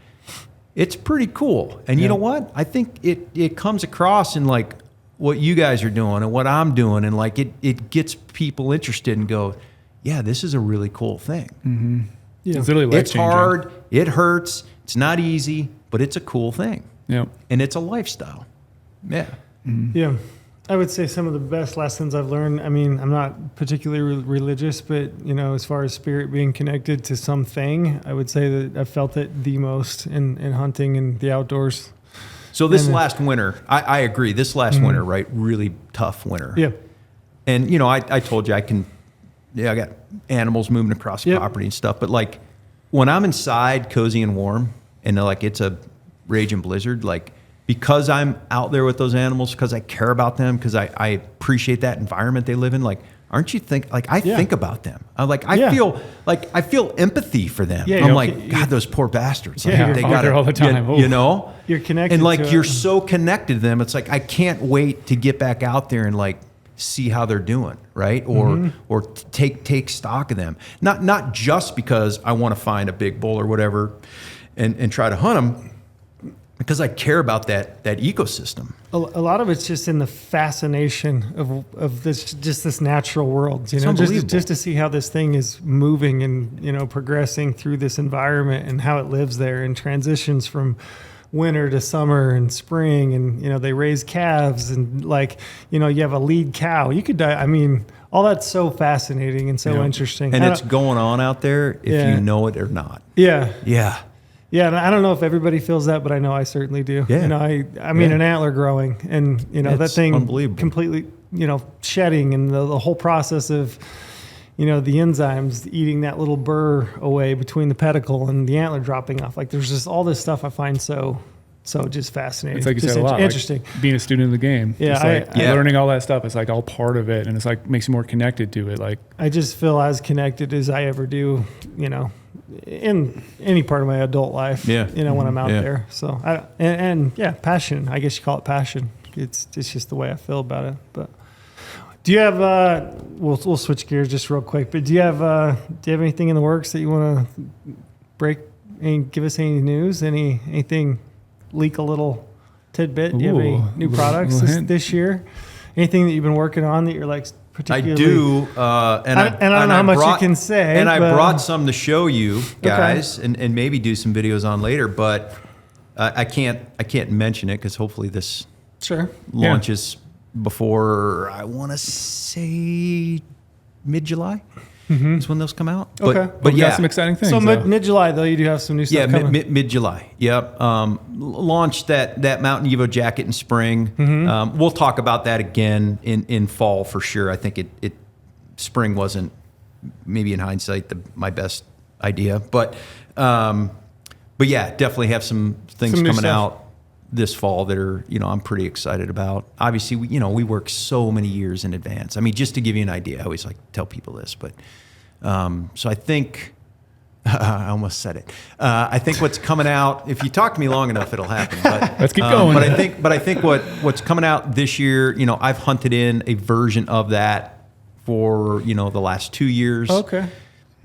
it's pretty cool. And you know what? I think it comes across in like what you guys are doing and what I'm doing, and like it gets people interested and go, yeah, this is a really cool thing. Mm-hmm. Yeah. It's literally it's hard, it hurts, it's not easy, but it's a cool thing. Yeah. And it's a lifestyle. Yeah. Mm-hmm. Yeah. I would say some of the best lessons I've learned, I mean, I'm not particularly religious, but, as far as spirit being connected to something, I would say that I felt it the most in hunting and the outdoors. So this last winter, I agree, this last winter, right, really tough winter. Yeah. And, I told you I got animals moving across property and stuff, but like when I'm inside cozy and warm and like it's a raging blizzard, like because I'm out there with those animals, because I care about them, because I appreciate that environment they live in, like, aren't you think, like, I think about them. I'm like, I feel empathy for them. Yeah, I'm like, God, those poor bastards. Yeah, like, they got it all the time. You're connected and like, to you're so connected to them. It's like, I can't wait to get back out there and like see how they're doing, right? Or take stock of them. Not just because I want to find a big bull or whatever and try to hunt them, because I care about that ecosystem. A lot of it's just in the fascination of this natural world, just to see how this thing is moving and progressing through this environment and how it lives there and transitions from winter to summer and spring, and they raise calves, and you have a lead cow. You could die. I mean, all that's so fascinating and so interesting. And it's going on out there if you know it or not. Yeah. Yeah. Yeah, and I don't know if everybody feels that, but I know I certainly do. Yeah. I mean, an antler growing, and that thing unbelievable. completely, shedding, and the whole process of, the enzymes eating that little burr away between the pedicle and the antler dropping off. Like, there's just all this stuff I find so just fascinating. It's like you just said a lot. interesting. Like being a student of the game. Yeah, Just learning all that stuff. It's like all part of it, and it's like makes you more connected to it. Like, I just feel as connected as I ever do, in any part of my adult life. Yeah. When I'm out there. So passion. I guess you call it passion. It's just the way I feel about it. But do you have? We'll switch gears just real quick. But do you have anything in the works that you want to break and give us any news? Anything? Leak a little tidbit. Do you have any new products this year? Anything that you've been working on that you're like particularly? I do, I don't know how much you can say. And I brought some to show you guys, and maybe do some videos on later. But I can't mention it because hopefully this launches before, I want to say mid-July. Is when those come out. But we got some exciting things. So mid-July, though, you do have some new stuff coming. Mid-July. Yep. Launched that Mountain Evo jacket in spring. We'll talk about that again in fall for sure. I think spring wasn't, maybe in hindsight, my best idea. But yeah, definitely have some things coming out this fall that are, I'm pretty excited about. Obviously, we work so many years in advance. I mean, just to give you an idea, I always like to tell people this, but so I think I almost said it. I think what's coming out, if you talk to me long enough, it'll happen. But let's keep going. But I think what's coming out this year, I've hunted in a version of that for the last 2 years. Okay.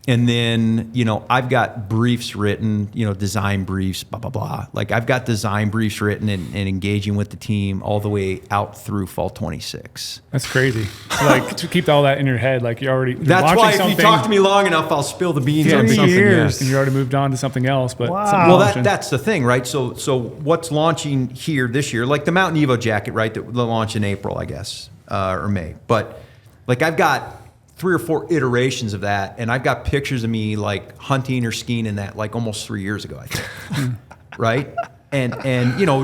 And then, I've got briefs written, design briefs, blah, blah, blah. Like, I've got design briefs written and engaging with the team all the way out through fall 26. That's crazy. Like, to keep all that in your head, like you're That's why if you talk to me long enough, I'll spill the beans on something. Years. And you already moved on to something else. But wow. Well, that's the thing, right? So what's launching here this year, like the Mountain Evo jacket, right? That will launch in April, I guess, or May. But like, I've got 3 or 4 iterations of that, and I've got pictures of me like hunting or skiing in that like almost 3 years ago, I think. Right? And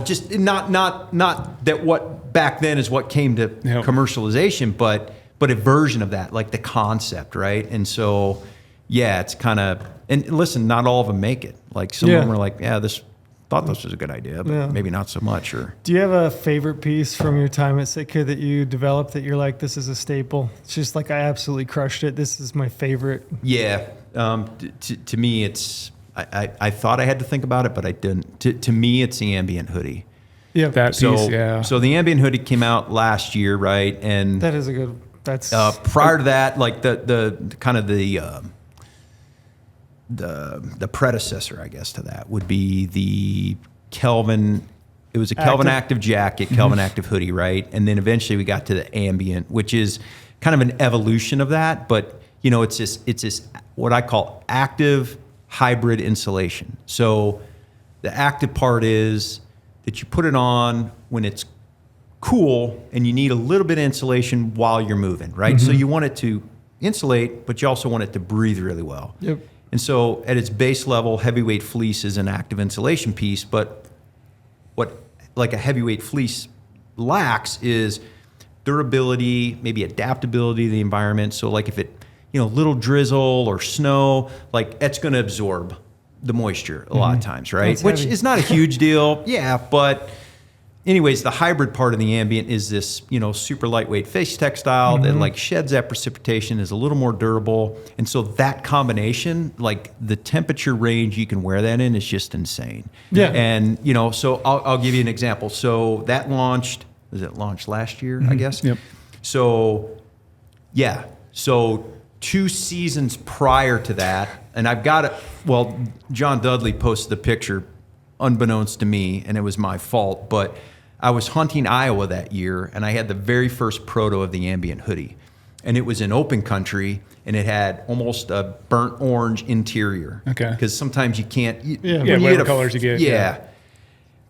just not that what back then is what came to commercialization, but a version of that, like the concept, right? And so it's kind of, and listen, not all of them make it. Like some of them are like, thought this was a good idea, but maybe not so much. Or do you have a favorite piece from your time at Sitka that you developed that you're like, this is a staple? It's just like, I absolutely crushed it. This is my favorite. Yeah. To me, it's, I thought I had to think about it, but I didn't. To me, it's the ambient hoodie. Yeah. That piece, So the ambient hoodie came out last year, right? And that is a good, that's prior to that, like the kind of the predecessor, I guess, to that would be the Kelvin. It was a Kelvin Active jacket, Kelvin Active hoodie, right? And then eventually we got to the ambient, which is kind of an evolution of that. But it's this what I call active hybrid insulation. So the active part is that you put it on when it's cool and you need a little bit of insulation while you're moving, right? So you want it to insulate, but you also want it to breathe really well. Yep. And so at its base level, heavyweight fleece is an active insulation piece, but what like a heavyweight fleece lacks is durability, maybe adaptability to the environment. So like if it, little drizzle or snow, like it's going to absorb the moisture a lot of times, right? That's Which heavy. is not a huge deal. Yeah, but anyways, the hybrid part of the ambient is this, super lightweight face textile that like sheds that precipitation, is a little more durable. And so that combination, like the temperature range you can wear that in is just insane. Yeah. And, so I'll give you an example. So that launched last year, I guess? Yep. So, yeah. So 2 seasons prior to that, and I've got it, well, John Dudley posted the picture unbeknownst to me, and it was my fault, but I was hunting Iowa that year, and I had the very first proto of the ambient hoodie. And it was in open country, and it had almost a burnt orange interior. Okay. Because sometimes you can't... whatever colors you get. Yeah.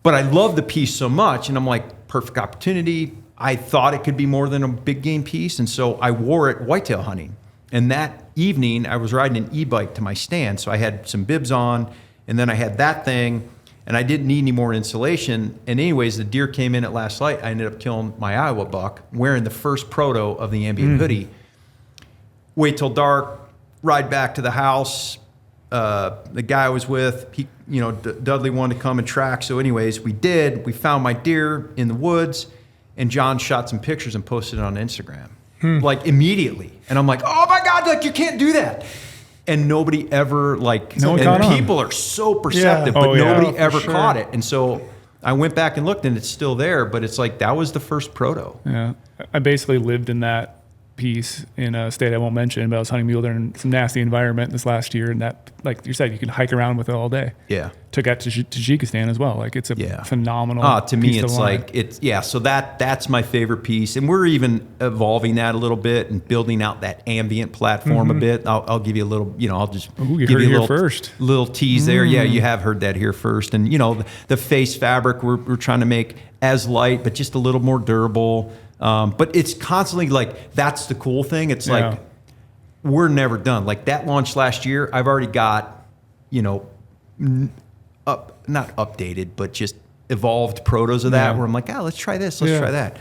But I love the piece so much, and I'm like, perfect opportunity. I thought it could be more than a big game piece, and so I wore it whitetail hunting. And that evening, I was riding an e-bike to my stand, so I had some bibs on, and then I had that thing, and I didn't need any more insulation. And anyways, the deer came in at last light. I ended up killing my Iowa buck wearing the first proto of the ambient hoodie. Wait till dark, ride back to the house. The guy I was with, he, Dudley wanted to come and track. So anyways, we did. We found my deer in the woods, and John shot some pictures and posted it on Instagram, like immediately. And I'm like, oh my God, like you can't do that. And nobody ever people are so perceptive, but nobody ever caught it. And so I went back and looked, and it's still there, but it's like that was the first proto. Yeah, I basically lived in that piece in a state I won't mention, but I was hunting mule deer in some nasty environment this last year, and that, like you said, you can hike around with it all day. Yeah. Took that to Tajikistan as well. Like it's a phenomenal to me, piece it's to like so that's my favorite piece, and we're even evolving that a little bit and building out that ambient platform a bit. I'll give you a little, I'll just you give heard you a it here first. Little tease there. Yeah, you have heard that here first. And the face fabric we're trying to make as light, but just a little more durable. But it's constantly like, that's the cool thing. It's like, we're never done. Like that launch last year, I've already got, not updated, but just evolved protos of that where I'm like, let's try this, let's try that.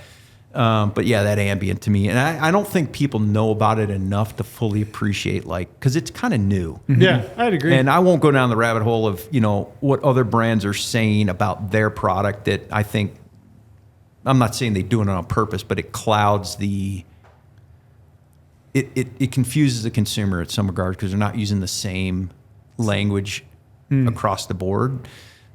But yeah, that ambient to me. And I don't think people know about it enough to fully appreciate, because it's kind of new. Yeah, I'd agree. And I won't go down the rabbit hole of, what other brands are saying about their product that I think, I'm not saying they're doing it on purpose, but it clouds it confuses the consumer at some regard because they're not using the same language across the board.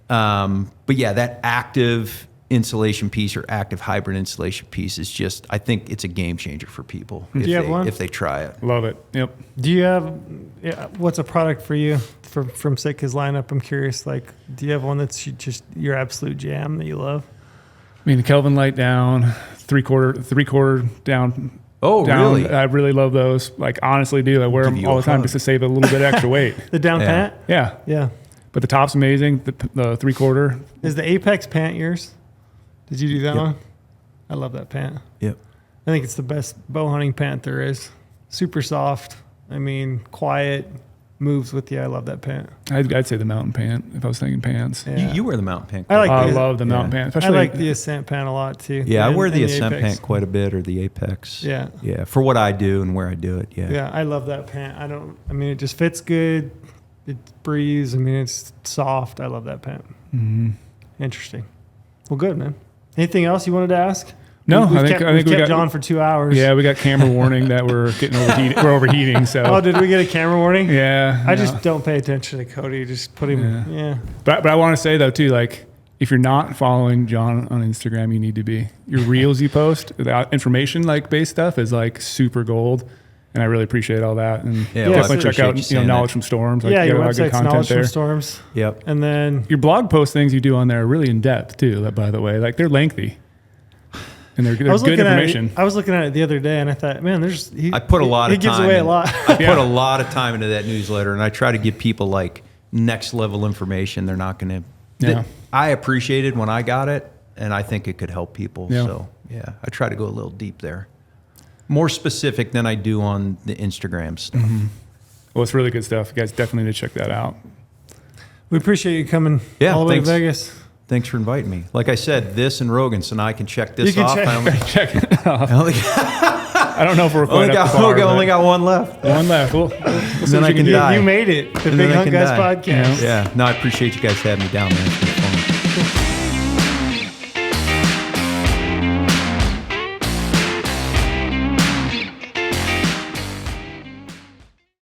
But yeah, that active insulation piece or active hybrid insulation piece is just, I think it's a game changer for people if they try it. Love it. Yep. Do you have, what's a product for you from Sitka's lineup? I'm curious, do you have one that's just your absolute jam that you love? I mean, the Kelvin light down, three quarter down. Oh, down. really? I really love those. Honestly, I wear them all the time just to save a little bit extra weight. The down pant? Yeah. Yeah. But the top's amazing. The 3/4. Is the Apex pant yours? Did you do that one? I love that pant. Yep. I think it's the best bow hunting pant there is. Super soft. I mean, quiet. Moves with you. I love that pant. I'd say the mountain pant if I was thinking pants. Yeah. You wear the mountain pant. I love the mountain pant. Especially, I like the Ascent pant a lot too. Yeah, I wear the Ascent pant quite a bit, or the Apex. Yeah. Yeah, for what I do and where I do it. Yeah. Yeah, I love that pant. It just fits good. It breathes. It's soft. I love that pant. Mm-hmm. Interesting. Well, good, man. Anything else you wanted to ask? No, I think we got John for 2 hours. Yeah, we got camera warning that we're getting overheating. We're overheating. So. Oh, did we get a camera warning? Yeah. I just don't pay attention to Cody. Just put him. Yeah. But I want to say though too, if you're not following John on Instagram, you need to be. Your reels you post, the information based stuff is super gold, and I really appreciate all that. And definitely check out Knowledge from Storms. Your website's Knowledge from Storms. Yep. And then your blog post things you do on there are really in depth too. By the way, they're lengthy. And they're good information. I was looking at it the other day, and I thought, man, I put a lot of time. He gives away a lot. I put a lot of time into that newsletter, and I try to give people next level information. They're not going to. Yeah. I appreciated when I got it, and I think it could help people. Yeah. So yeah, I try to go a little deep there, more specific than I do on the Instagram stuff. Mm-hmm. Well, it's really good stuff. You guys definitely need to check that out. We appreciate you coming all the way to Vegas. Thanks for inviting me. Like I said, this and Rogan, so now I can check this off. Check it off. I don't know if we're quite up to par. I only got one left. One left. Well, then I can die. You made it. The Big Hunt Guys podcast. Yeah. No, I appreciate you guys having me down, man. It's been fun.